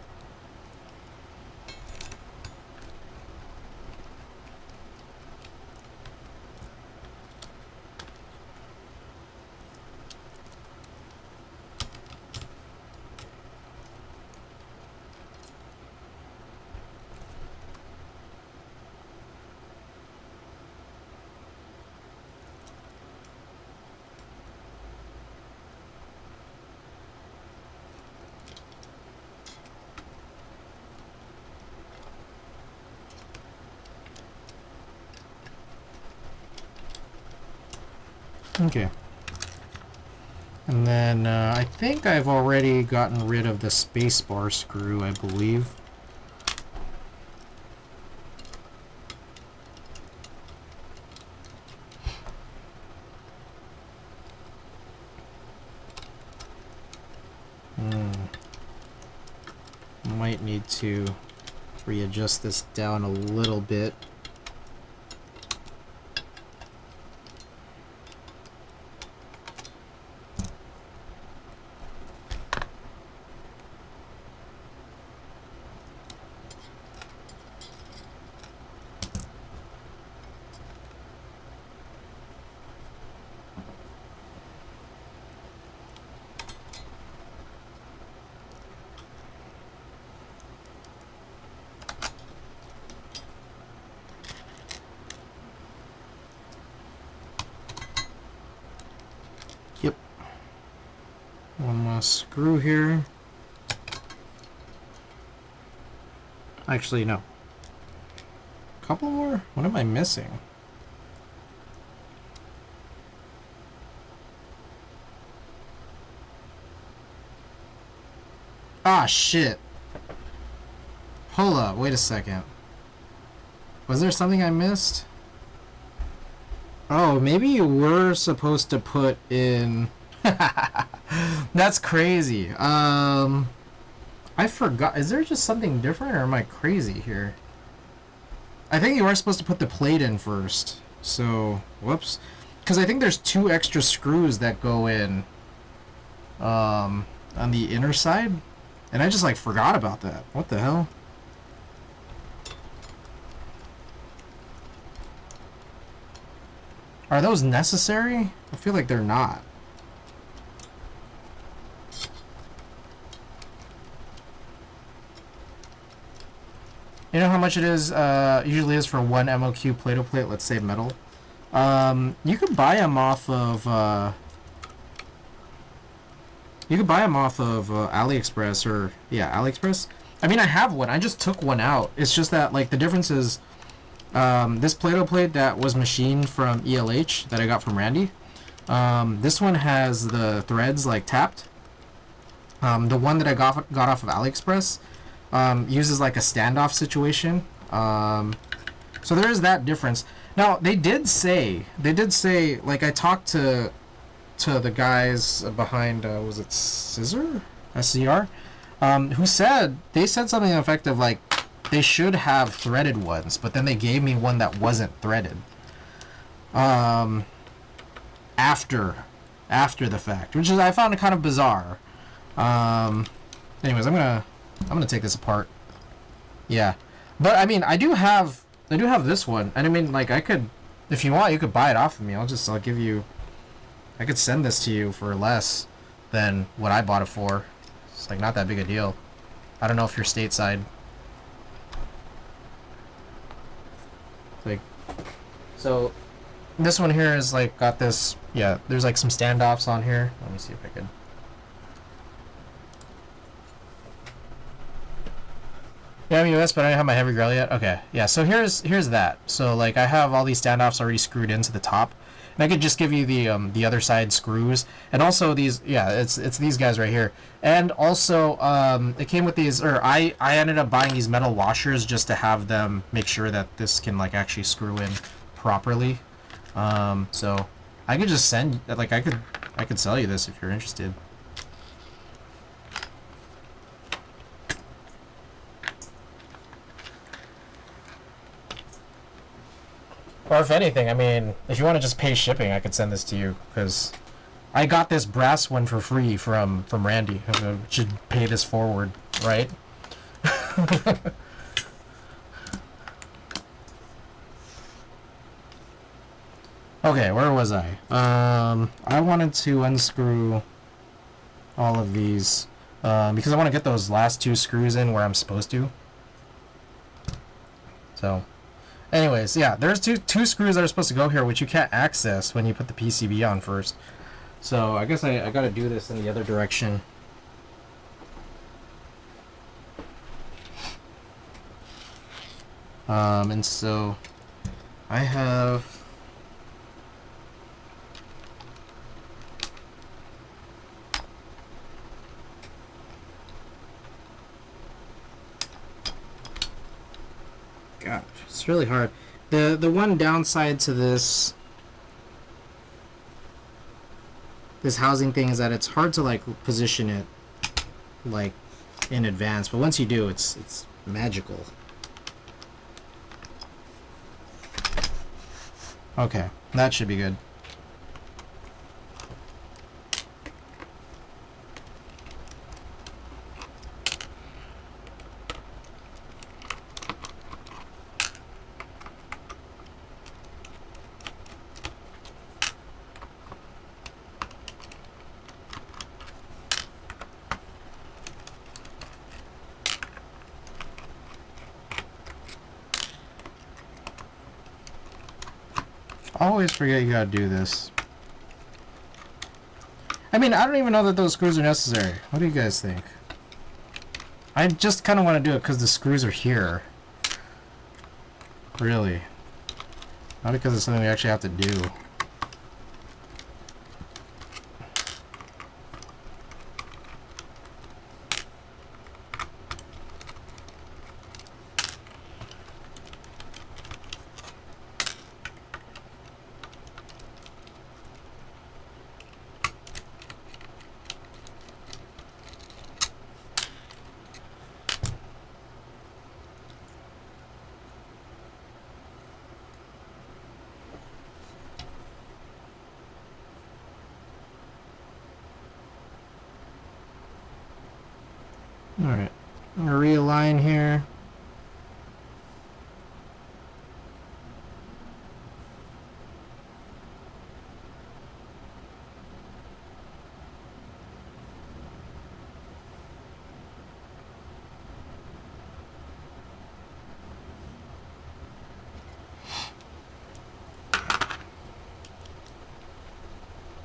[SPEAKER 1] Okay. And then I think I've already gotten rid of the spacebar screw, I believe. Might need to readjust this down a little bit. Yep. One more screw here. Actually, no. Couple more? What am I missing? Ah, shit. Hold up, wait a second. Was there something I missed? Oh, maybe you were supposed to put in... That's crazy. I forgot. Is there just something different, or am I crazy here? I think you are supposed to put the plate in first. So, whoops. Because I think there's 2 extra screws that go in on the inner side. And I just, like, forgot about that. What the hell? Are those necessary? I feel like they're not. You know how much it is, usually is for 1 MOQ Play-Doh plate, let's say metal? You could buy them off of, AliExpress, or, yeah, AliExpress. I mean, I have one. I just took one out. It's just that, like, the difference is, this Play-Doh plate that was machined from ELH that I got from Randy, this one has the threads, like, tapped. The one that I got off of AliExpress, uses like a standoff situation. So there is that difference. Now they did say like I talked to to the guys behind, was it Scissor? SCR? Who said, they said something effective like, they should have threaded ones, but then they gave me one that wasn't threaded. After the fact, which is, I found it kind of bizarre. Anyways, I'm gonna take this apart. Yeah, but I mean, I do have this one, and I mean, like, I could, if you want, you could buy it off of me. I'll give you, I could send this to you for less than what I bought it for. It's like not that big a deal. I don't know if you're stateside. Like, so this one here is like got this, yeah, there's like some standoffs on here. Let me see if I could. Yeah, I'm US, but I don't have my heavy grill yet. Okay, yeah, so here's that. So like I have all these standoffs already screwed into the top. And I could just give you the other side screws, and also these, yeah, it's these guys right here, and also it came with these, or I ended up buying these metal washers just to have them make sure that this can like actually screw in properly. So I could just send, like, I could sell you this if you're interested. Or if anything, I mean, if you want to just pay shipping, I could send this to you, because I got this brass one for free from Randy. I should pay this forward, right? Okay, where was I? I wanted to unscrew all of these, because I want to get those last two screws in where I'm supposed to. So, anyways, yeah, there's two screws that are supposed to go here, which you can't access when you put the PCB on first. So I guess I gotta do this in the other direction. And so I have, God, it's really hard. The one downside to this housing thing is that it's hard to like position it like in advance, but once you do, it's magical. Okay, that should be good. I always forget you gotta do this. I mean, I don't even know that those screws are necessary. What do you guys think? I just kind of want to do it because the screws are here. Really. Not because it's something we actually have to do. Alright, I'm gonna realign here.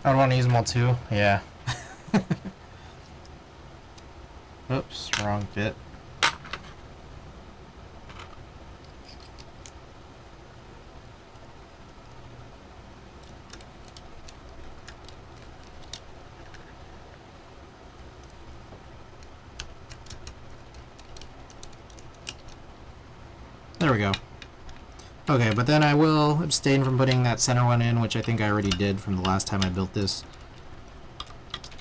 [SPEAKER 1] I would want to use them all too. Yeah. Oops, wrong bit. There we go. Okay, but then I will abstain from putting that center one in, which I think I already did from the last time I built this.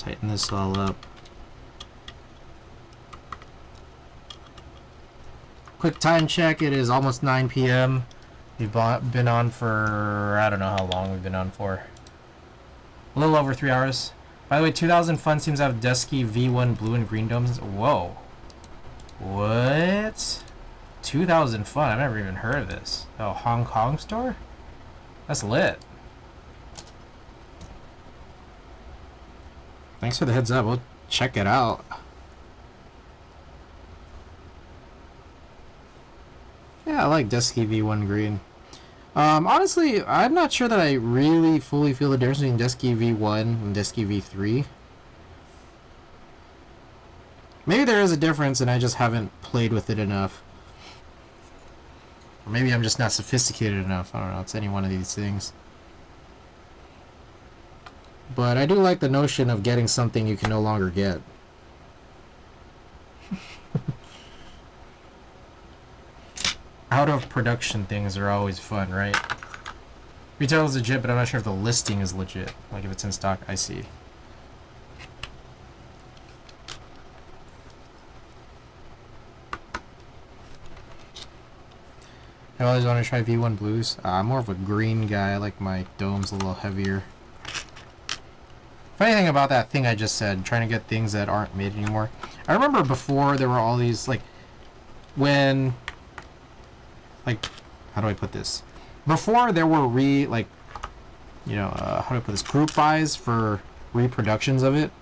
[SPEAKER 1] Tighten this all up. Quick time check, it is almost 9 p.m. We've been on for, I don't know how long we've been on for. A little over 3 hours. By the way, 2000 Fun seems to have Dusky V1 blue and green domes. Whoa. What? 2000 Fun, I've never even heard of this. Oh, Hong Kong store? That's lit. Thanks for the heads up, we'll check it out. Yeah, I like Dusky V1 green. Honestly, I'm not sure that I really fully feel the difference between Dusky V1 and Dusky V3. Maybe there is a difference and I just haven't played with it enough. Or maybe I'm just not sophisticated enough. I don't know, it's any one of these things. But I do like the notion of getting something you can no longer get. Out of production things are always fun, right? Retail is legit, but I'm not sure if the listing is legit. Like if it's in stock, I see. I always want to try V1 blues. I'm more of a green guy. I like my domes a little heavier. Funny thing about that thing I just said, trying to get things that aren't made anymore. I remember before there were all these, like, when, like, how do I put this? Before there were how do I put this? Group buys for reproductions of it.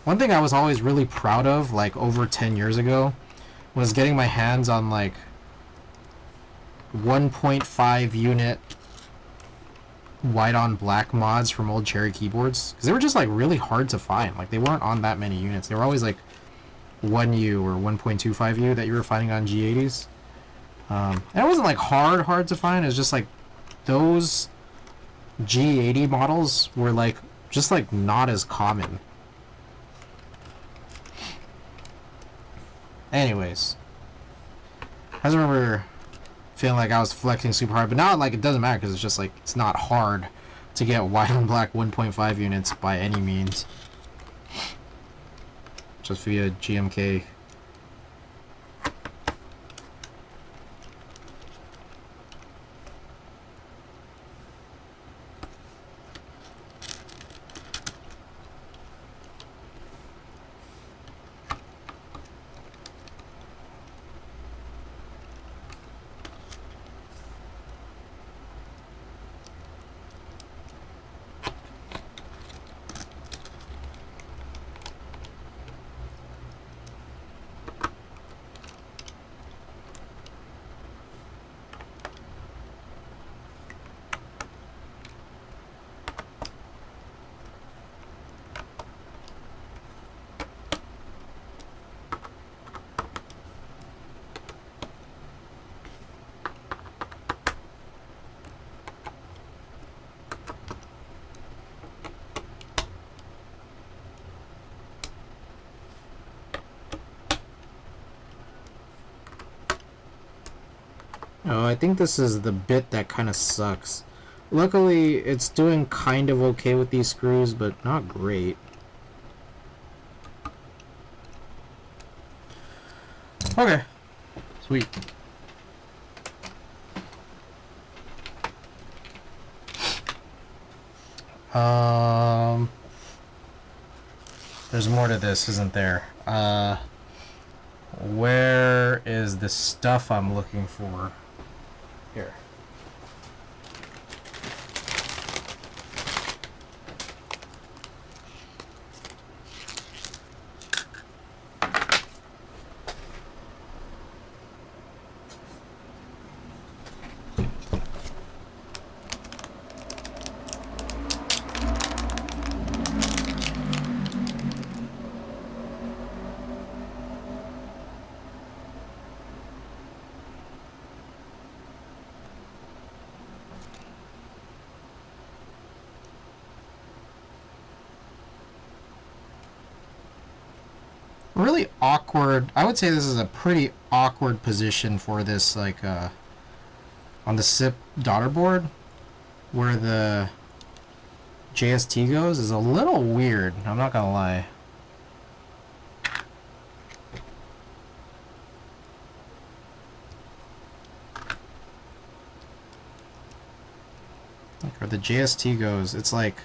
[SPEAKER 1] One thing I was always really proud of, like, over 10 years ago, was getting my hands on, like, 1.5 unit white on black mods from old Cherry keyboards, because they were just like really hard to find. Like they weren't on that many units. They were always like 1U or 1.25U that you were finding on G80s. And it wasn't like hard to find. It was just like those G80 models were like just like not as common. Anyways, I just remember feeling like I was flexing super hard, but now like it doesn't matter because it's just like it's not hard to get white and black 1.5 units by any means, just via GMK. Oh, I think this is the bit that kind of sucks. Luckily, it's doing kind of okay with these screws, but not great. Okay. Sweet. There's more to this, isn't there? Where is the stuff I'm looking for? Here. Really awkward. I would say this is a pretty awkward position for this, like, on the SIP daughter board, where the JST goes is a little weird. I'm not gonna lie. Like where the JST goes, it's like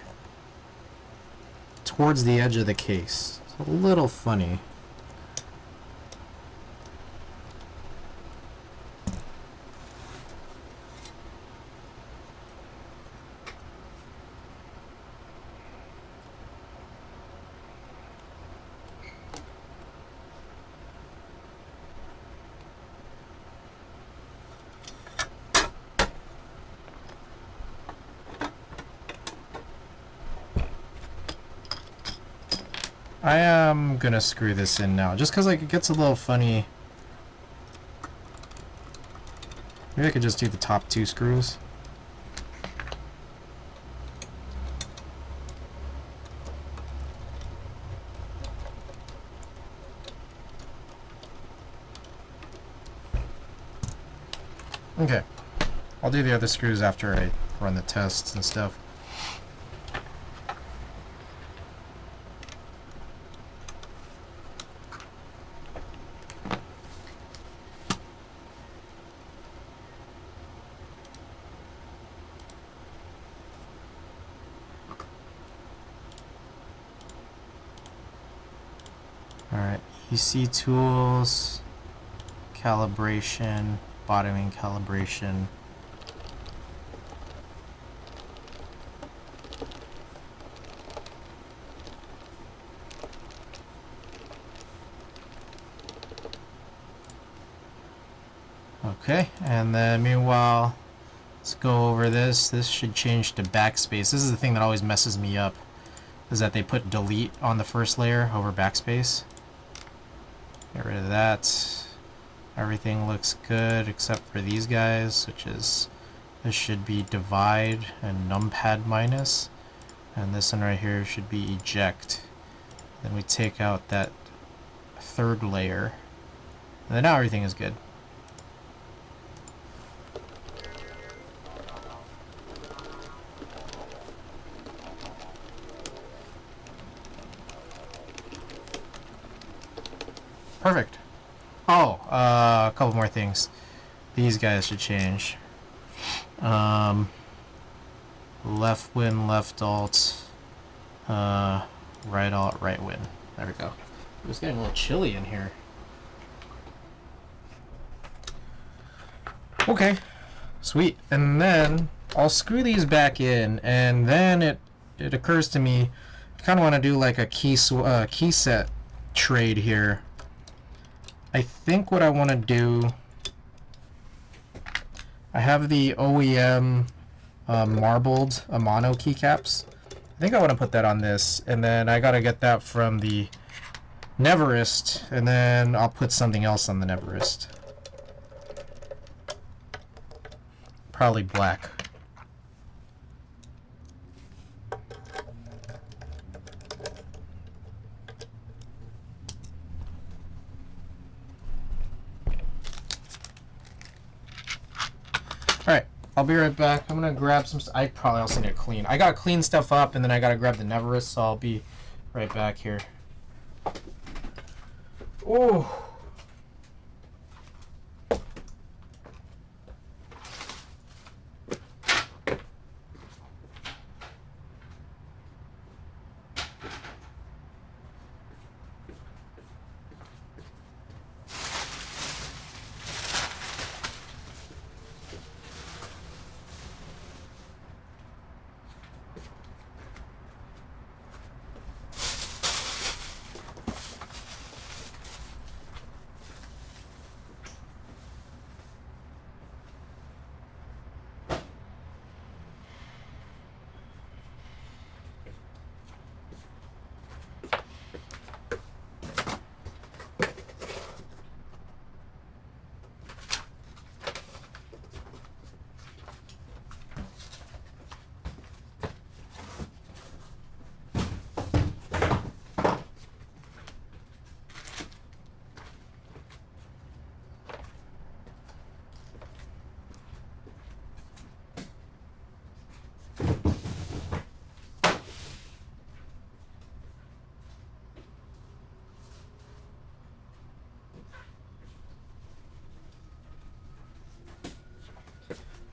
[SPEAKER 1] towards the edge of the case. It's a little funny. I am gonna screw this in now, just because like it gets a little funny. Maybe I could just do the top 2 screws. Okay, I'll do the other screws after I run the tests and stuff. Alright, EC tools, calibration, bottoming calibration. Okay, and then meanwhile, let's go over this. This should change to backspace. This is the thing that always messes me up, is that they put delete on the first layer over backspace. Get rid of that. Everything looks good except for these guys, which is, this should be divide and numpad minus, and this one right here should be eject. Then we take out that third layer, and then now everything is good. Perfect. Oh, a couple more things. These guys should change. Left win, left alt, right alt, right win. There we go. It's getting a little chilly in here. Okay, sweet. And then I'll screw these back in, and then it occurs to me I kind of want to do like a key set trade here. I think what I want to do, I have the OEM marbled Amano keycaps. I think I want to put that on this, and then I got to get that from the Neverest, and then I'll put something else on the Neverest. Probably black. Alright, I'll be right back. I'm gonna grab some. I probably also need to clean. I gotta clean stuff up, and then I gotta grab the Neverest, so I'll be right back here. Oh.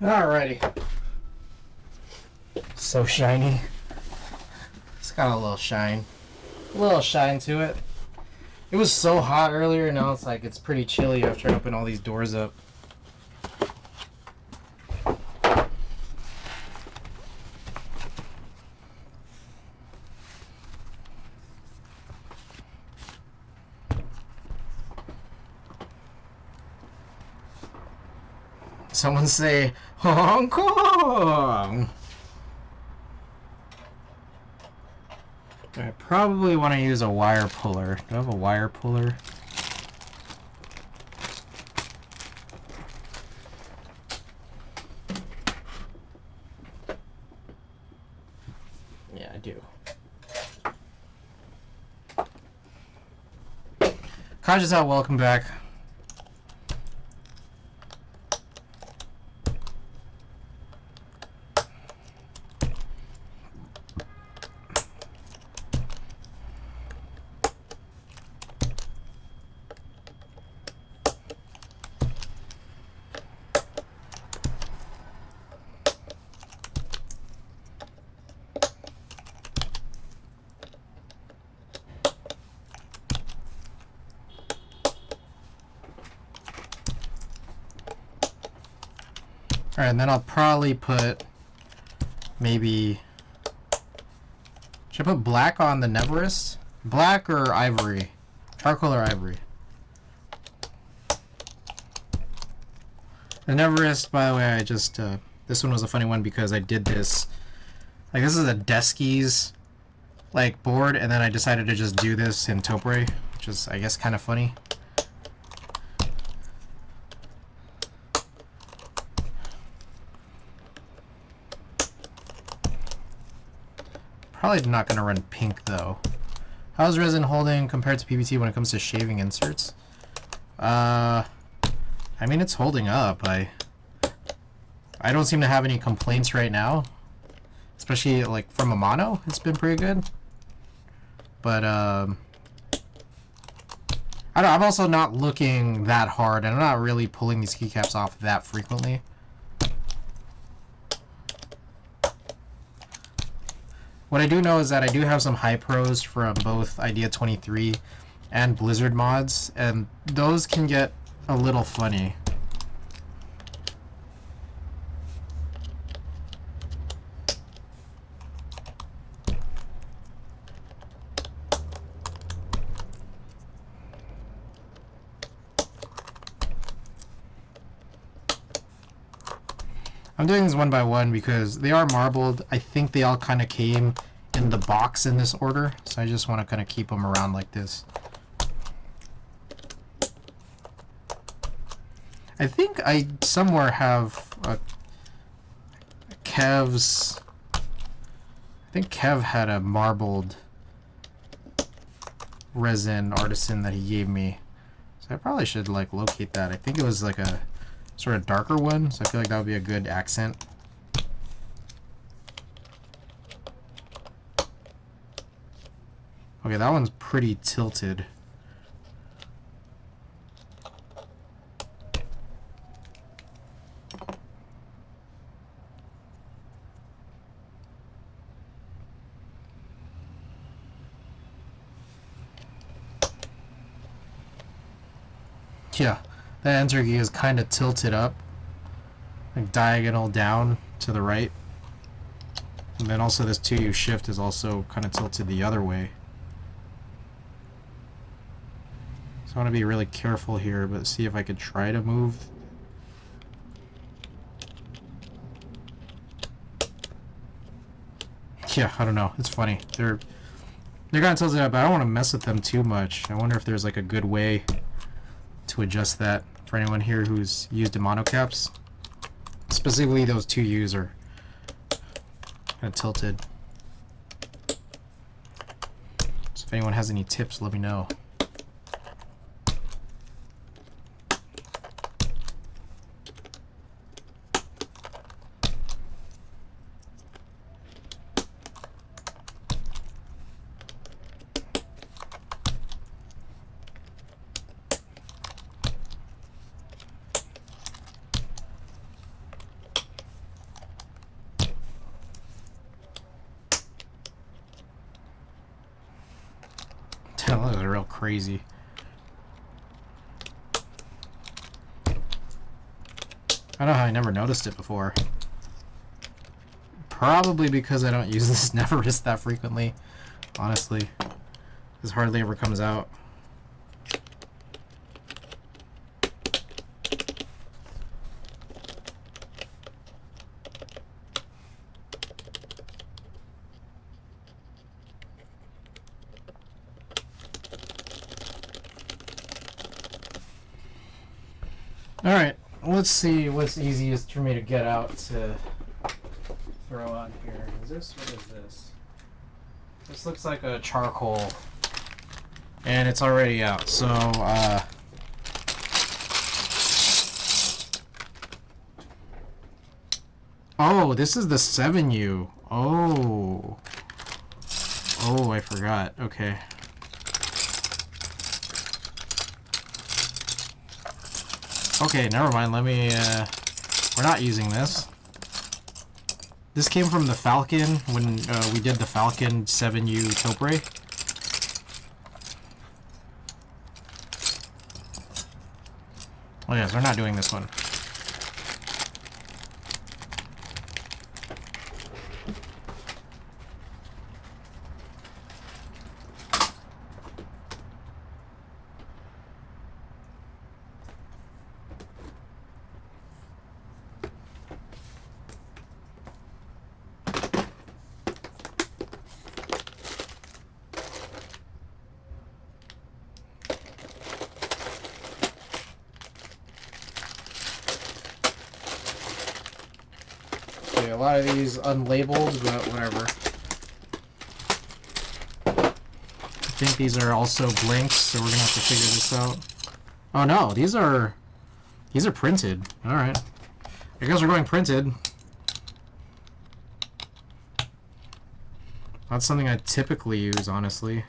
[SPEAKER 1] Alrighty. So shiny. It's got a little shine. A little shine to it. It was so hot earlier, now it's like it's pretty chilly after I open all these doors up. Someone say, Hong Kong! I probably want to use a wire puller. Do I have a wire puller? Yeah, I do. Conscious out, welcome back. Alright, and then I'll probably put maybe... Should I put black on the Neverest? Black or ivory? Charcoal or ivory? The Neverest, by the way, I just... this one was a funny one because I did this... Like, this is a Deskies, like, board, and then I decided to just do this in Topre, which is, I guess, kind of funny. Probably not going to run pink, though. How's resin holding compared to PBT when it comes to shaving inserts? I mean, it's holding up. I don't seem to have any complaints right now. Especially, like, from a mono, it's been pretty good. But, I'm also not looking that hard, and I'm not really pulling these keycaps off that frequently. What I do know is that I do have some high pros from both Idea 23 and Blizzard mods, and those can get a little funny. I'm doing these one by one because they are marbled. I think they all kind of came in the box in this order, so I just want to kind of keep them around like this. I think I somewhere have a Kev's... I think Kev had a marbled resin artisan that he gave me. So I probably should like locate that. I think it was like a sort of darker one, so I feel like that would be a good accent. Okay, that one's pretty tilted. Yeah, that enter key is kind of tilted up, like diagonal down to the right. And then also this 2U shift is also kind of tilted the other way. So I want to be really careful here, but see if I could try to move. Yeah, I don't know. It's funny. They're kind of tilted up, but I don't want to mess with them too much. I wonder if there's like a good way to adjust that for anyone here who's used the monocaps. Specifically, those 2Us are kind of tilted. So if anyone has any tips, let me know. That was real crazy. I don't know how I never noticed it before. Probably because I don't use this Neverist that frequently. Honestly, this hardly ever comes out. Alright, let's see what's easiest for me to get out to throw on here. What is this? This looks like a charcoal. And it's already out, so, oh, this is the 7U. Oh. Oh, I forgot. Okay. Okay, never mind. Let me, we're not using this. This came from the Falcon when we did the Falcon 7U taupe ray. Oh yes, we're not doing this one. A lot of these unlabeled, but whatever. I think these are also blinks, so we're gonna have to figure this out. Oh no, these are printed. All right, I guess we're going printed. That's something I typically use, honestly.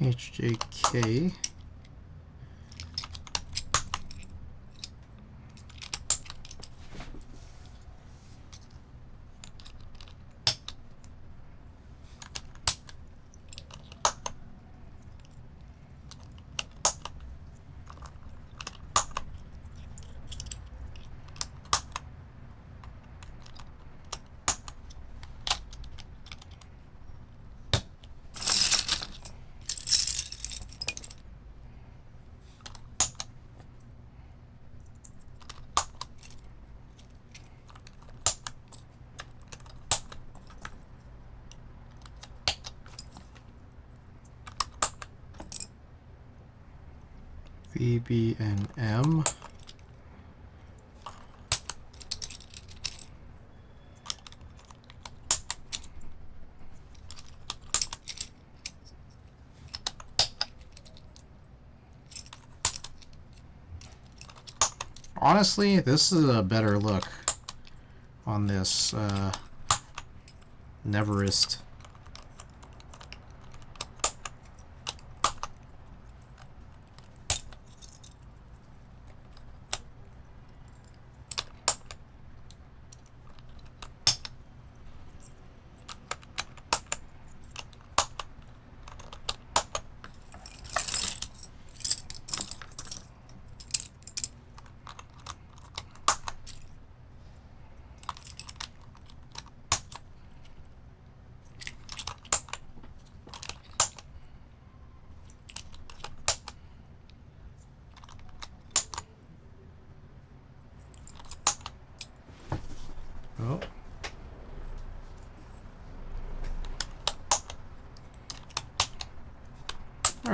[SPEAKER 1] HJK. VB and M. Honestly, this is a better look on this Neverist.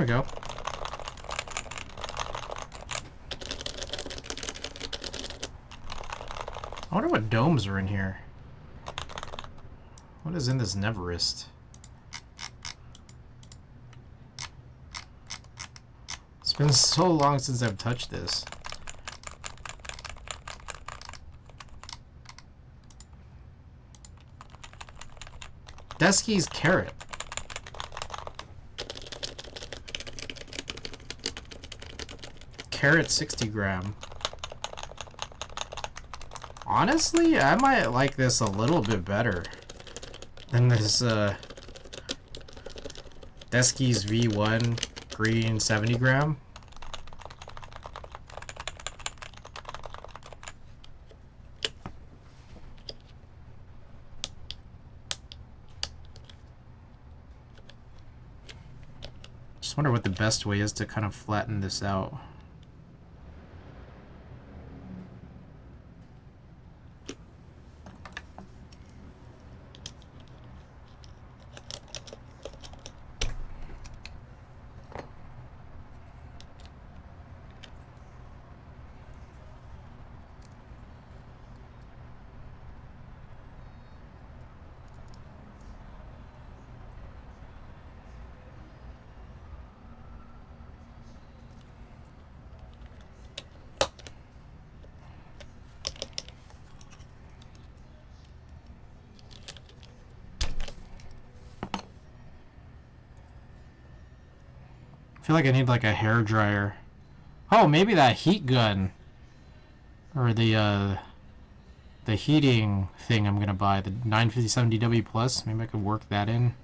[SPEAKER 1] we go. I wonder what domes are in here. What is in this Neverest? It's been so long since I've touched this. Desky's carrot. Carrot 60 gram. Honestly, I might like this a little bit better than this Desky's V1 green 70 gram. Just wonder what the best way is to kind of flatten this out. I feel like I need like a hair dryer. Oh, maybe that heat gun or the heating thing I'm gonna buy, the 957DW Plus. Maybe I could work that in.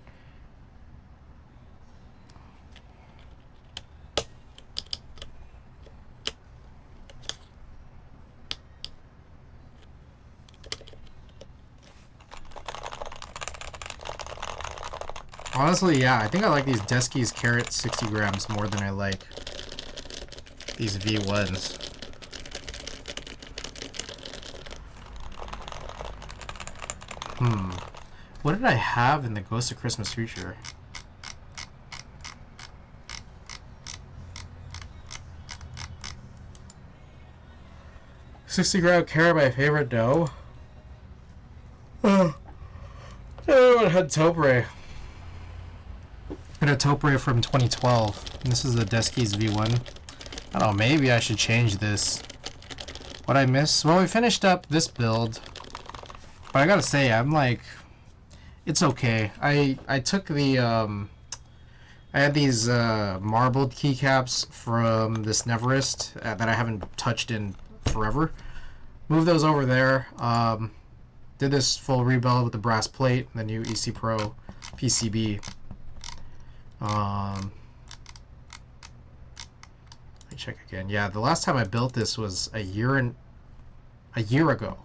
[SPEAKER 1] Honestly, yeah, I think I like these Desky's Carrot 60 grams more than I like these V1s. What did I have in the Ghost of Christmas Future? $60 carrot, my favorite dough. Oh, I had Topre. I had a Topre from 2012. And this is the Desky's V1. I don't know, maybe I should change this. What I miss? Well, we finished up this build. But I gotta say, I'm like, it's okay. I took the, I had these marbled keycaps from this Neverest that I haven't touched in forever. Moved those over there. Did this full rebuild with the brass plate, the new EC Pro PCB. Let me check again. Yeah, the last time I built this was a year ago.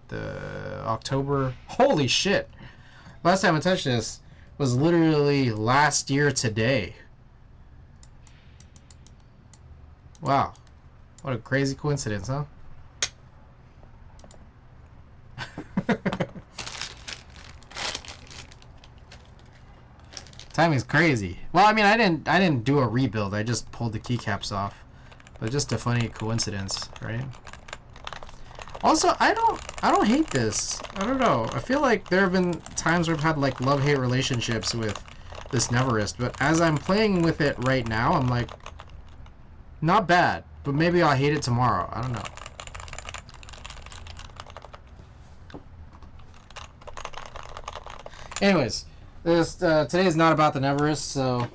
[SPEAKER 1] The October. Holy shit! Last time I touched this was literally last year today. Wow, what a crazy coincidence, huh? Timing's crazy. Well, I mean, I didn't do a rebuild. I just pulled the keycaps off. But just a funny coincidence, right? Also, I don't hate this. I don't know. I feel like there have been times where I've had like love-hate relationships with this Neverest, but as I'm playing with it right now, I'm like, not bad. But maybe I'll hate it tomorrow. I don't know. Anyways, this today is not about the Neverest, so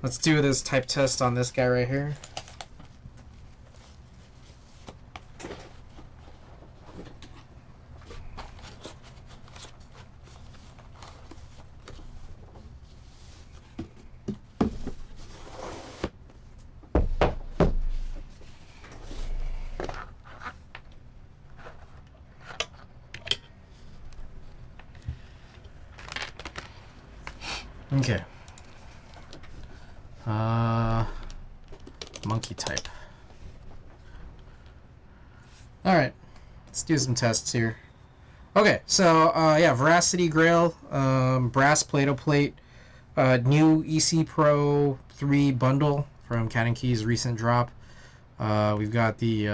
[SPEAKER 1] let's do this type test on this guy right here. Okay. Monkey type. Alright. Let's do some tests here. Okay, so, yeah, Veracity Grail, brass Play-Doh plate, New EC Pro 3 bundle from Canon Key's recent drop. We've got the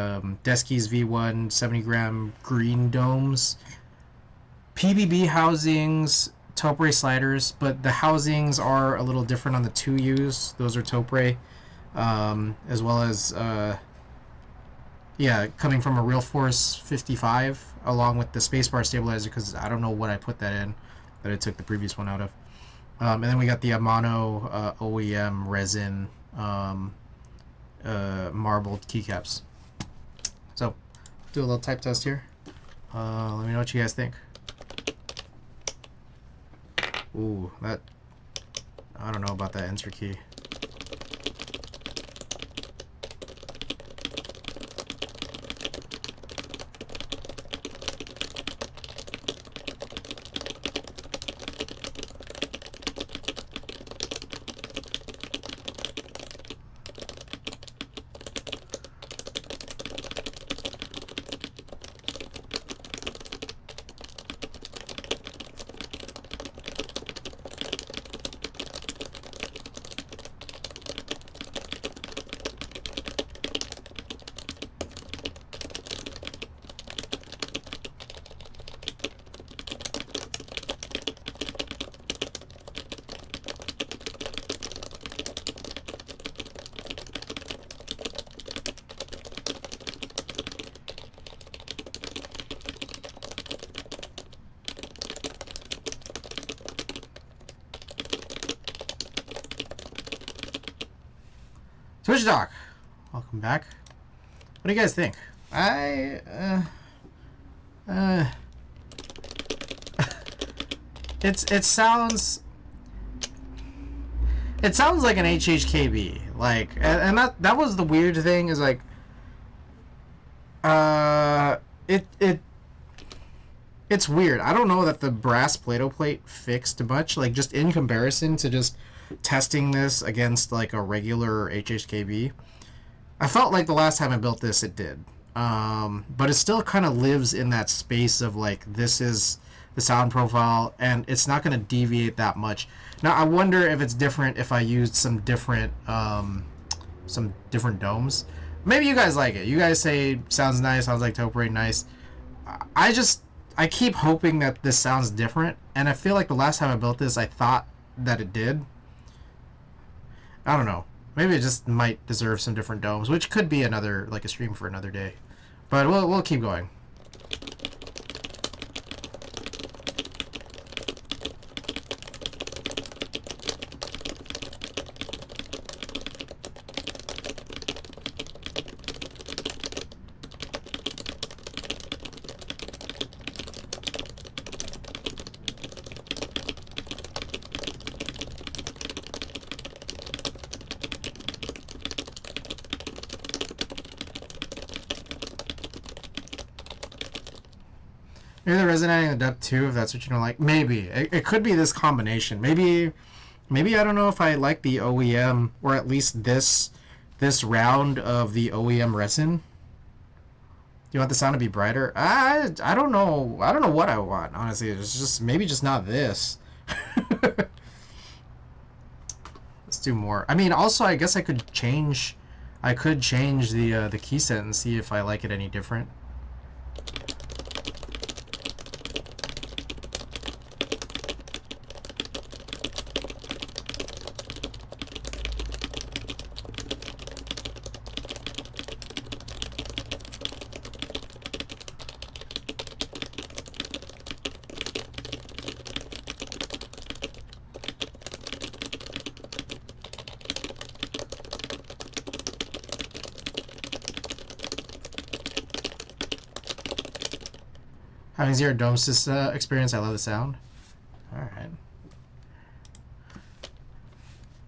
[SPEAKER 1] Deskeys V1 70-gram green domes, PBB housings, Topre sliders, but the housings are a little different on the 2Us. Those are Topre, as well as coming from a Real Force 55, along with the spacebar stabilizer, because I don't know what I put that in, that I took the previous one out of. And then we got the Amano OEM resin marbled keycaps. So, do a little type test here. Let me know what you guys think. Ooh, that... I don't know about that enter key. Twitch Doc, welcome back. What do you guys think? It sounds like an HHKB, like, and that was the weird thing, is like, it's weird. I don't know that the brass Play-Doh plate fixed much, like, just in comparison to just testing this against like a regular HHKB. I felt like the last time I built this it did, but it still kind of lives in that space of like, this is the sound profile and it's not going to deviate that much. Now I wonder if it's different if I used some different domes. Maybe you guys like it. You guys say sounds nice, sounds like Topre, nice. I keep hoping that this sounds different, and I feel like the last time I built this I thought that it did. I don't know. Maybe it just might deserve some different domes, which could be another, like, a stream for another day. But we'll keep going. Maybe they're resonating the depth too, if that's what you don't like. Maybe. It could be this combination. Maybe I don't know if I like the OEM, or at least this round of the OEM resin. Do you want the sound to be brighter? I don't know. I don't know what I want, honestly. It's just maybe just not this. Let's do more. I mean, also I guess I could change the key set and see if I like it any different. Having zero dome experience, I love the sound. Alright.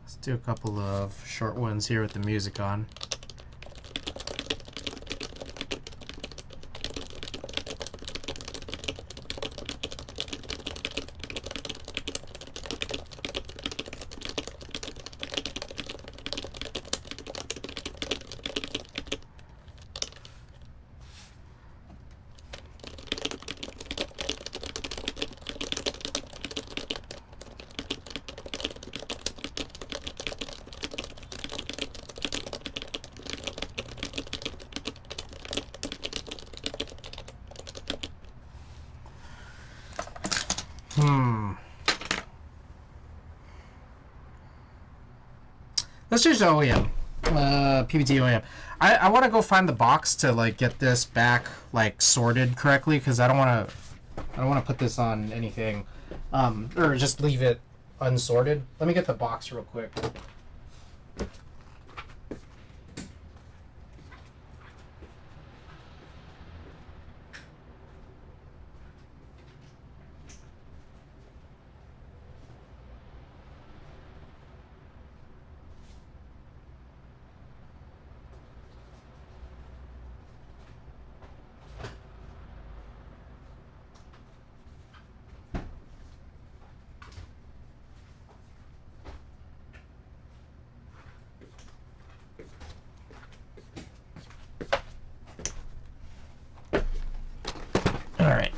[SPEAKER 1] Let's do a couple of short ones here with the music on. Let's change to OEM. PBT OEM. I want to go find the box to like get this back like sorted correctly because I don't want to put this on anything, or just leave it unsorted. Let me get the box real quick. All right.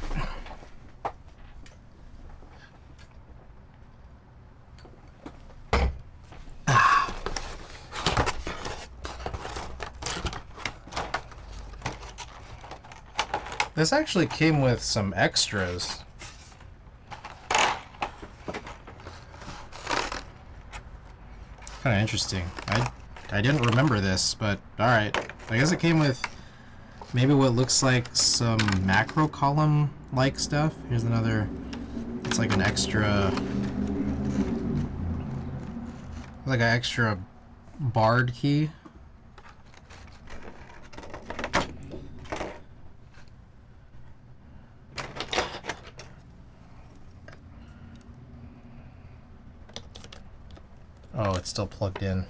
[SPEAKER 1] This actually came with some extras. Kind of interesting. I didn't remember this, but all right. I guess it came with maybe what looks like some macro column like stuff. Here's another. It's like an extra, like an extra barred key. Oh, it's still plugged in.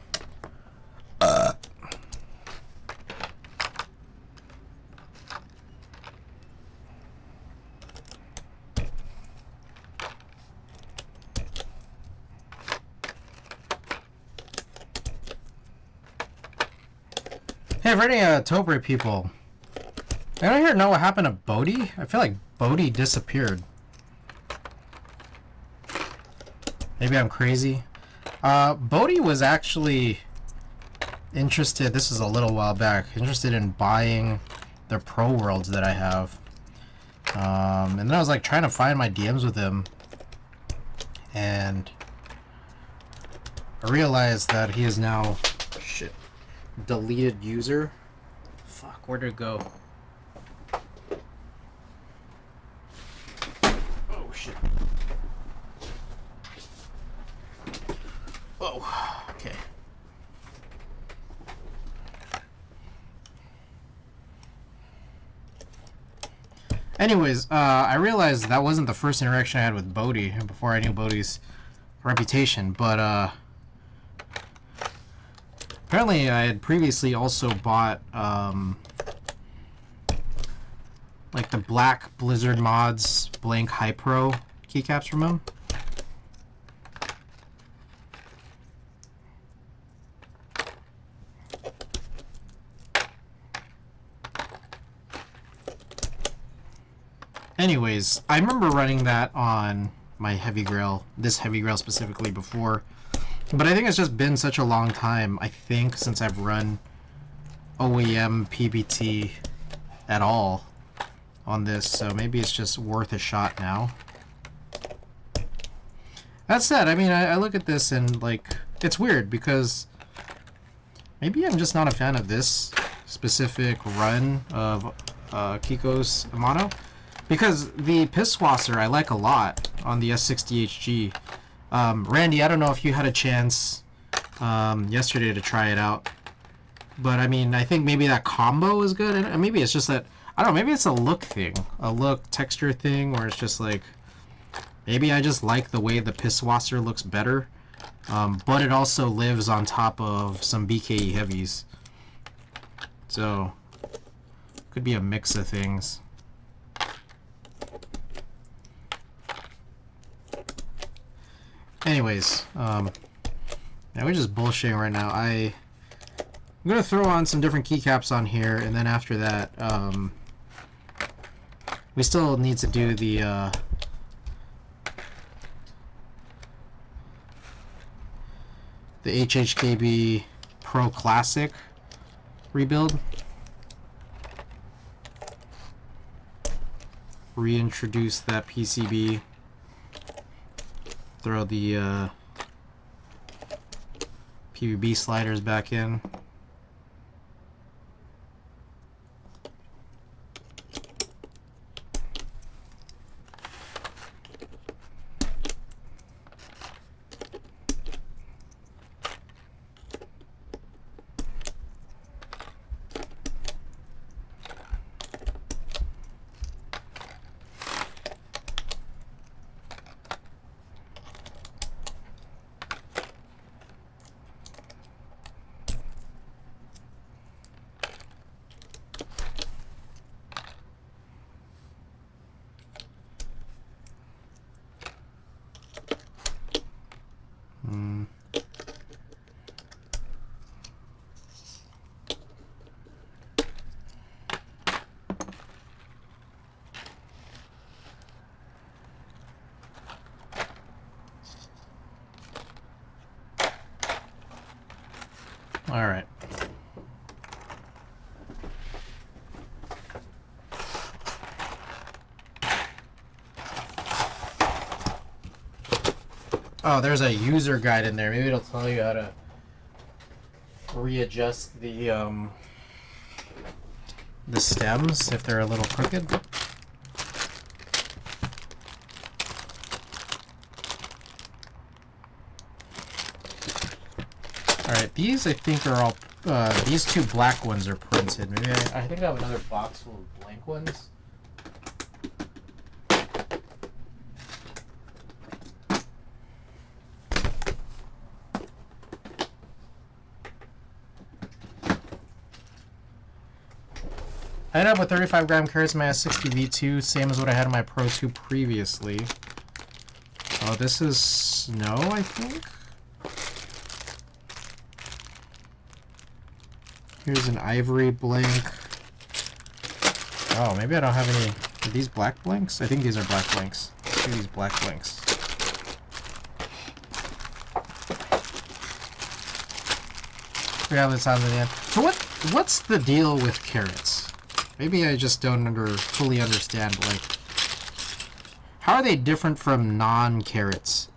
[SPEAKER 1] Hey, for any Tobre people, I don't hear know what happened to Bodhi. I feel like Bodhi disappeared. Maybe I'm crazy. Bodhi was actually interested, this is a little while back, interested in buying the Pro Worlds that I have. And then I was like trying to find my DMs with him, and I realized that he is now, shit, deleted user. Fuck, where'd it go? Oh shit. Oh, okay. Anyways, I realized that wasn't the first interaction I had with Bodhi before I knew Bodhi's reputation, but apparently I had previously also bought like the Black Blizzard Mods Blank High Pro keycaps from him. Anyways, I remember running that on my Heavy Grail, this Heavy Grail specifically before, but I think it's just been such a long time, I think, since I've run OEM PBT at all on this, so maybe it's just worth a shot now. That said, I mean, I look at this and, like, it's weird because maybe I'm just not a fan of this specific run of Kiko's Amano. Because the Pisswasser I like a lot on the S60HG. Randy, I don't know if you had a chance yesterday to try it out. But I mean, I think maybe that combo is good. And maybe it's just that, I don't know, maybe it's a look thing. A look texture thing where it's just like, maybe I just like the way the Pisswasser looks better. But it also lives on top of some BKE heavies. So, could be a mix of things. Anyways, yeah, we're just bullshitting right now. I'm gonna throw on some different keycaps on here, and then after that, we still need to do the HHKB Pro Classic rebuild. Reintroduce that PCB throw the PVB sliders back in. All right. Oh, there's a user guide in there. Maybe it'll tell you how to readjust the stems if they're a little crooked. Alright, these I think are all, these two black ones are printed. Maybe I think I have another box full of blank ones. I ended up with 35 gram carats in my S60 V2, same as what I had in my Pro 2 previously. Oh, this is snow, I think? Here's an ivory blank. Oh, maybe I don't have any. Are these black blanks? I think these are black blanks. Let's do these black blanks. We have this on the end. So what's the deal with carrots? Maybe I just don't fully understand. Like, how are they different from non-carrots?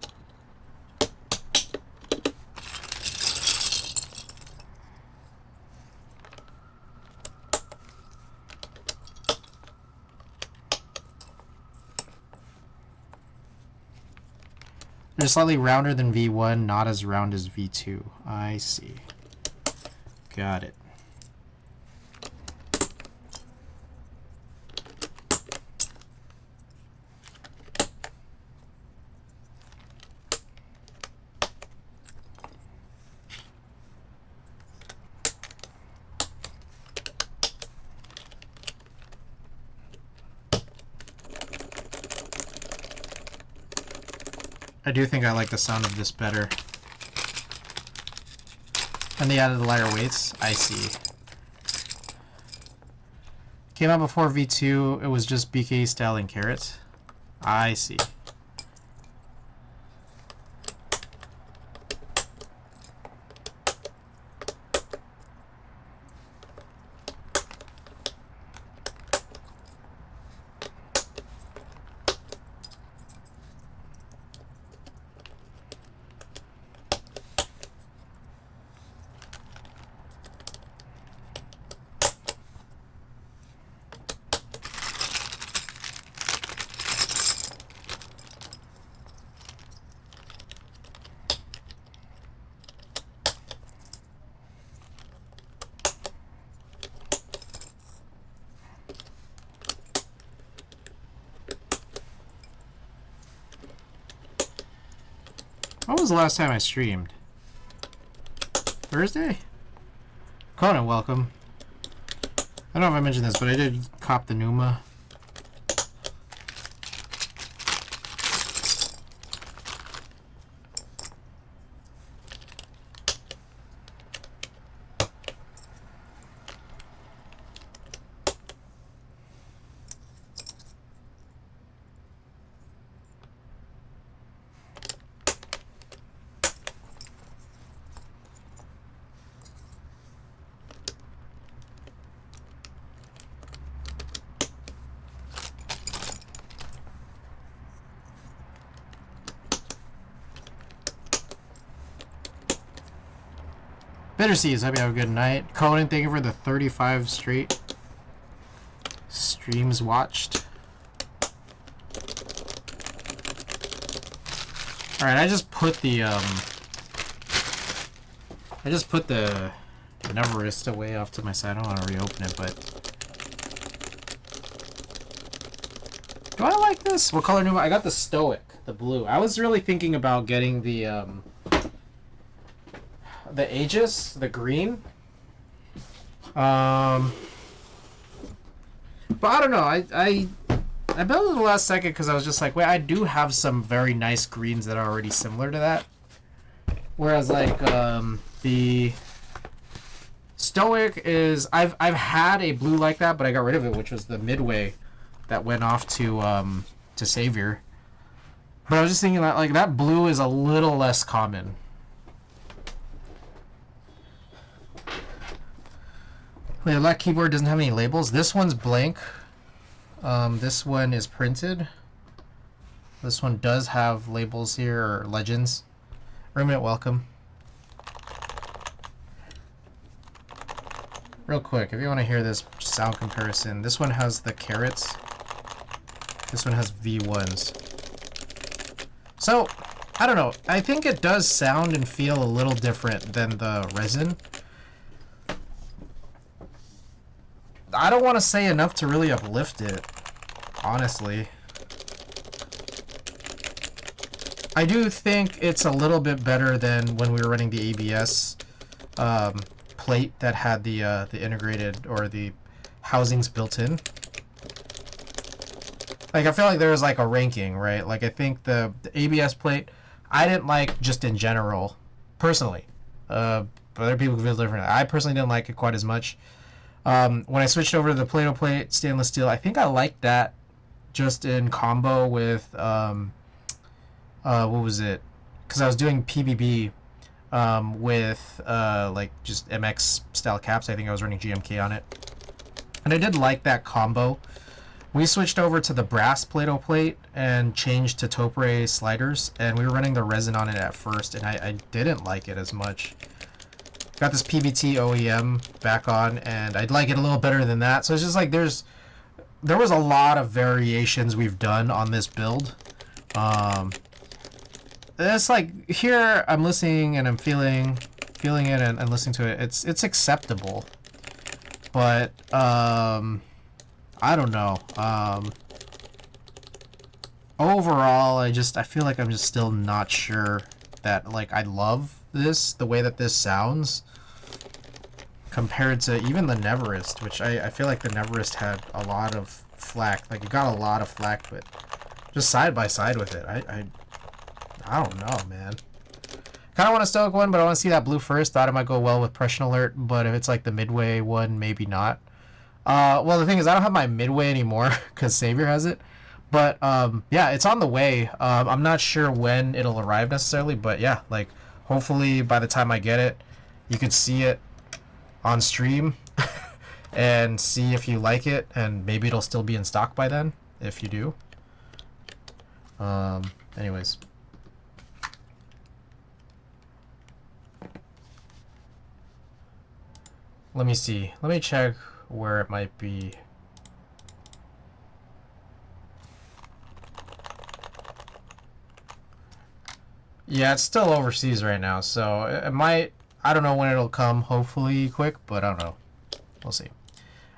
[SPEAKER 1] They're slightly rounder than V1, not as round as V2. I see. Got it. I do think I like the sound of this better. And they added the lighter weights. I see. Came out before V2. It was just BK style and carrots. I see. When was the last time I streamed? Thursday? Conan, welcome. I don't know if I mentioned this, but I did cop the Numa. Bitter Seas, hope you have a good night. Conan, thank you for the 35 straight streams watched. Alright, I just put the Neverist away off to my side. I don't want to reopen it, but do I like this? What color new? I got the Stoic, the blue. I was really thinking about getting the Aegis, the green. But I don't know. I built it the last second because I was just like, wait, I do have some very nice greens that are already similar to that. Whereas like the Stoic is I've had a blue like that, but I got rid of it, which was the Midway that went off to Savior. But I was just thinking that like that blue is a little less common. Wait, that keyboard doesn't have any labels. This one's blank. This one is printed. This one does have labels here, or legends. Remnant, welcome. Real quick, if you want to hear this sound comparison, this one has the carrots. This one has V1s. So, I don't know. I think it does sound and feel a little different than the resin. I don't want to say enough to really uplift it, honestly. I do think it's a little bit better than when we were running the ABS plate that had the integrated or the housings built in. Like, I feel like there was like a ranking, right? Like, I think the ABS plate, I didn't like just in general, personally. But other people feel different. I personally didn't like it quite as much. When I switched over to the Play-Doh plate, stainless steel, I think I liked that just in combo with, what was it? Because I was doing PBB with, like, just MX style caps. I think I was running GMK on it. And I did like that combo. We switched over to the brass Play-Doh plate and changed to Topre sliders, and we were running the resin on it at first, and I didn't like it as much. Got this PBT OEM back on, and I'd like it a little better than that. So it's just like there was a lot of variations we've done on this build. It's like here I'm listening and I'm feeling it and listening to it. It's acceptable, but I don't know. Overall, I feel like I'm just still not sure that like I love this, the way that this sounds, compared to even the Neverist, which I feel like the Neverist had a lot of flack. Like, it got a lot of flack, but just side by side with it, I don't know, man. Kind of want a Stoic one, but I want to see that blue first. Thought it might go well with Pression Alert, but if it's like the Midway one, maybe not. Well, the thing is, I don't have my Midway anymore because Savior has it. But yeah, it's on the way. I'm not sure when it'll arrive necessarily, but yeah, like, hopefully by the time I get it, you could see it on stream and see if you like it, and maybe it'll still be in stock by then if you do. Anyways, let me see. Let me check where it might be. Yeah, it's still overseas right now, so it might, I don't know when it'll come, hopefully quick, but I don't know. We'll see.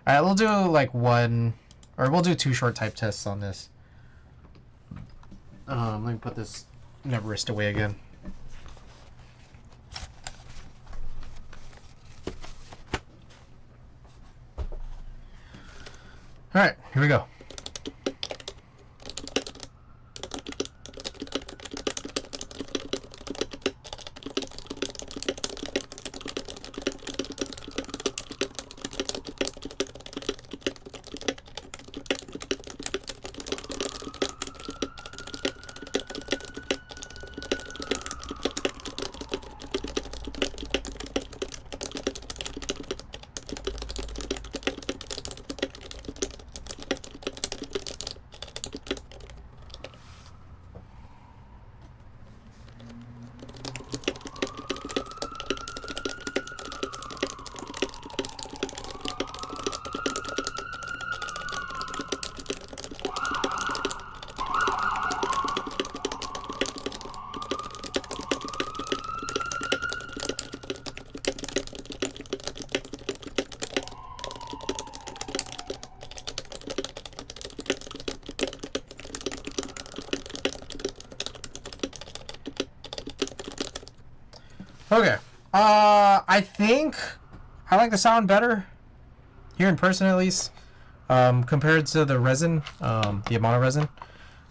[SPEAKER 1] Alright, we'll do like one, or we'll do 2 short type tests on this. Let me put this Neverist away again. Alright, here we go. Okay. I think I like the sound better here in person, at least, compared to the resin, the Amano resin.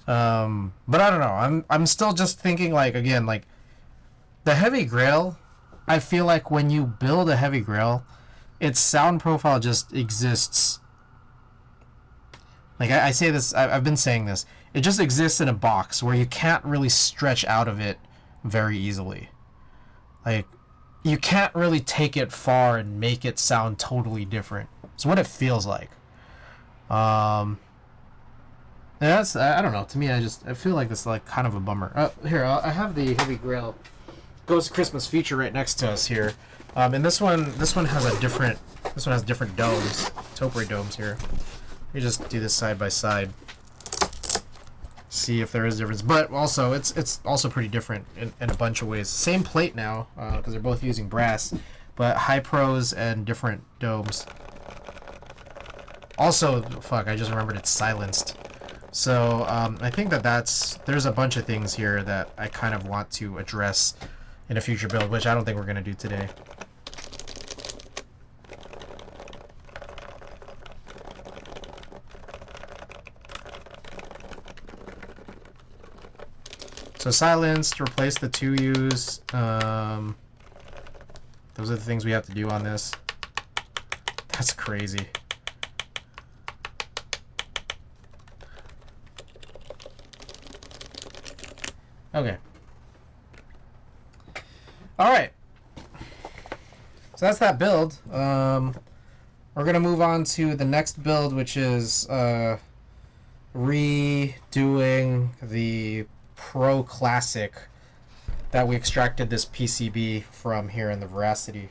[SPEAKER 1] But I don't know. I'm still just thinking, like, again, like the heavy grail. I feel like when you build a heavy grail, its sound profile just exists. Like I say this, I've been saying this. It just exists in a box where you can't really stretch out of it very easily. Like, you can't really take it far and make it sound totally different. It's what it feels like. And that's, I don't know. To me, I feel like this is like kind of a bummer. Here, I have the Heavy Grail Ghost Christmas feature right next to us here. And this one has different domes, topiary domes here. Let me just do this side by side. See if there is a difference, but also it's also pretty different in a bunch of ways. Same plate now, because they're both using brass, but high pros and different domes. Also, fuck, I just remembered it's silenced. So I think there's a bunch of things here that I kind of want to address in a future build, which I don't think we're gonna do today. So silenced, replace the 2Us. Those are the things we have to do on this. That's crazy. Okay. Alright. So that's that build. We're going to move on to the next build, which is redoing the Pro Classic that we extracted this PCB from here in the Veracity.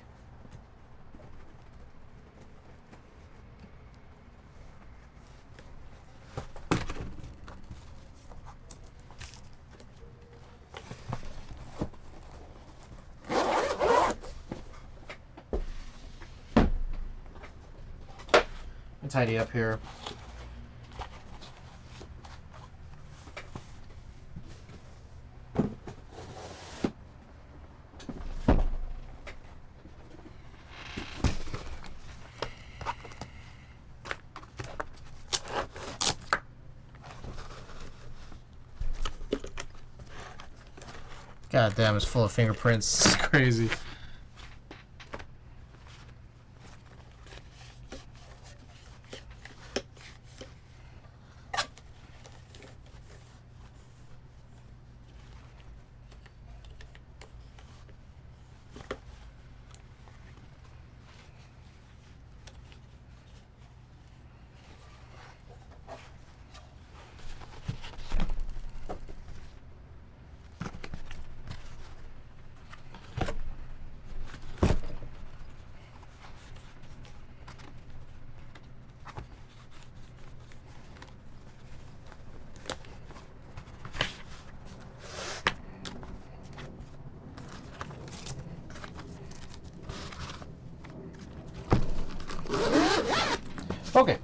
[SPEAKER 1] Tidy up here. God damn, it's full of fingerprints. It's crazy. Okay.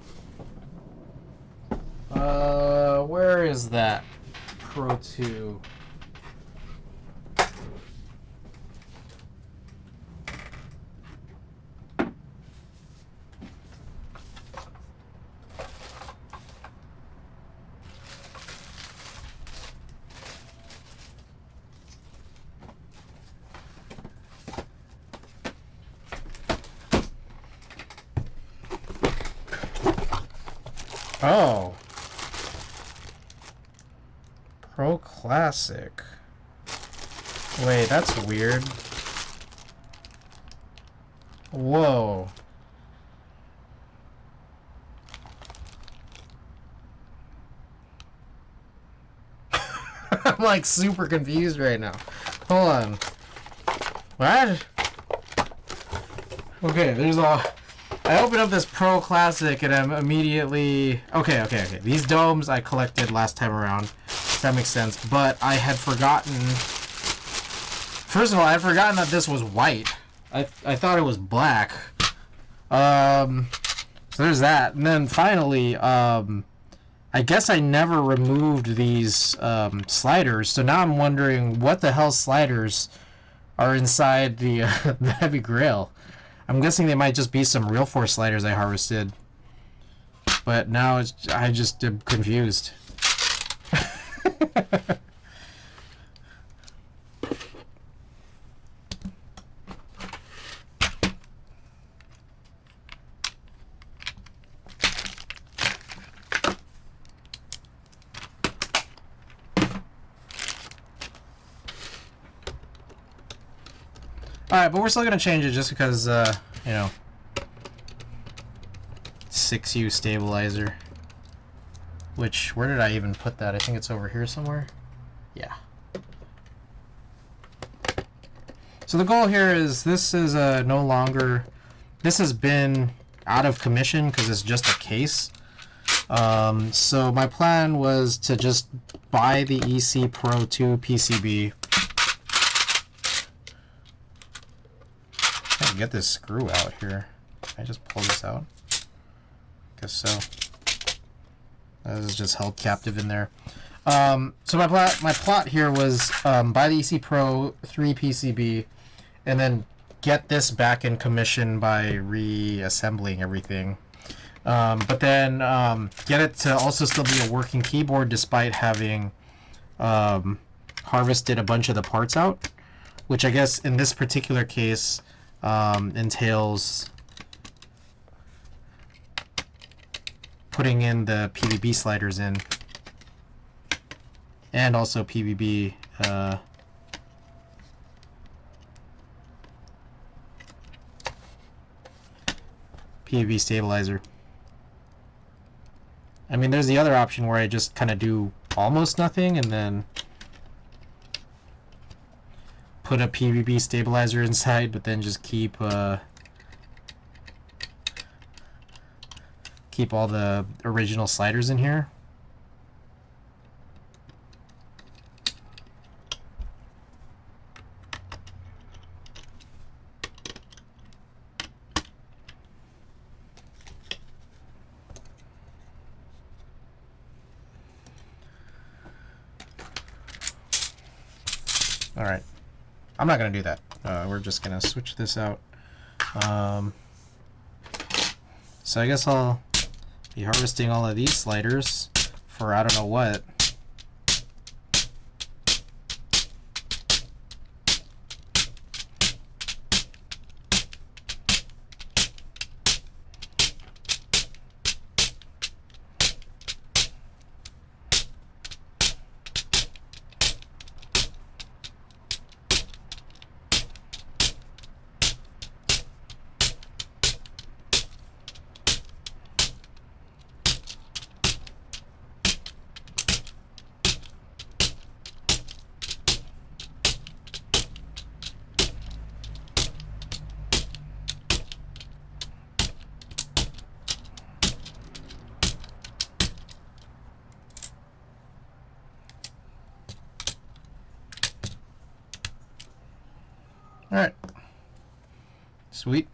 [SPEAKER 1] Where is that Pro 2? Oh. Pro Classic. Wait, that's weird. Whoa. I'm like super confused right now. Hold on. What? Okay, there's a... I opened up this Pro Classic and I'm immediately... Okay. These domes I collected last time around. That makes sense. But I had forgotten... First of all, I had forgotten that this was white. I thought it was black. So there's that. And then finally, I guess I never removed these sliders. So now I'm wondering what the hell sliders are inside the the heavy grail. I'm guessing they might just be some real force sliders I harvested. But now I just am confused. Alright, but we're still going to change it just because, you know, 6U stabilizer. Which, where did I even put that? I think it's over here somewhere. Yeah. So the goal here is, this is no longer, this has been out of commission because it's just a case. So my plan was to just buy the EC Pro 2 PCB. I can get this screw out here. Can I just pull this out? Guess so. This is just held captive in there. So my plot here was buy the EC Pro 3 PCB and then get this back in commission by reassembling everything. But then get it to also still be a working keyboard despite having harvested a bunch of the parts out, which I guess in this particular case entails putting in the PVB sliders in, and also PVB PVB stabilizer. I mean, there's the other option where I just kind of do almost nothing and then put a PVB stabilizer inside, but then just keep all the original sliders in here. All right, I'm not gonna do that. We're just gonna switch this out. So I guess I'll be harvesting all of these sliders for I don't know what. All right, sweet.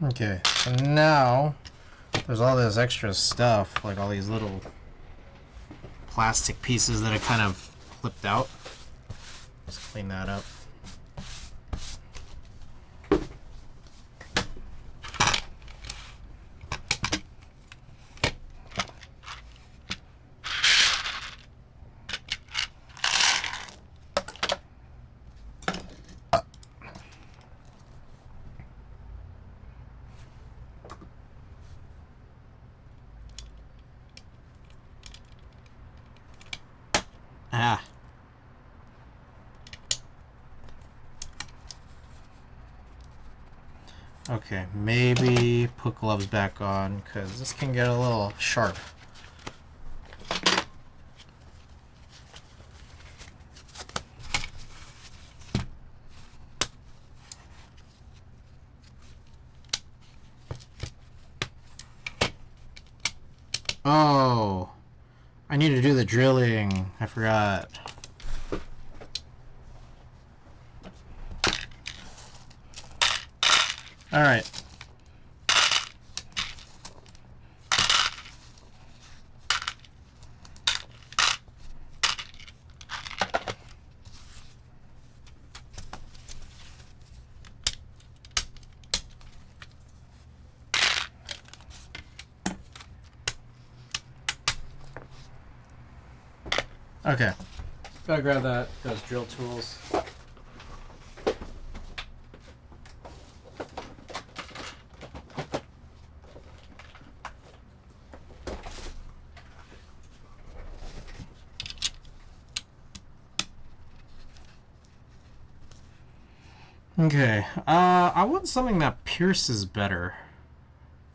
[SPEAKER 1] Okay, so now there's all this extra stuff, like all these little plastic pieces that I kind of flipped out. Let's clean that up. Ah. Okay, maybe put gloves back on because this can get a little sharp. Oh, I need to do the drilling. I forgot. All right. Okay. Gotta grab those drill tools. Okay. I want something that pierces better.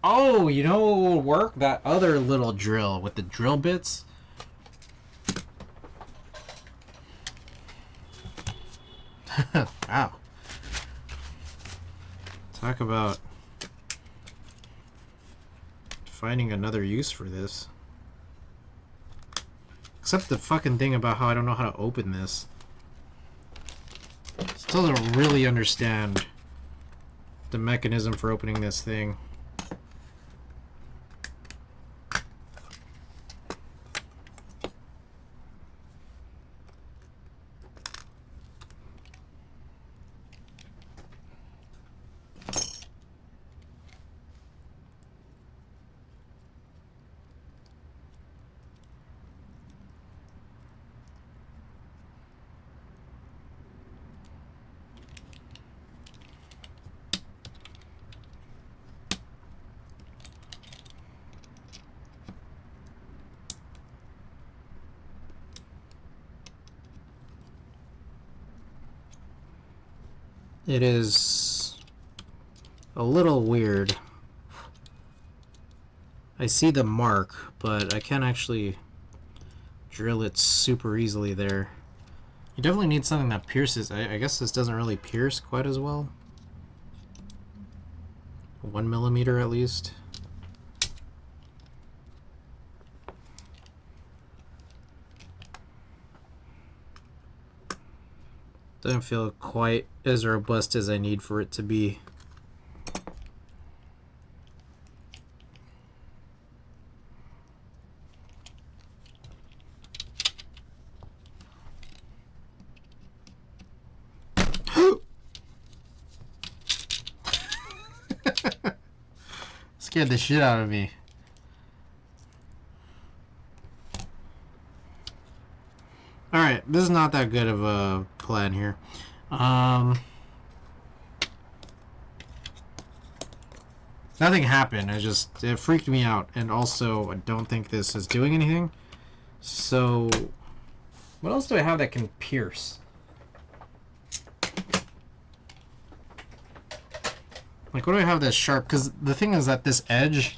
[SPEAKER 1] Oh, you know what will work? That other little drill with the drill bits. Wow. Talk about finding another use for this. Except the fucking thing about how I don't know how to open this. Still don't really understand the mechanism for opening this thing. It is a little weird. I see the mark, but I can't actually drill it super easily there. You definitely need something that pierces. I guess this doesn't really pierce quite as well. 1 millimeter at least. Doesn't feel quite as robust as I need for it to be. Scared the shit out of me. Alright, this is not that good of a plan here. Nothing happened. It freaked me out. And also, I don't think this is doing anything. So, what else do I have that can pierce? Like, what do I have that's sharp? Because the thing is that this edge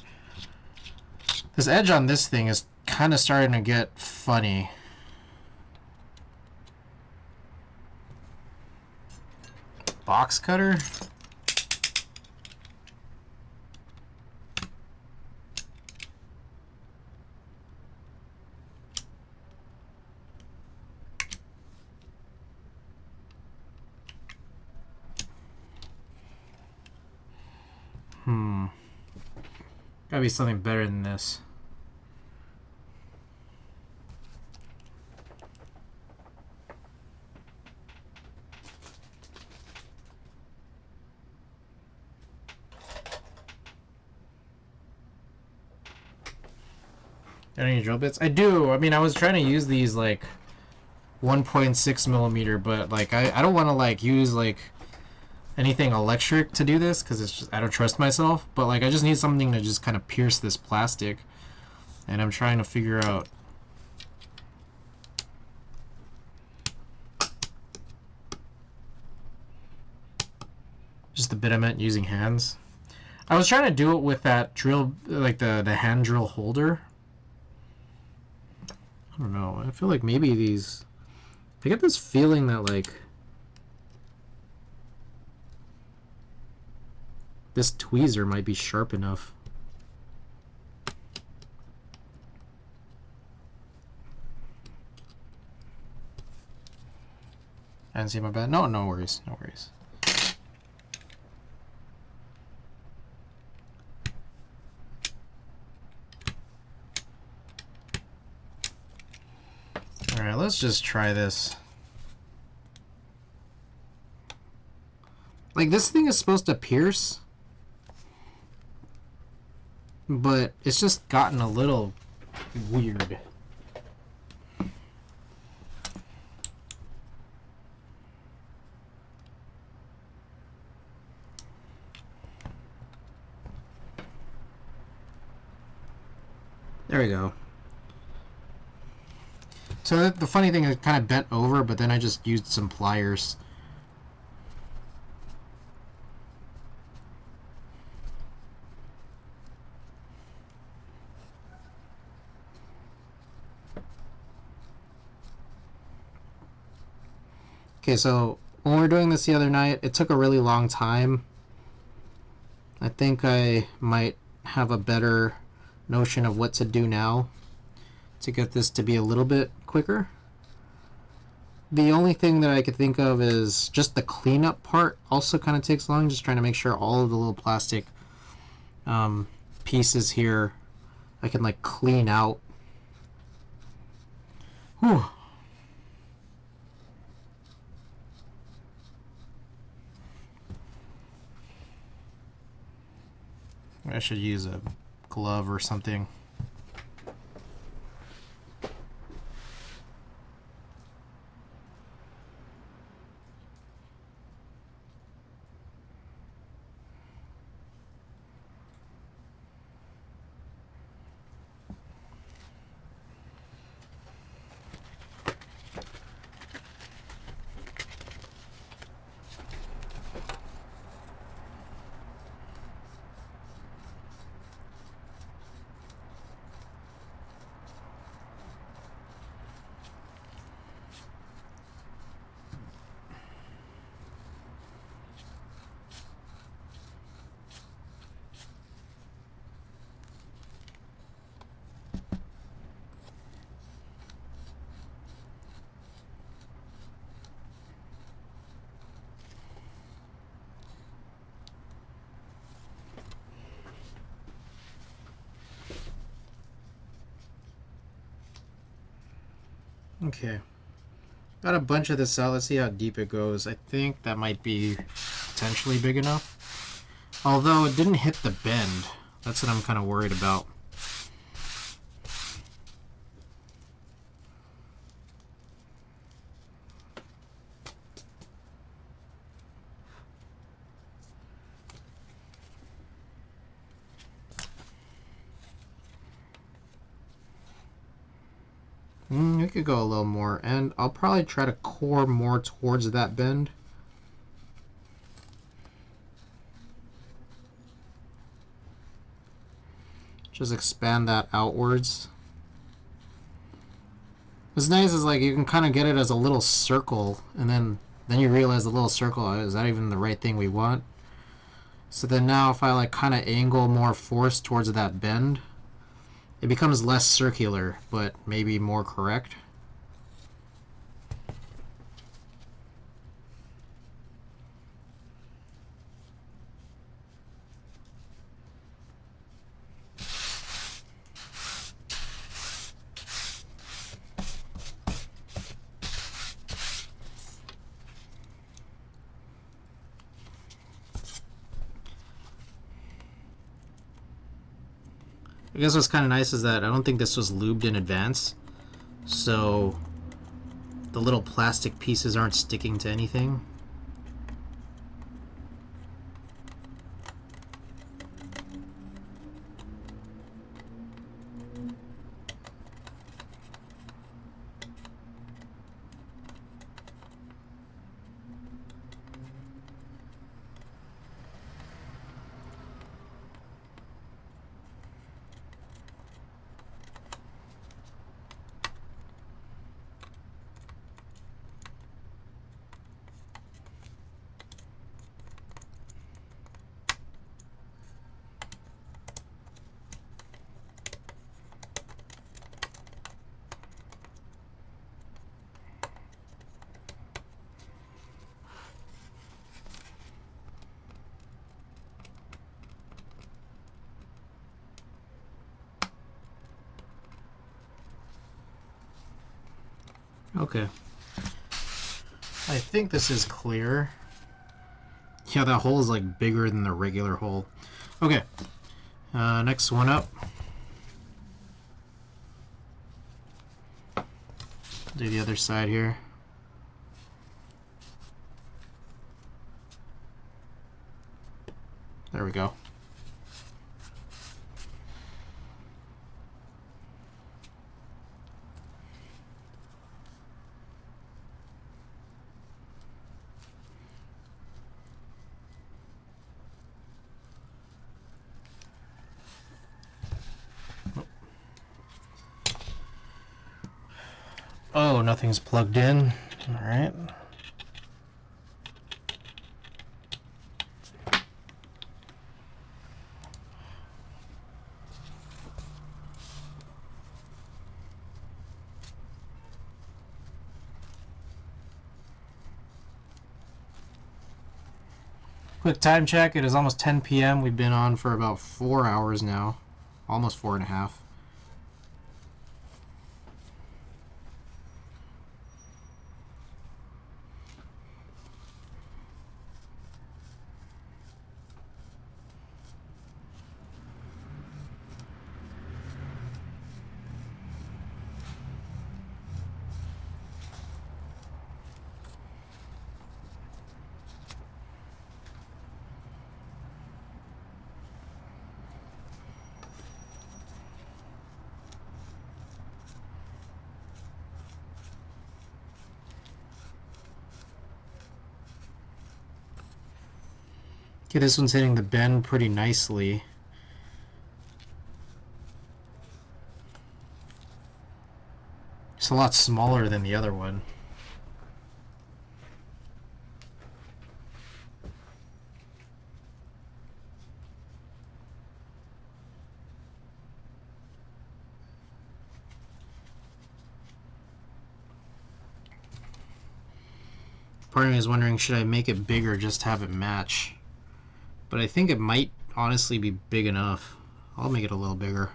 [SPEAKER 1] on this thing is kind of starting to get funny. Box cutter? Gotta be something better than this. Got any drill bits? I do. I mean, I was trying to use these like 1.6 millimeter, but like I don't want to like use like anything electric to do this because it's just I don't trust myself. But like I just need something to just kind of pierce this plastic, and I'm trying to figure out. Just the bit I meant using hands. I was trying to do it with that drill, like the hand drill holder. I don't know. I feel like maybe these. I get this feeling that like this tweezer might be sharp enough. I didn't see my bad. No worries. No worries. Alright, let's just try this. Like, this thing is supposed to pierce, but it's just gotten a little weird. There we go. So the funny thing is it kind of bent over, but then I just used some pliers. Okay, so when we were doing this the other night, it took a really long time. I think I might have a better notion of what to do now to get this to be a little bit quicker. The only thing that I could think of is just the cleanup part also kind of takes long, just trying to make sure all of the little plastic pieces here I can like clean out. Whew. I should use a glove or something. Okay, got a bunch of this out. Let's see how deep it goes. I think that might be potentially big enough. Although it didn't hit the bend. That's what I'm kind of worried about. It could go a little more, and I'll probably try to core more towards that bend. Just expand that outwards. What's nice is like you can kind of get it as a little circle, and then you realize the little circle, is that even the right thing we want? So then now if I like kind of angle more force towards that bend, it becomes less circular, but maybe more correct. I guess what's kind of nice is that I don't think this was lubed in advance, so the little plastic pieces aren't sticking to anything. Okay. I think this is clear. Yeah, that hole is like bigger than the regular hole. Okay. Next one up. Do the other side here. There we go. Oh, nothing's plugged in. All right. Quick time check. It is almost 10 p.m. We've been on for about 4 hours now. Almost 4.5. Okay, this one's hitting the bend pretty nicely. It's a lot smaller than the other one. Part of me is wondering, should I make it bigger just to have it match? But I think it might honestly be big enough. I'll make it a little bigger.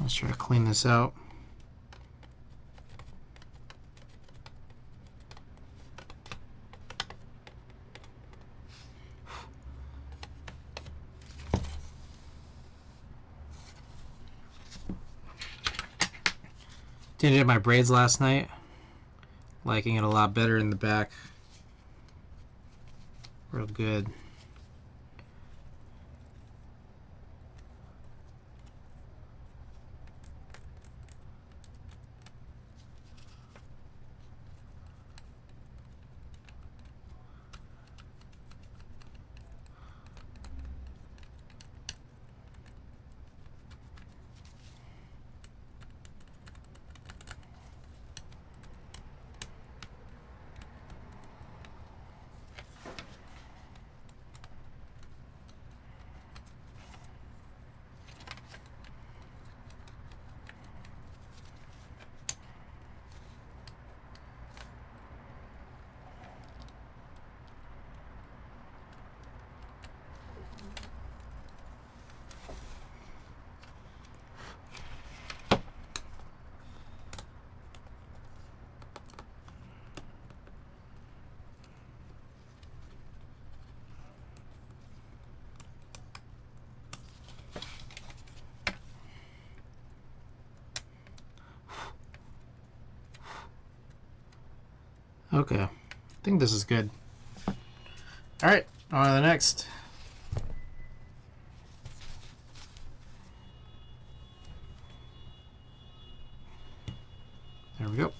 [SPEAKER 1] Let's try to clean this out. Did my braids last night. Liking it a lot better in the back. Real good. Okay, I think this is good. Alright, on to the next. There we go.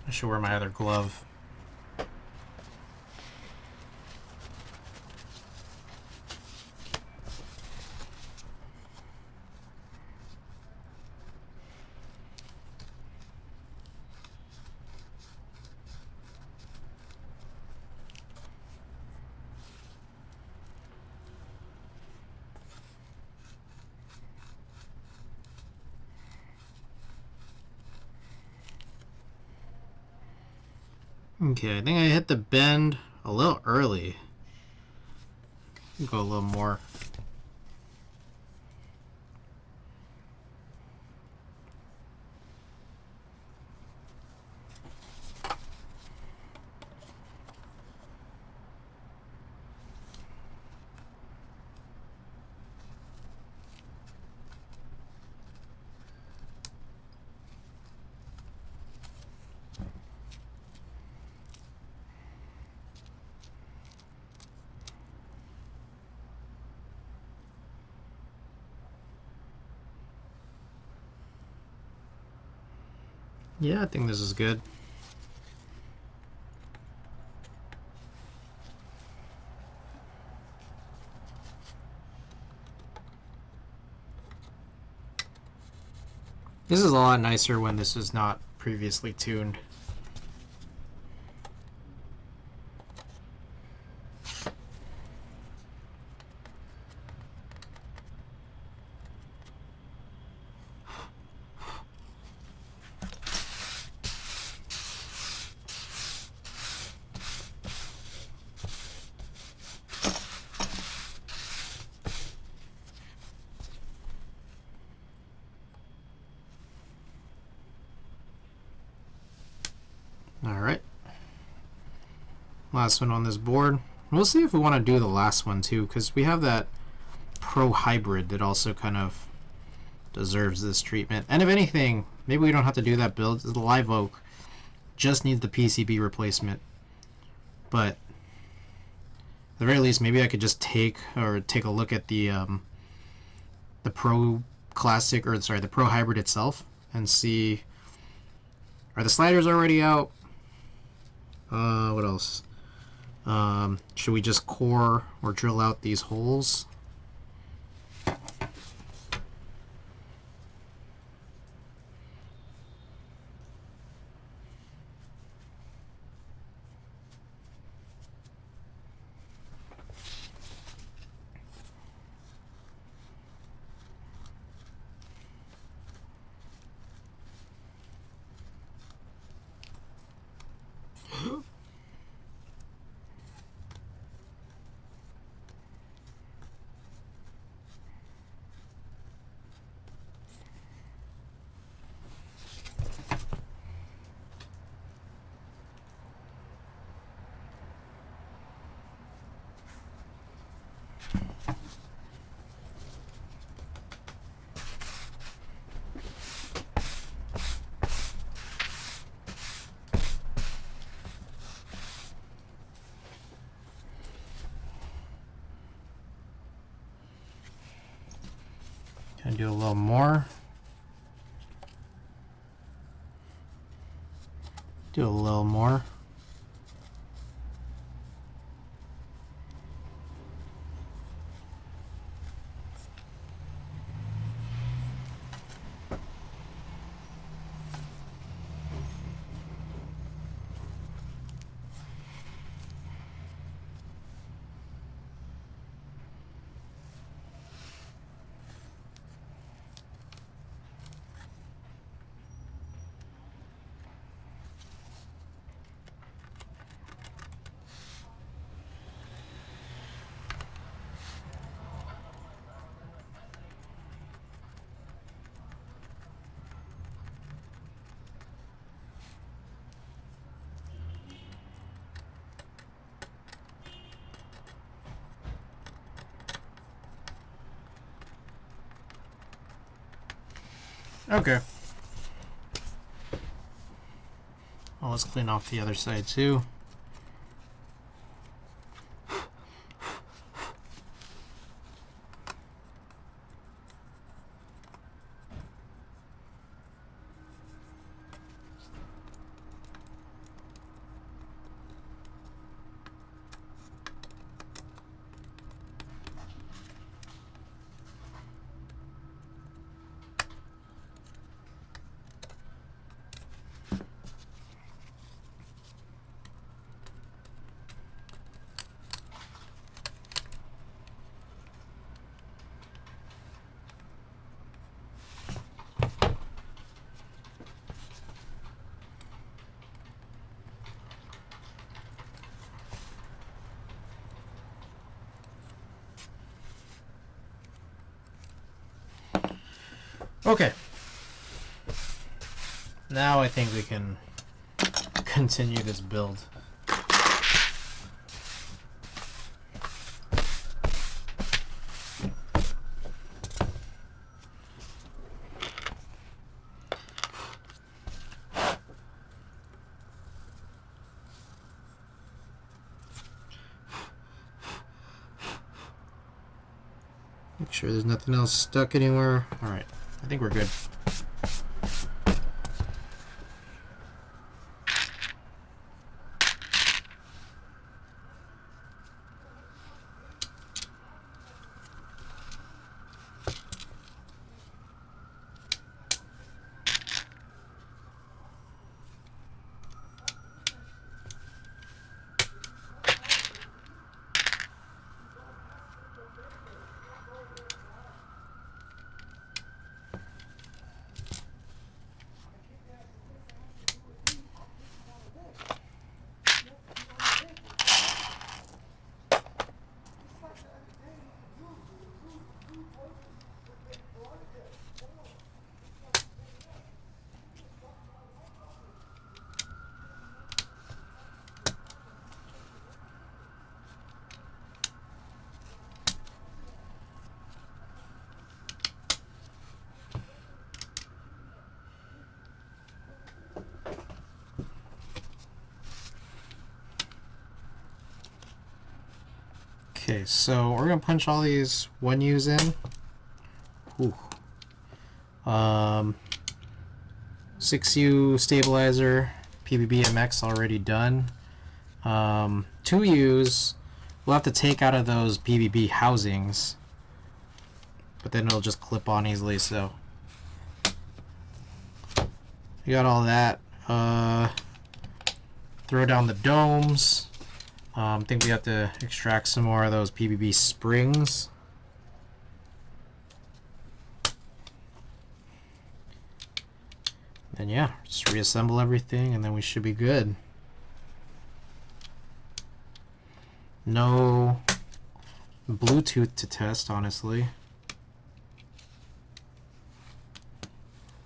[SPEAKER 1] I should wear my other glove. Okay, I think I hit the bend a little early. Go a little more. Yeah, I think this is good. This is a lot nicer when this is not previously tuned. Alright. Last one on this board. We'll see if we want to do the last one too, because we have that Pro Hybrid that also kind of deserves this treatment. And if anything, maybe we don't have to do that build. The Live Oak just needs the PCB replacement. But at the very least, maybe I could just take a look at the Pro Classic, or sorry, the Pro Hybrid itself, and see, are the sliders already out? What else? Should we just core or drill out these holes? Can I do a little more? Do a little more. Okay. Well, let's clean off the other side too. Okay. Now I think we can continue this build. Make sure there's nothing else stuck anywhere. All right, I think we're good. Okay, so we're gonna punch all these 1Us in. Ooh. 6U stabilizer, PBBMX already done. 2Us, we'll have to take out of those PBB housings, but then it'll just clip on easily. So we got all that. Throw down the domes. I think we have to extract some more of those PBB springs. Then yeah, just reassemble everything and then we should be good. No Bluetooth to test, honestly,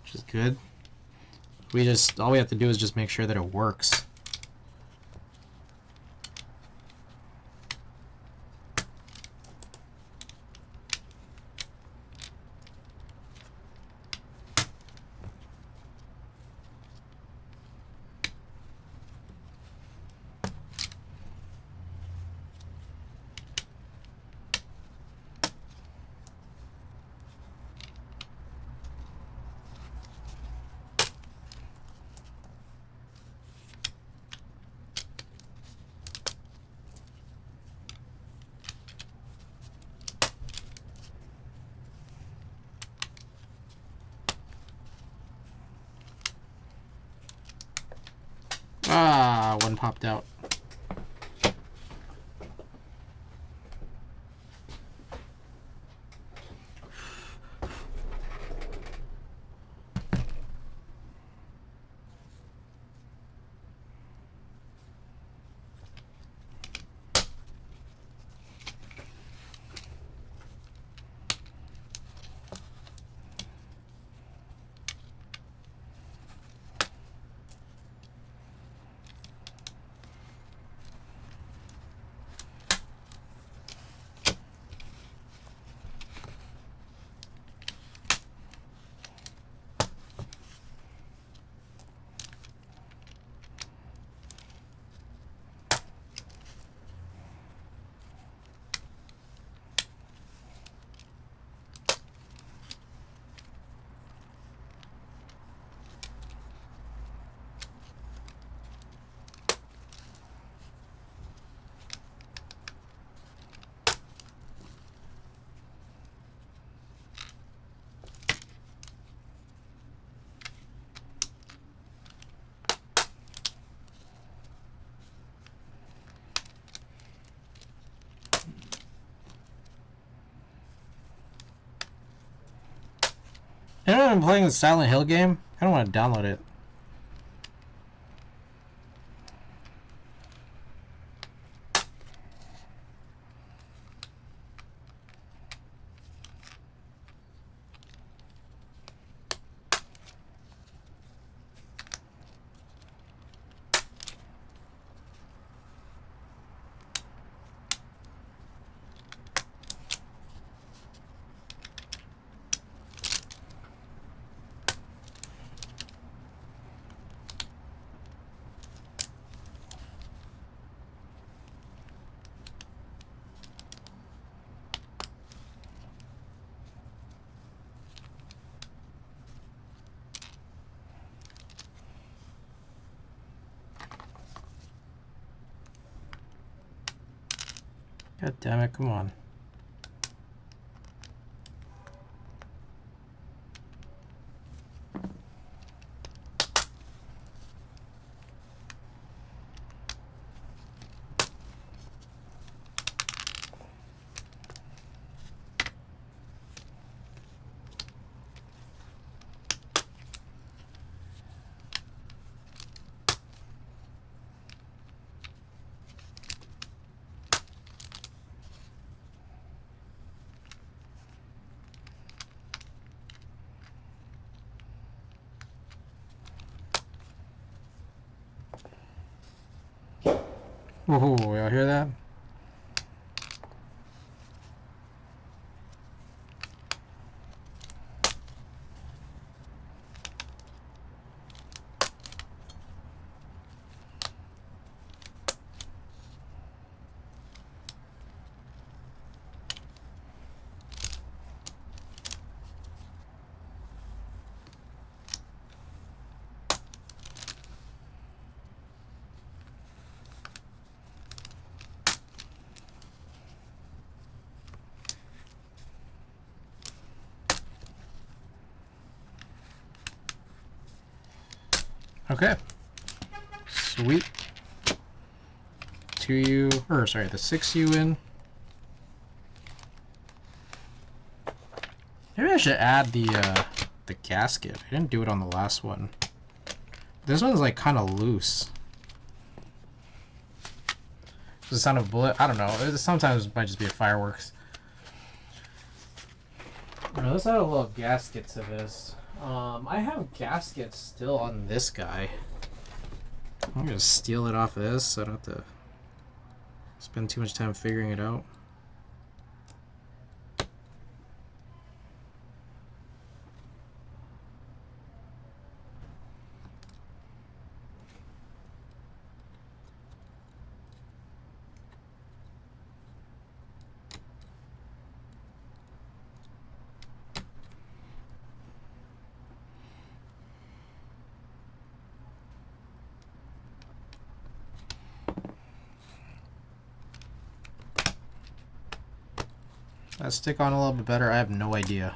[SPEAKER 1] which is good. All we have to do is just make sure that it works. Ah, one popped out. haven't been playing the Silent Hill game? I don't want to download it. God damn it, come on. Whoa, y'all hear that? Okay. Sweet. 2U, or sorry, the 6U in. Maybe I should add the gasket. I didn't do it on the last one. This one's like kind of loose. Does it sound of a bullet? I don't know. Sometimes it might just be a fireworks. Let's add a little gasket to this. I have gaskets still on this guy. I'm gonna steal it off of this so I don't have to spend too much time figuring it out. That stick on a little bit better? I have no idea.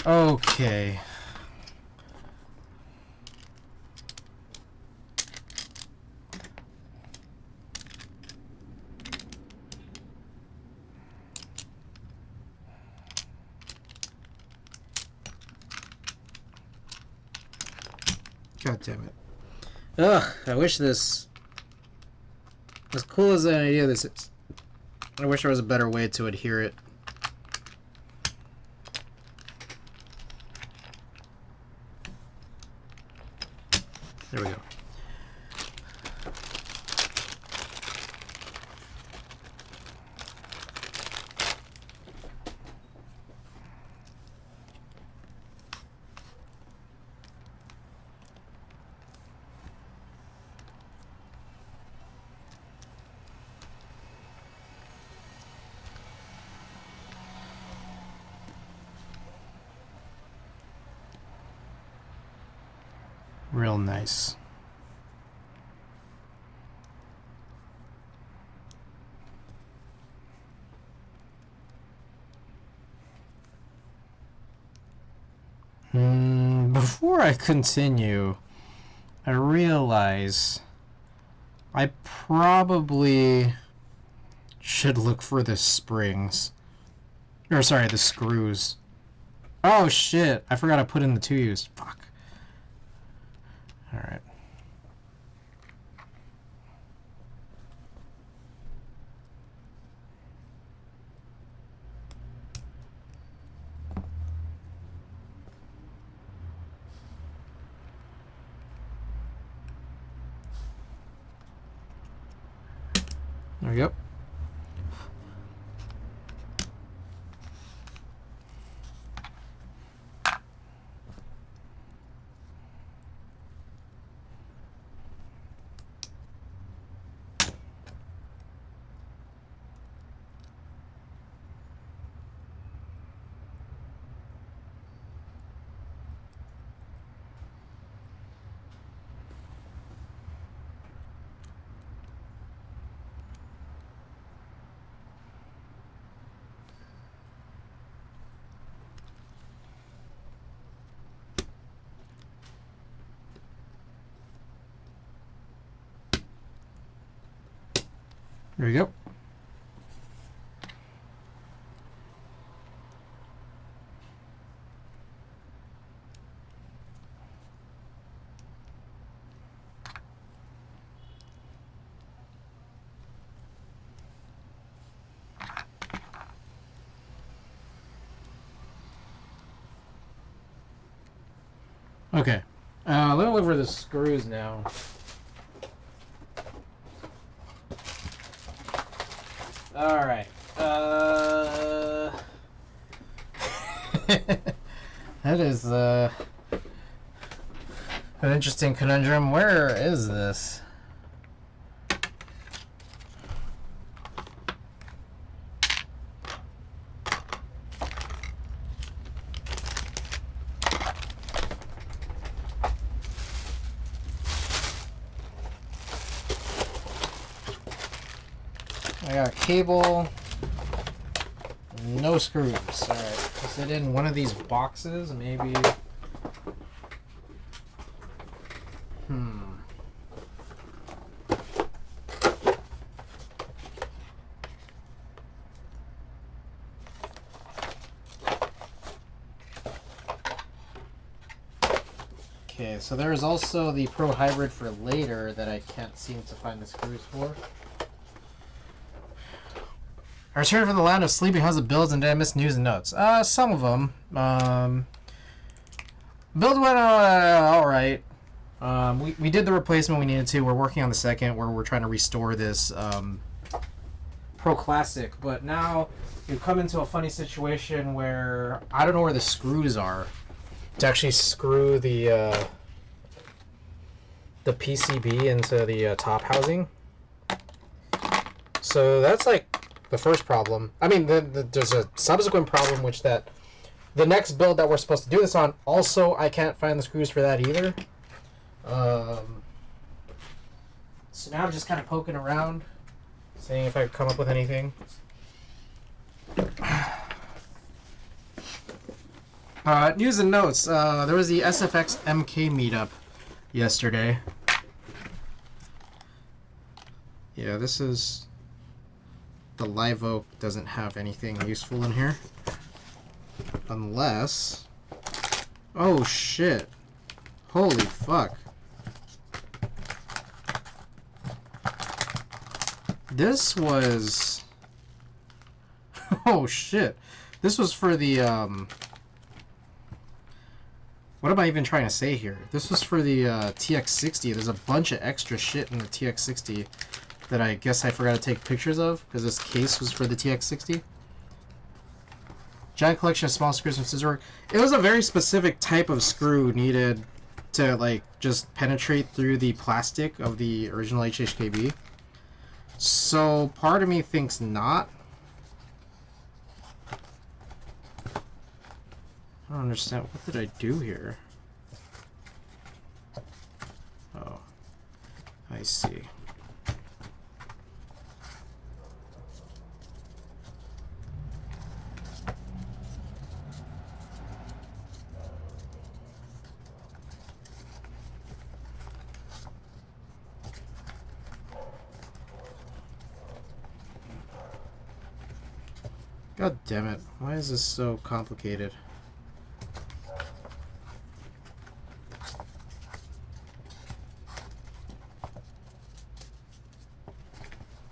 [SPEAKER 1] Okay. God damn it. Ugh, I wish this... As cool as an idea this is, I wish there was a better way to adhere it. There we go. Real nice. Before I continue, I realize I probably Should look for the springs. Or sorry, the screws. Oh shit, I forgot to put in the 2U's. Fuck. Alright. There we go. There we go. Okay. Let me look for the screws now. Alright. That is an interesting conundrum. Where is this? I got a cable, no screws. Alright, is it in one of these boxes? Maybe. Okay, so there is also the Pro Hybrid for later that I can't seem to find the screws for. I returned from the land of sleeping. How's the builds, and did I miss news and notes? Some of them. Build went all right. We did the replacement we needed to. We're working on the second, where we're trying to restore this Pro Classic. But now we've come into a funny situation where I don't know where the screws are to actually screw the PCB into the top housing. So that's like the first problem. I mean, there's a subsequent problem, which that the next build that we're supposed to do this on, also I can't find the screws for that either. So now I'm just kind of poking around, seeing if I can come up with anything. News and notes. There was the SFX MK meetup yesterday. Yeah, this is... The Live Oak doesn't have anything useful in here. Unless... Oh, shit. Holy fuck. This was... Oh, shit. This was for the, What am I even trying to say here? This was for the TX60. There's a bunch of extra shit in the TX60 that I guess I forgot to take pictures of, because this case was for the TX60. Giant collection of small screws from scissor. It was a very specific type of screw needed to, like, just penetrate through the plastic of the original HHKB. So part of me thinks not. I don't understand. What did I do here? Oh, I see. God damn it. Why is this so complicated?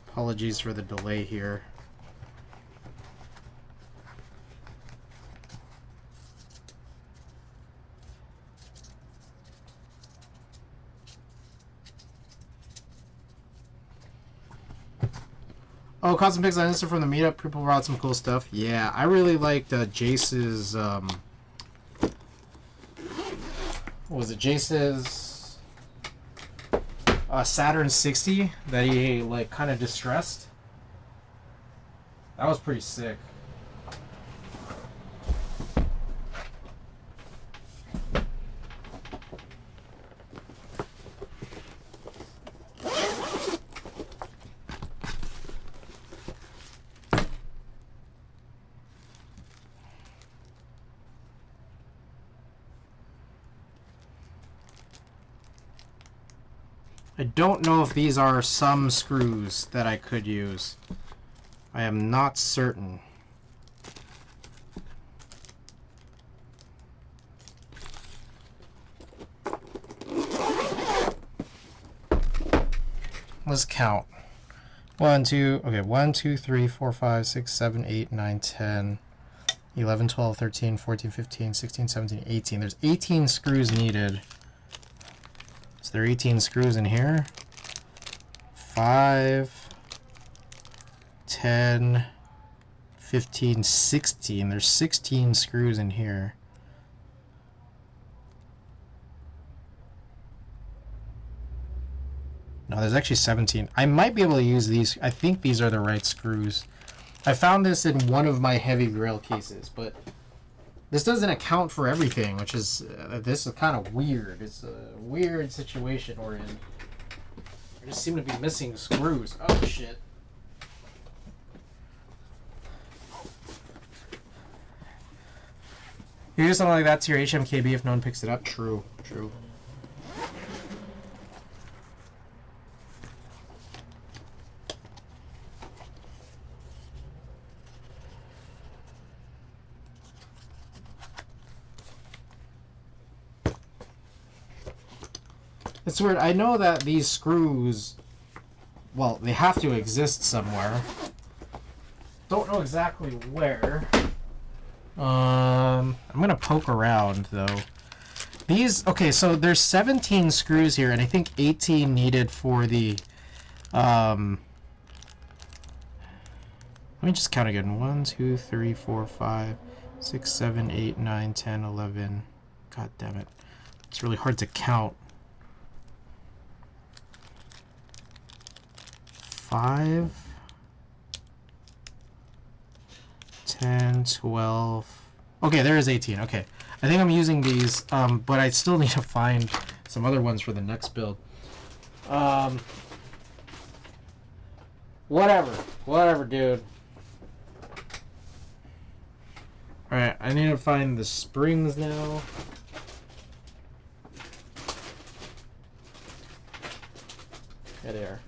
[SPEAKER 1] Apologies for the delay here. Oh, custom pics on Insta from the meetup. People brought some cool stuff. Yeah, I really liked Jace's. What was it? Jace's Saturn 60 that he like kind of distressed. That was pretty sick. I don't know if these are some screws that I could use. I am not certain. Let's count. 1, 2, okay, 1, 2, 3, 4, 5, 6, 7, 8, 9, 10, 11, 12, 13, 14, 15, 16, 17, 18. There's 18 screws needed. So there are 18 screws in here. 5, 10, 15, 16. There's 16 screws in here. No, there's actually 17. I might be able to use these. I think these are the right screws. I found this in one of my heavy grail cases, but this doesn't account for everything, which is this is kind of weird. It's a weird situation we're in. I just seem to be missing screws. Oh shit. You do something like that to your HMKB if no one picks it up? True, true. It's weird. I know that these screws, well, they have to exist somewhere. Don't know exactly where. I'm gonna poke around though. These, okay, so there's 17 screws here, and I think 18 needed for the. Let me just count again. 1, 2, 3, 4, 5, 6, 7, 8, 9, 10, 11. God damn it! It's really hard to count. 5, 10, 12. Okay, there is 18. Okay. I think I'm using these, but I still need to find some other ones for the next build. Whatever, dude. Alright, I need to find the springs now. There they are.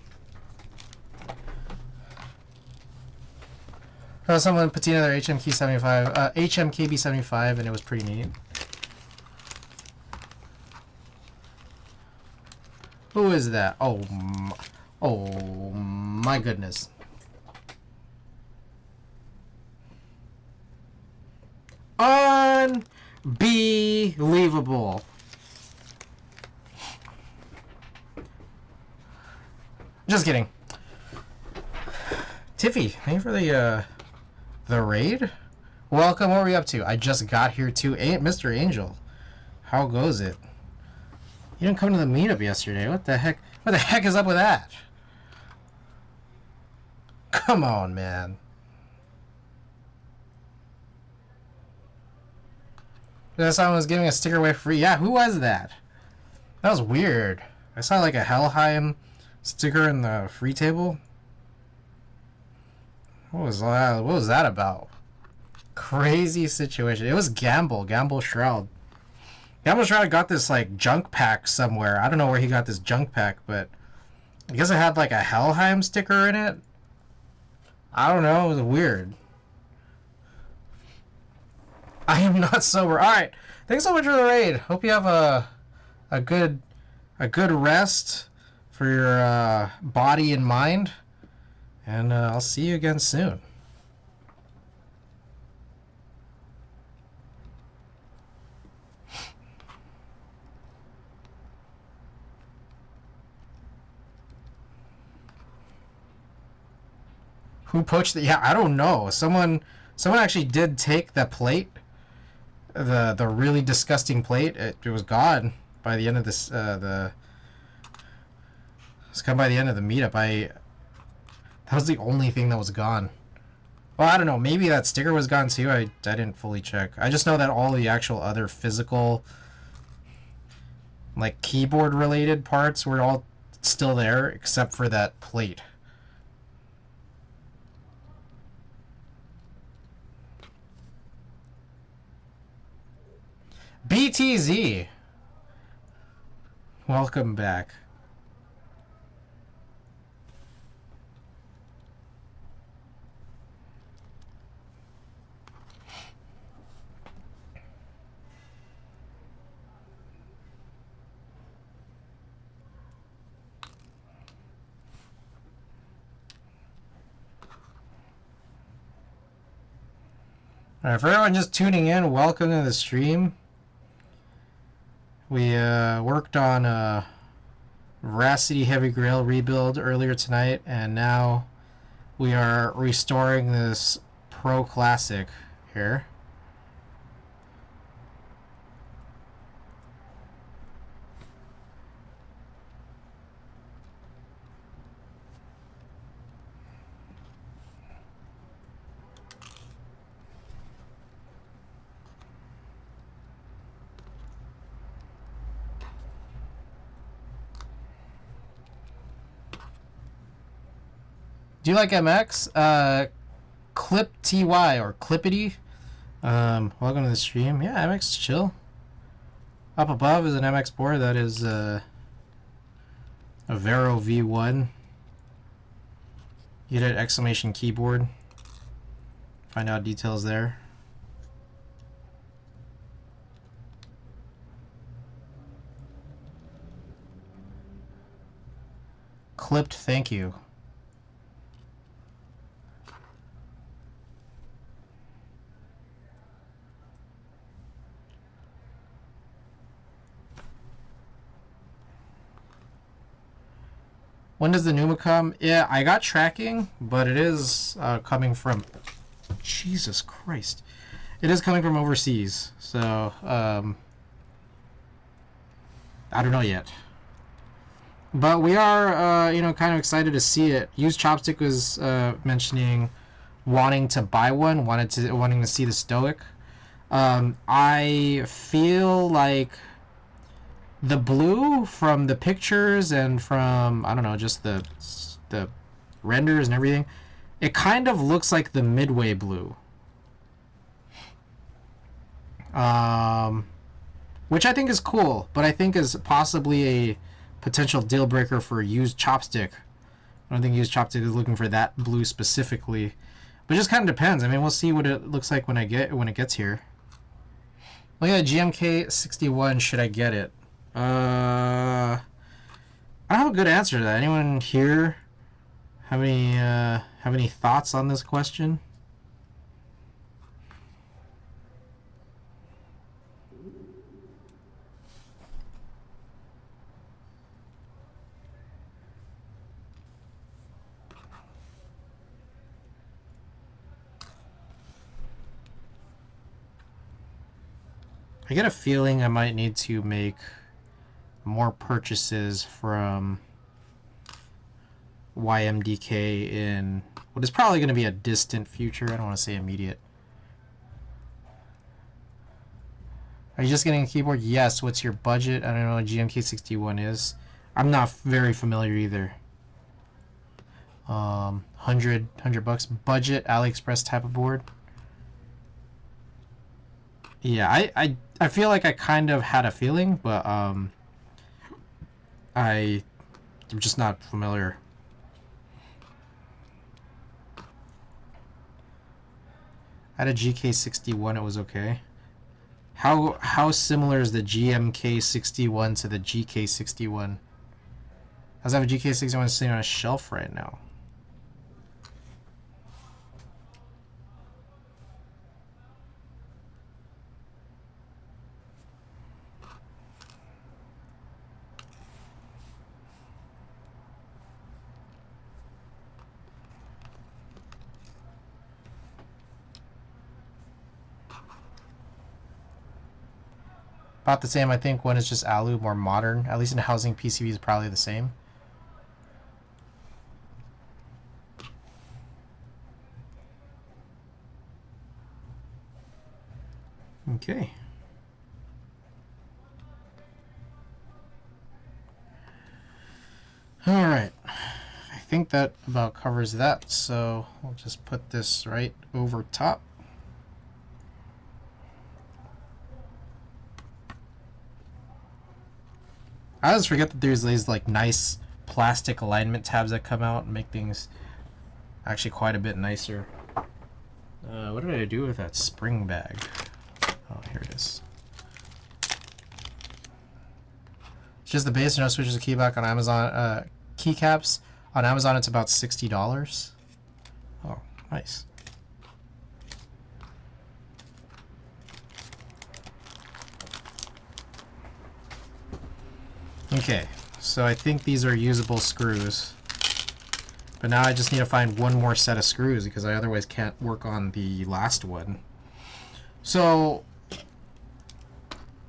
[SPEAKER 1] Someone put together HMKB 75, and it was pretty neat. Who is that? Oh my goodness. Unbelievable. Just kidding. Tiffy, thank you for the raid? Welcome, what are we up to? I just got here too. Mr. Angel. How goes it? You didn't come to the meetup yesterday. What the heck? What the heck is up with that? Come on, man. That someone was giving a sticker away for free. Yeah, who was that? That was weird. I saw like a Helheim sticker in the free table. What was that? What was that about? Crazy situation. It was Gamble Shroud. Gamble Shroud got this like junk pack somewhere. I don't know where he got this junk pack, but I guess it had like a Helheim sticker in it. I don't know. It was weird. I am not sober. All right. Thanks so much for the raid. Hope you have a good rest for your body and mind, and I'll see you again soon. Who poached the? Yeah, I don't know. Someone actually did take the plate, the really disgusting plate. It was gone by the end of this. It's gone by the end of the meetup. That was the only thing that was gone. Well, I don't know. Maybe that sticker was gone too. I didn't fully check. I just know that all the actual other physical, like keyboard related parts, were all still there except for that plate. BTZ, welcome back. Alright, for everyone just tuning in, welcome to the stream. We worked on a Veracity Heavy Grail rebuild earlier tonight, and now we are restoring this Pro Classic here. Do you like MX? Clip TY or Clippity. Welcome to the stream. Yeah, MX is chill. Up above is an MX board that is a Vero V1. You did exclamation keyboard. Find out details there. Clipped, thank you. When does the Numa come? Yeah, I got tracking, but it is coming from... Jesus Christ. It is coming from overseas, so I don't know yet. But we are, kind of excited to see it. Used Chopstick was mentioning wanting to buy one, wanting to see the Stoic. I feel like the blue from the pictures and from, I don't know, just the renders and everything, it kind of looks like the Midway blue. Which I think is cool, but I think is possibly a potential deal breaker for Used Chopstick. I don't think Used Chopstick is looking for that blue specifically, but it just kind of depends. I mean, we'll see what it looks like when it gets here. Look at GMK 61. Should I get it? I don't have a good answer to that. Anyone here have any thoughts on this question? I get a feeling I might need to make more purchases from YMDK in what is probably going to be a distant future. I don't want to say immediate. Are you just getting a keyboard? Yes. What's your budget? I don't know what GMK61 is. I'm not very familiar either. 100 bucks budget AliExpress type of board. Yeah, I feel like I kind of had a feeling, but I'm just not familiar. I had a GK61, it was okay. How similar is the GMK61 to the GK61? I have a GK61 sitting on a shelf right now. About the same, I think. One is just alu, more modern. At least in housing, PCB is probably the same. Okay. All right. I think that about covers that. So we'll just put this right over top. I always forget that there's these like nice plastic alignment tabs that come out and make things actually quite a bit nicer. What did I do with that spring bag? Oh, here it is. It's just the base, no switches to keyback on Amazon. Keycaps on Amazon, it's about $60. Oh, nice. Okay, so I think these are usable screws. But now I just need to find one more set of screws because I otherwise can't work on the last one. So,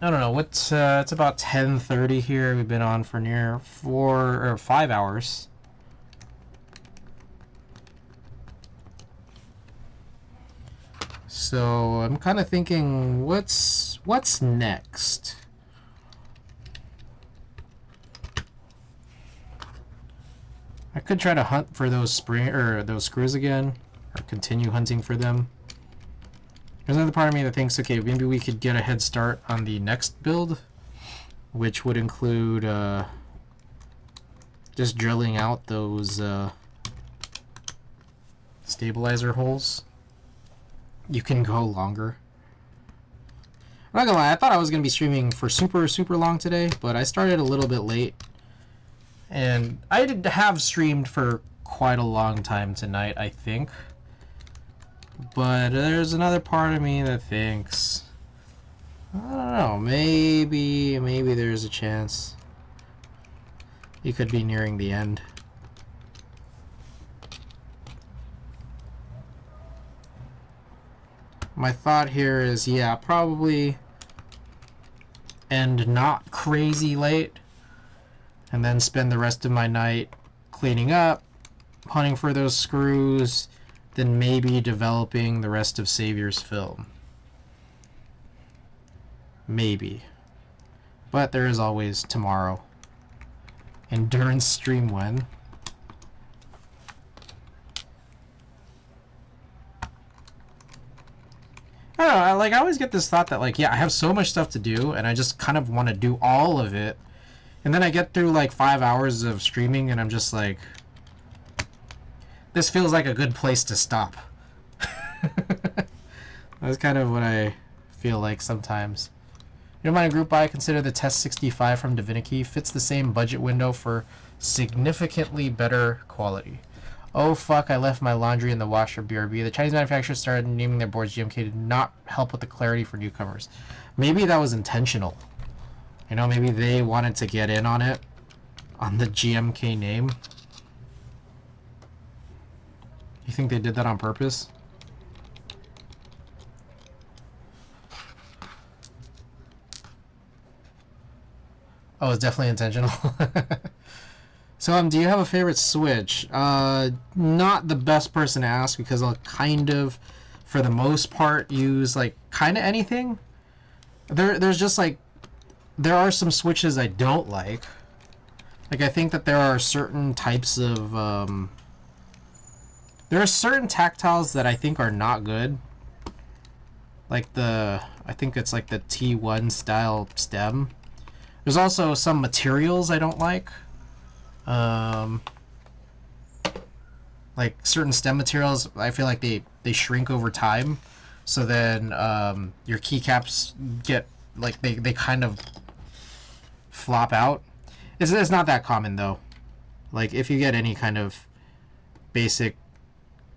[SPEAKER 1] I don't know, what's it's about 10:30 here. We've been on for near 4 or 5 hours. So, I'm kind of thinking what's next? I could try to hunt for those screws again, or continue hunting for them. There's another part of me that thinks, okay, maybe we could get a head start on the next build, which would include just drilling out those stabilizer holes. You can go longer. I'm not gonna lie, I thought I was gonna be streaming for super long today, but I started a little bit late. And I did have streamed for quite a long time tonight, I think. But there's another part of me that thinks, I don't know, maybe there's a chance you could be nearing the end. My thought here is, yeah, probably end not crazy late. And then spend the rest of my night cleaning up, hunting for those screws, then maybe developing the rest of Savior's film. Maybe. But there is always tomorrow. Endurance stream when? I don't know, I always get this thought that, like, yeah, I have so much stuff to do, and I just kind of want to do all of it. And then I get through like 5 hours of streaming and I'm just like, this feels like a good place to stop. That's kind of what I feel like sometimes. You don't mind a group buy? Consider the Test 65 from Divinity. Fits the same budget window for significantly better quality. Oh fuck, I left my laundry in the washer, BRB. The Chinese manufacturers started naming their boards GMK to not help with the clarity for newcomers. Maybe that was intentional. You know, maybe they wanted to get in on it, on the GMK name. You think they did that on purpose? Oh, it's definitely intentional. So, do you have a favorite Switch? Not the best person to ask because I'll kind of, for the most part, use like kind of anything. There's just like, there are some Switches I don't like. Like, I think that there are certain types of, there are certain tactiles that I think are not good. Like I think it's like the T1 style stem. There's also some materials I don't like. Like certain stem materials, I feel like they shrink over time. So then your keycaps get like they kind of flop out. It's not that common though. Like if you get any kind of basic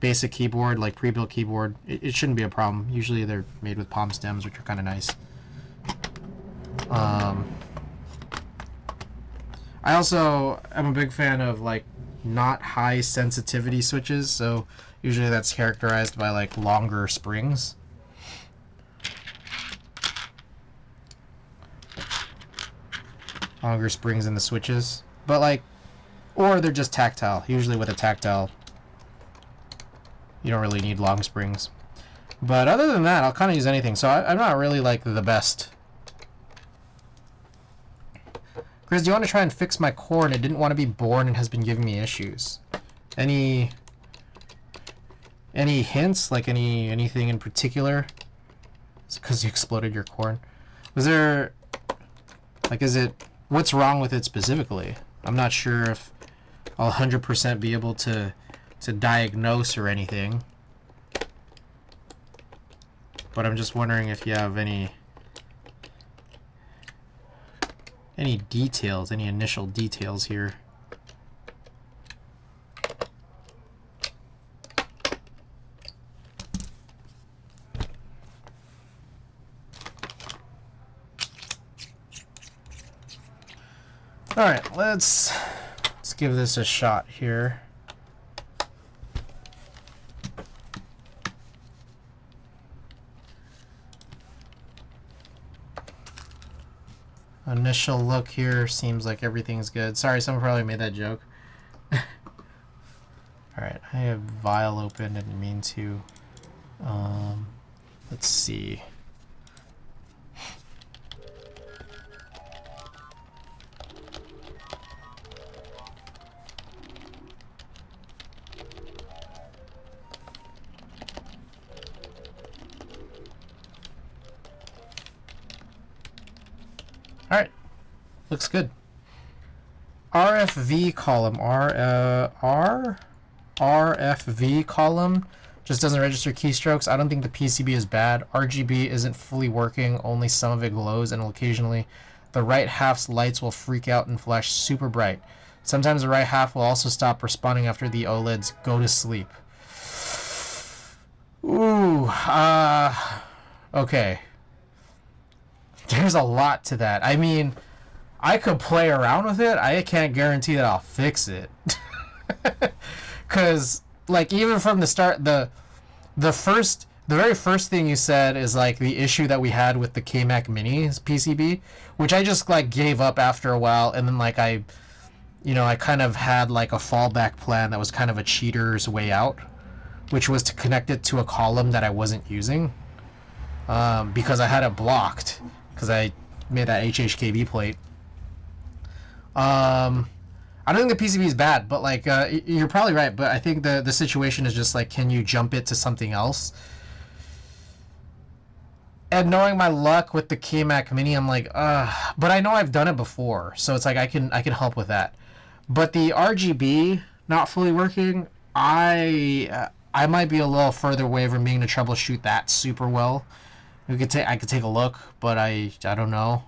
[SPEAKER 1] keyboard, like pre-built keyboard, it shouldn't be a problem. Usually they're made with palm stems, which are kind of nice. I also am a big fan of like not high sensitivity switches, so usually that's characterized by like longer springs. Longer springs in the switches, but like, or they're just tactile. Usually with a tactile, you don't really need long springs. But other than that, I'll kind of use anything. So I'm not really like the best. Chris, do you want to try and fix my cord? It didn't want to be born and has been giving me issues. Any hints? Like anything in particular? It's because you exploded your cord. Was there, like, is it, what's wrong with it specifically? I'm not sure if I'll 100% be able to diagnose or anything. But I'm just wondering if you have any details, any initial details here. All right, let's give this a shot here. Initial look here seems like everything's good. Sorry, someone probably made that joke. Alright, I have Vial open, didn't mean to. Let's see. Alright, looks good. RFV column, RFV column just doesn't register keystrokes. I don't think the PCB is bad. RGB isn't fully working, only some of it glows, and occasionally the right half's lights will freak out and flash super bright. Sometimes the right half will also stop responding after the OLEDs go to sleep. Ooh, okay. There's a lot to that. I mean, I could play around with it. I can't guarantee that I'll fix it. Because, like, even from the start, the very first thing you said is, like, the issue that we had with the KMac Mini PCB, which I just, like, gave up after a while. And then, like, I kind of had, like, a fallback plan that was kind of a cheater's way out, which was to connect it to a column that I wasn't using. Because I had it blocked. Because I made that HHKB plate. I don't think the PCB is bad, but like you're probably right. But I think the situation is just like, can you jump it to something else? And knowing my luck with the KMac Mini, I'm like, but I know I've done it before, so it's like I can help with that. But the RGB not fully working, I might be a little further away from being to troubleshoot that super well. I could take a look, but I don't know.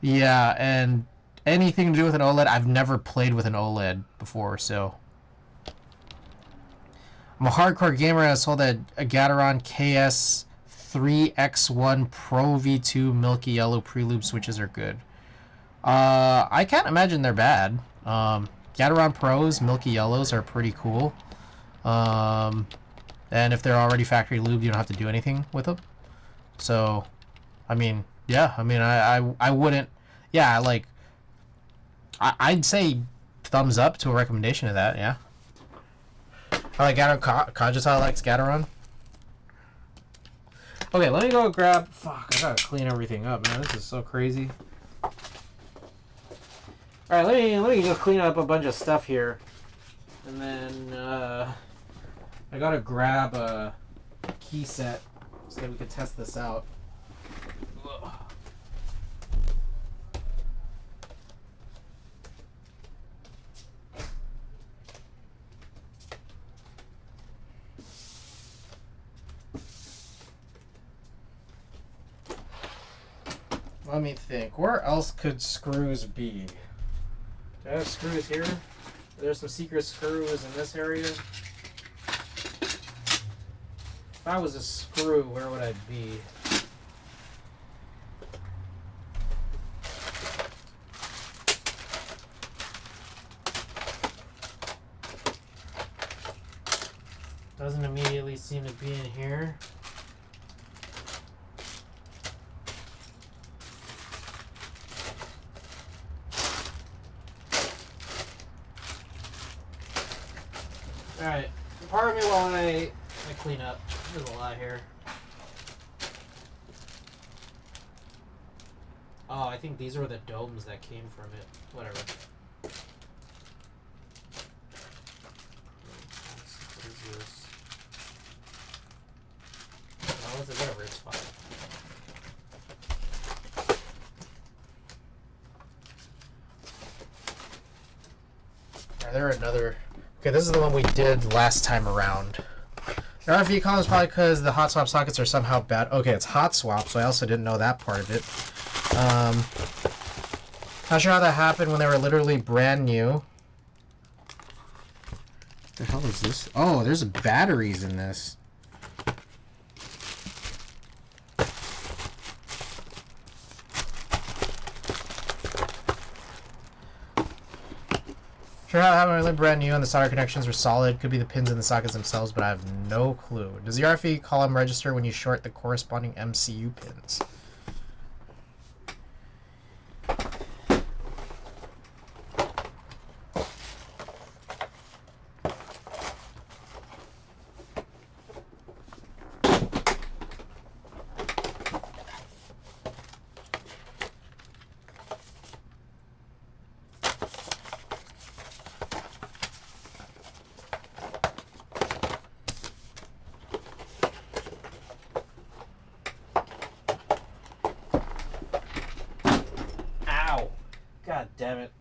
[SPEAKER 1] Yeah, and anything to do with an OLED, I've never played with an OLED before, so. I'm a hardcore gamer and I sold a Gateron KS3X1 Pro V2 Milky Yellow Preloop switches are good. I can't imagine they're bad. Gateron Pros, Milky Yellows are pretty cool. And if they're already factory lubed, you don't have to do anything with them. So, I mean, yeah, I mean, I wouldn't, yeah, like, I'd say thumbs up to a recommendation of that, yeah. I like Gateron, Kajita likes Gateron. Okay, let me go grab, fuck, I gotta clean everything up, man, this is so crazy. Alright, let me go clean up a bunch of stuff here. And then, I gotta grab a key set so that we can test this out. Ugh. Let me think. Where else could screws be? Do I have screws here? There's some secret screws in this area. If I was a screw, where would I be? Doesn't immediately seem to be in here. Alright, pardon me while I clean up. There's a lot here. Oh, I think these were the domes that came from it. Whatever. What is this? Oh, what's it? Whatever, it's fine. Alright, there are another... Okay, this is the one we did last time around. The RFE column is probably because the hot swap sockets are somehow bad. Okay, it's hot swap, so I also didn't know that part of it. Not sure how that happened when they were literally brand new. What the hell is this? Oh, there's batteries in this. Sure how that happened when they were brand new and the solder connections were solid. Could be the pins in the sockets themselves, but I have no clue. Does the RFE column register when you short the corresponding MCU pins? God damn it.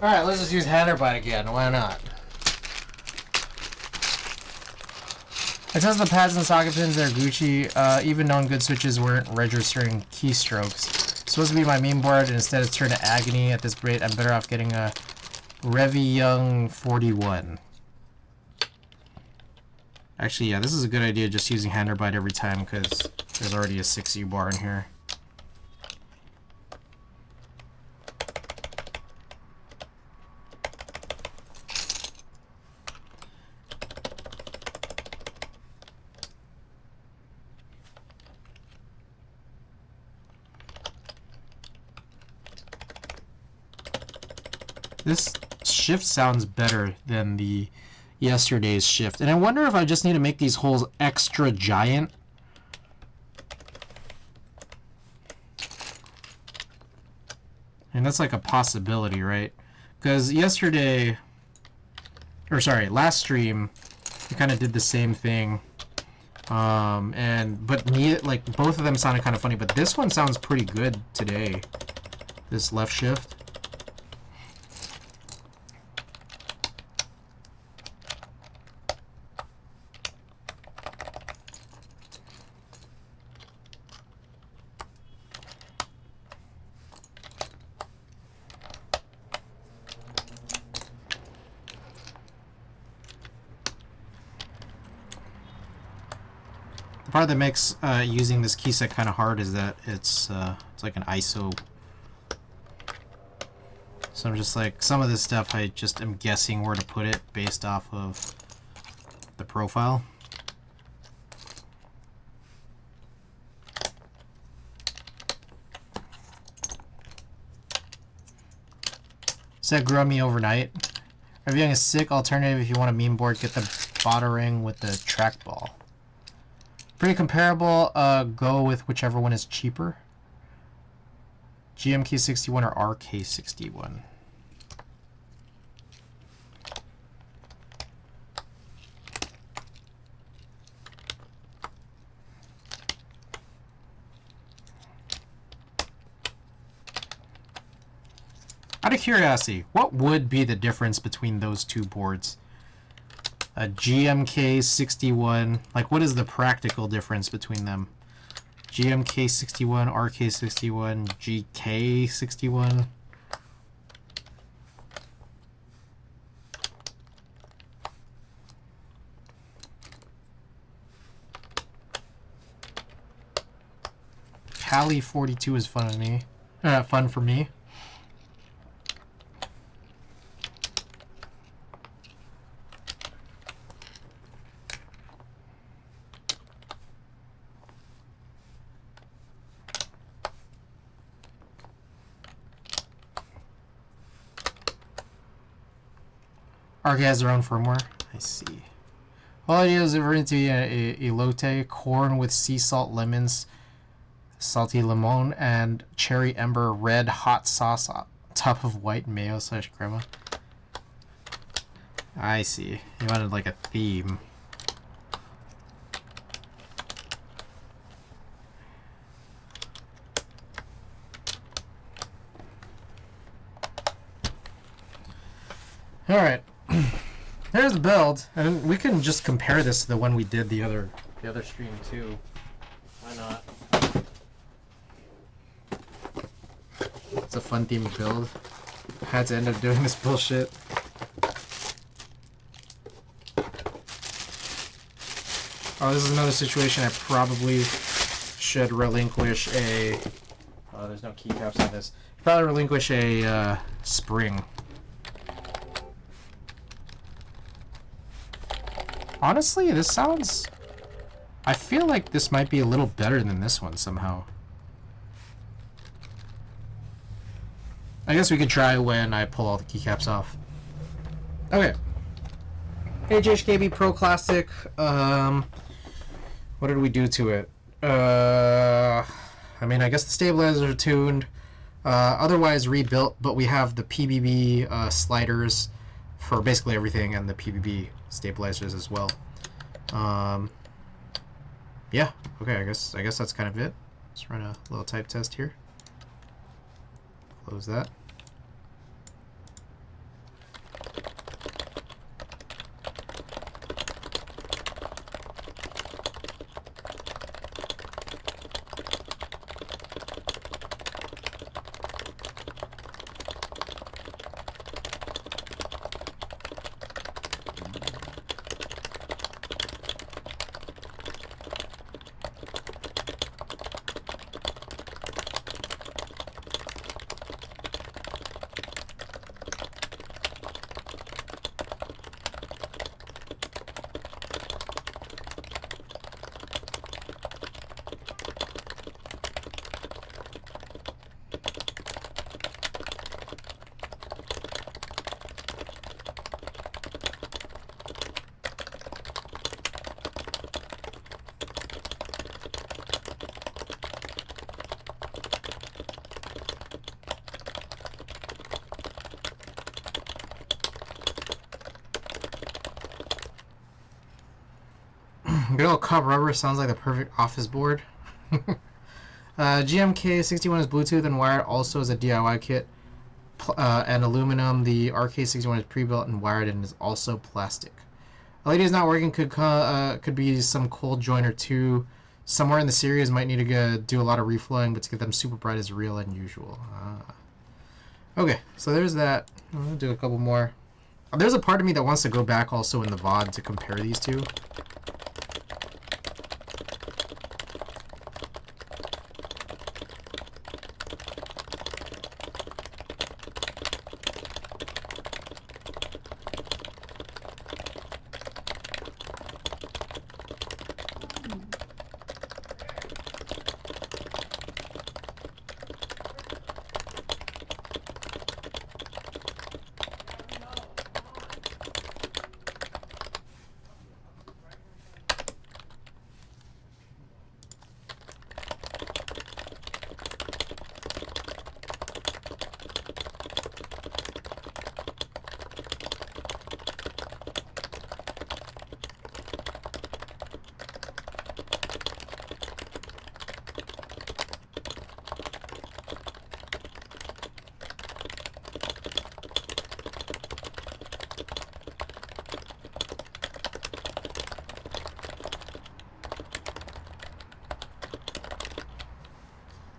[SPEAKER 1] Alright, let's just use Handerbite again. Why not? I tested the pads and socket pins. They're Gucci. Even known good switches weren't registering keystrokes. It's supposed to be my main board, and instead it's turned to agony. At this rate, I'm better off getting a Revy Young 41. Actually, yeah, this is a good idea, just using Handerbite every time, because there's already a 6U bar in here. This shift sounds better than the yesterday's shift. And I wonder if I just need to make these holes extra giant. And that's like a possibility, right? Because yesterday, or sorry, last stream, we kind of did the same thing. But like both of them sounded kind of funny, but this one sounds pretty good today. This left shift. The part that makes using this key set kind of hard is that it's like an ISO. So I'm just like, some of this stuff I just am guessing where to put it based off of the profile. Set grew on me overnight. Reviewing a sick alternative if you want a meme board, get the soldering with the trackball. Pretty comparable. Go with whichever one is cheaper. GMK61 or RK61. Out of curiosity, what would be the difference between those two boards? A GMK61, like what is the practical difference between them? GMK61, RK61, GK61. Cali 42 is fun to me. Fun for me. RK has their own firmware. I see. All ideas are into elote, corn with sea salt lemons, salty lemon, and cherry ember red hot sauce on top of white mayo / crema. I see. You wanted like a theme. All right. There's the build, and we can just compare this to the one we did the other stream too. Why not? It's a fun themed build. Had to end up doing this bullshit. Oh, this is another situation I probably should relinquish a... Oh, there's no keycaps on this. Probably relinquish a spring. Honestly, this sounds... I feel like this might be a little better than this one somehow. I guess we could try when I pull all the keycaps off. Okay. HHKB Pro Classic. What did we do to it? I mean, I guess the stabilizers are tuned. Otherwise rebuilt, but we have the PBB sliders for basically everything and the PBB stabilizers as well. Yeah, okay, I guess that's kind of it. Let's run a little type test here. Close that. Good old cup rubber sounds like the perfect office board. GMK61 is Bluetooth and wired also as a DIY kit. And aluminum. The RK61 is pre-built and wired and is also plastic. LED is not working. Could be some cold joint or two. Somewhere in the series might need to do a lot of reflowing, but to get them super bright is real and usual. Okay, so there's that. I'm gonna do a couple more. There's a part of me that wants to go back also in the VOD to compare these two.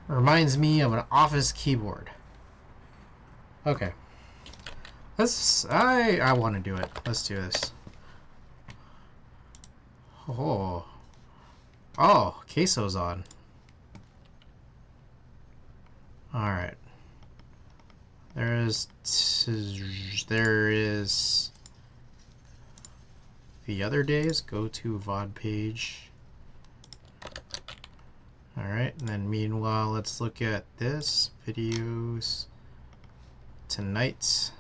[SPEAKER 1] Reminds me of an office keyboard. Okay. I want to do it. Let's do this. Oh. Oh, queso's on. Alright. There is the other days. Go to VOD page. Alright, and then meanwhile, let's look at this. Videos. Tonight.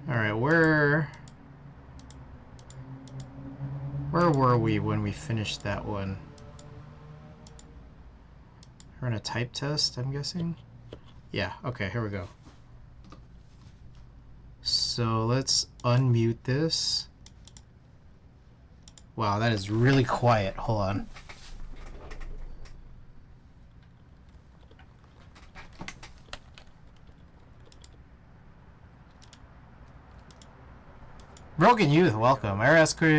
[SPEAKER 1] Alright, where were we when we finished that one? We're in a type test, I'm guessing? Yeah, okay, here we go. So let's unmute this. Wow, that is really quiet. Hold on. Broken Youth, welcome. I asked, hold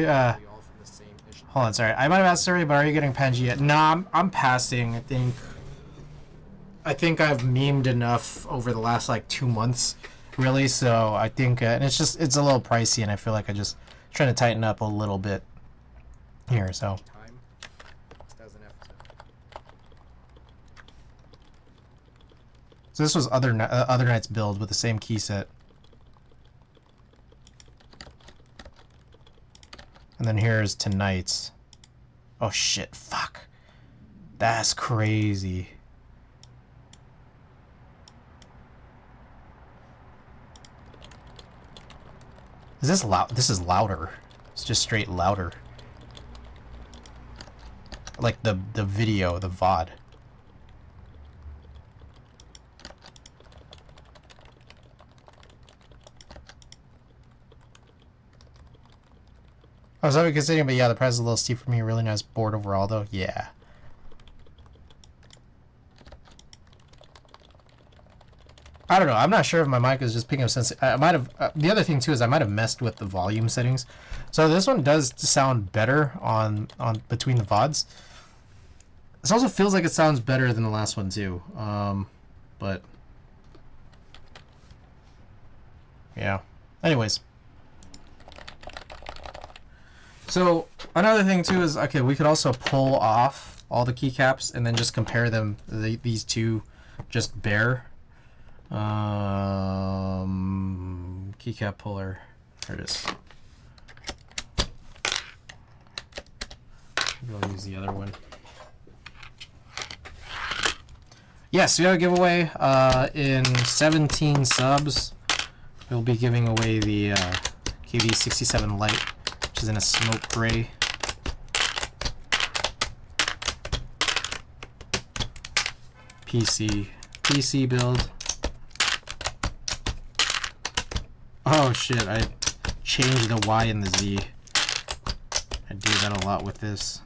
[SPEAKER 1] on, sorry. I might have asked already, but are you getting Panji yet? Nah, I'm passing. I think I've memed enough over the last like 2 months, really. So I think, and it's a little pricey, and I feel like I just trying to tighten up a little bit here. So. So this was other night's build with the same key set. And then here's tonight's. Oh shit, fuck. That's crazy. Is this loud? This is louder. It's just straight louder. Like the video, the VOD. I was already considering, but yeah, the price is a little steep for me. Really nice board overall, though. Yeah. I don't know. I'm not sure if my mic is just picking up sense. I might have. The other thing too is I might have messed with the volume settings. So this one does sound better on between the VODs. This also feels like it sounds better than the last one too. But yeah. Anyways. So another thing too is, okay, we could also pull off all the keycaps and then just compare them, these two just bare. Keycap puller, there it is. Maybe I'll use the other one. Yes, we have a giveaway in 17 subs. We'll be giving away the KV67 Lite, which is in a smoke gray. PC build. Oh shit, I changed the Y and the Z. I do that a lot with this.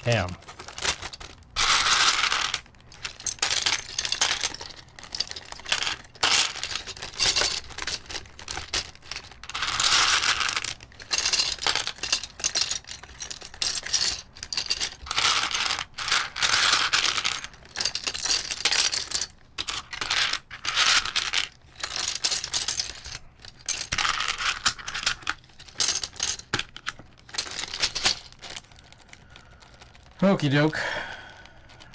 [SPEAKER 1] Damn. Okie doke.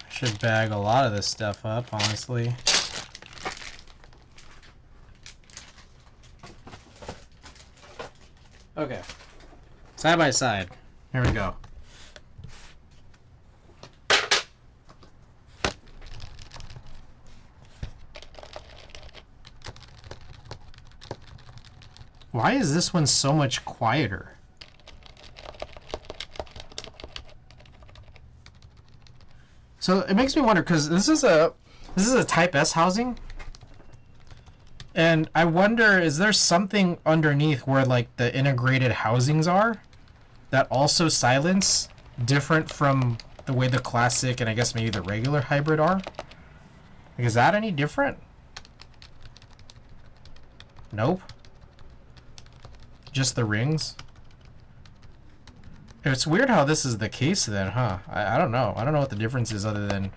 [SPEAKER 1] Should bag a lot of this stuff up, honestly. Okay. Side by side. Here we go. Why is this one so much quieter? So it makes me wonder, because this is a Type S housing, and I wonder, is there something underneath where like the integrated housings are that also silence different from the way the classic and I guess maybe the regular hybrid are? Like, is that any different? Nope. Just the rings. It's weird how this is the case then, huh? I don't know. I don't know what the difference is other than...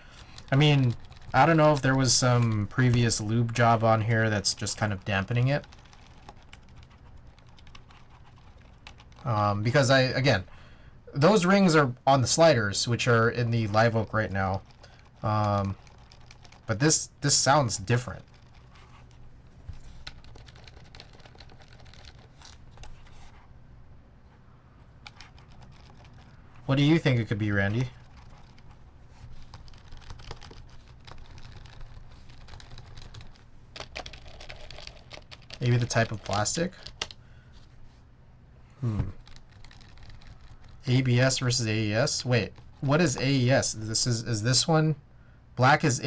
[SPEAKER 1] I mean, I don't know if there was some previous lube job on here that's just kind of dampening it. Because again, those rings are on the sliders, which are in the Live Oak right now. But this sounds different. What do you think it could be, Randy? Maybe the type of plastic? ABS versus AES? Wait, what is AES? Is this one? Black is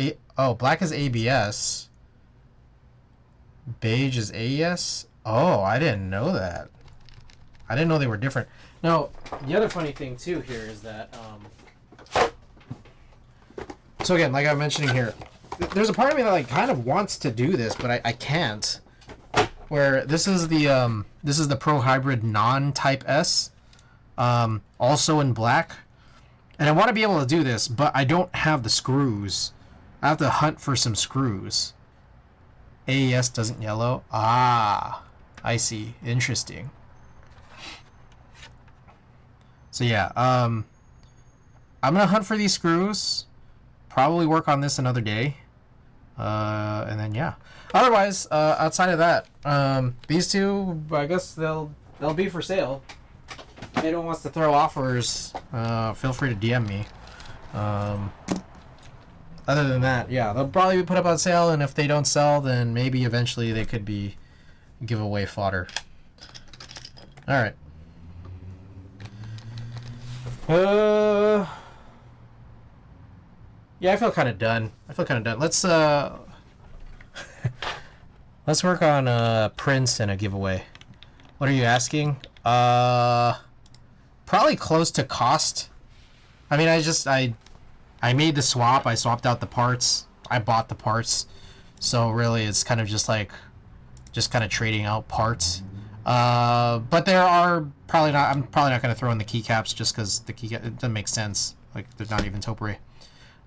[SPEAKER 1] black is ABS. Beige is AES? Oh, I didn't know that. I didn't know they were different. Now, the other funny thing too here is that, so again, like I'm mentioning here, there's a part of me that like kind of wants to do this, but I can't. Where this is the Pro Hybrid non-Type S, also in black, and I want to be able to do this, but I don't have the screws. I have to hunt for some screws. AES doesn't yellow. Ah, I see. Interesting. So yeah, I'm gonna hunt for these screws. Probably work on this another day, and then yeah. Otherwise, outside of that, these two, I guess they'll be for sale. If anyone wants to throw offers, feel free to DM me. Other than that, yeah, they'll probably be put up on sale, and if they don't sell, then maybe eventually they could be giveaway fodder. All right. Yeah, I feel kind of done. Let's let's work on prints and a giveaway. What are you asking? Probably close to cost. I mean, I made the swap. I swapped out the parts. I bought the parts. So really, it's kind of just like kind of trading out parts. But there are probably not. I'm probably not going to throw in the keycaps just because the keycap, it doesn't make sense. Like they're not even topiary.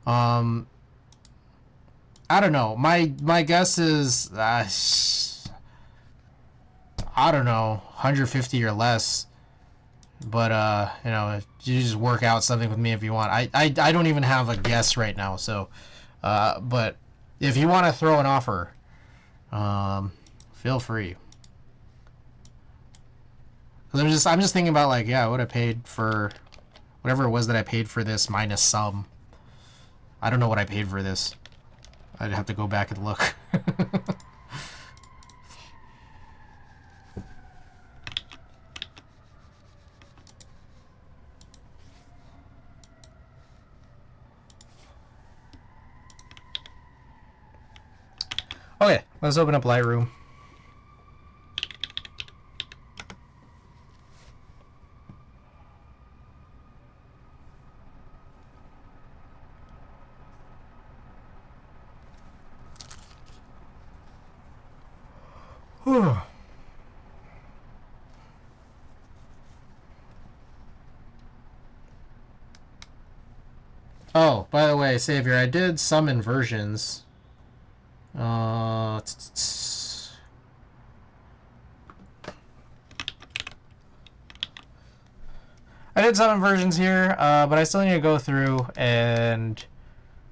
[SPEAKER 1] I don't know. My guess is I don't know, 150 or less. But you know, you just work out something with me if you want. I don't even have a guess right now. So, but if you want to throw an offer, feel free. Cause I'm just thinking about like, yeah, what I paid for whatever it was that I paid for this minus some. I don't know what I paid for this. I'd have to go back and look. Okay, let's open up Lightroom. Whew. Oh, by the way, Savior, I did some inversions. I I did some inversions here, but I still need to go through and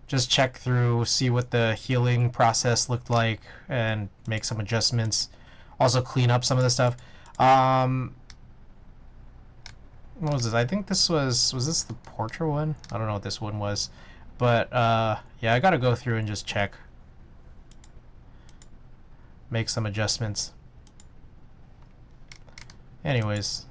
[SPEAKER 1] just check through, see what the healing process looked like, and make some adjustments. Also clean up some of the stuff. What was this? I think this was this the portrait one? I don't know what this one was. But, yeah, I gotta go through and just check. Make some adjustments. Anyways.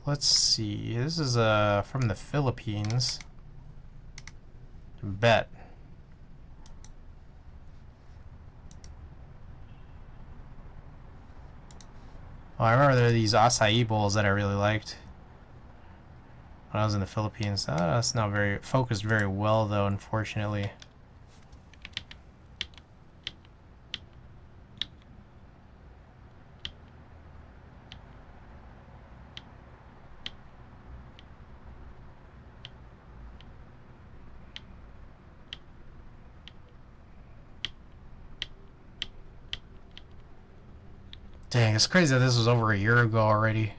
[SPEAKER 1] Let's see. This is from the Philippines. Bet. Oh, I remember there were these acai bowls that I really liked when I was in the Philippines. That's not very focused very well though, unfortunately. Dang, it's crazy that this was over a year ago already.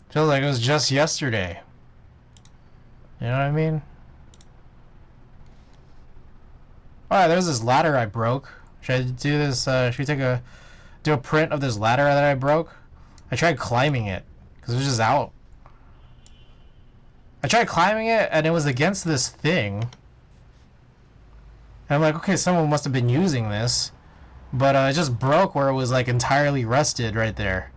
[SPEAKER 1] Feels like it was just yesterday. You know what I mean? Alright, there's this ladder I broke. Should I do this, should we do a print of this ladder that I broke? I tried climbing it, because it was just out. I tried climbing it, and it was against this thing. And I'm like, okay, someone must have been using this. But it just broke where it was, like, entirely rusted right there.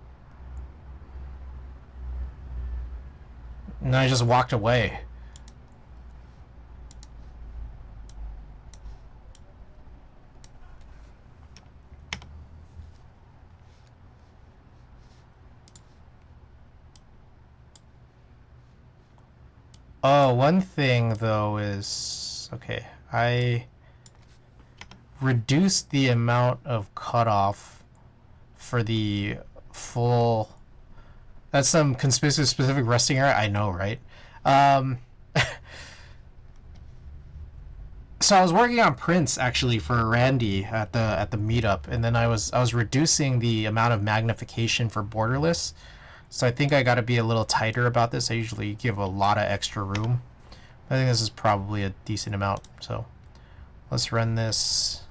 [SPEAKER 1] And I just walked away. Oh, one thing though is, okay, I reduced the amount of cutoff for the full. That's some conspicuous specific resting area. I know, right? So I was working on prints actually for Randy at the meetup, and then I was reducing the amount of magnification for borderless. So I think I got to be a little tighter about this. I usually give a lot of extra room. I think this is probably a decent amount. So let's run this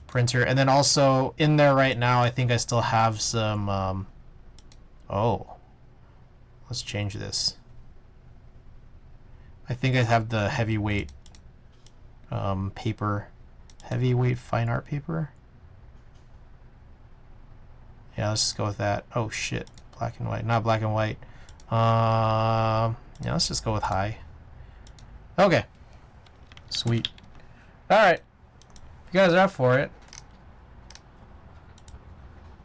[SPEAKER 1] printer, and then also in there right now, I think I still have some. Oh, let's change this. I think I have the heavyweight paper, heavyweight fine art paper. Yeah, let's just go with that. Oh shit, black and white, not black and white. Yeah, let's just go with high. Okay, sweet. All right, you guys are up for it.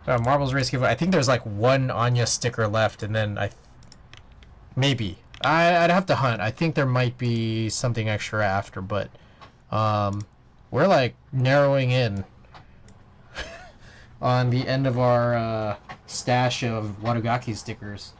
[SPEAKER 1] Marbles race giveaway. I think there's like one Anya sticker left, and then maybe I'd have to hunt. I think there might be something extra after, but we're like narrowing in on the end of our stash of Watagaki stickers.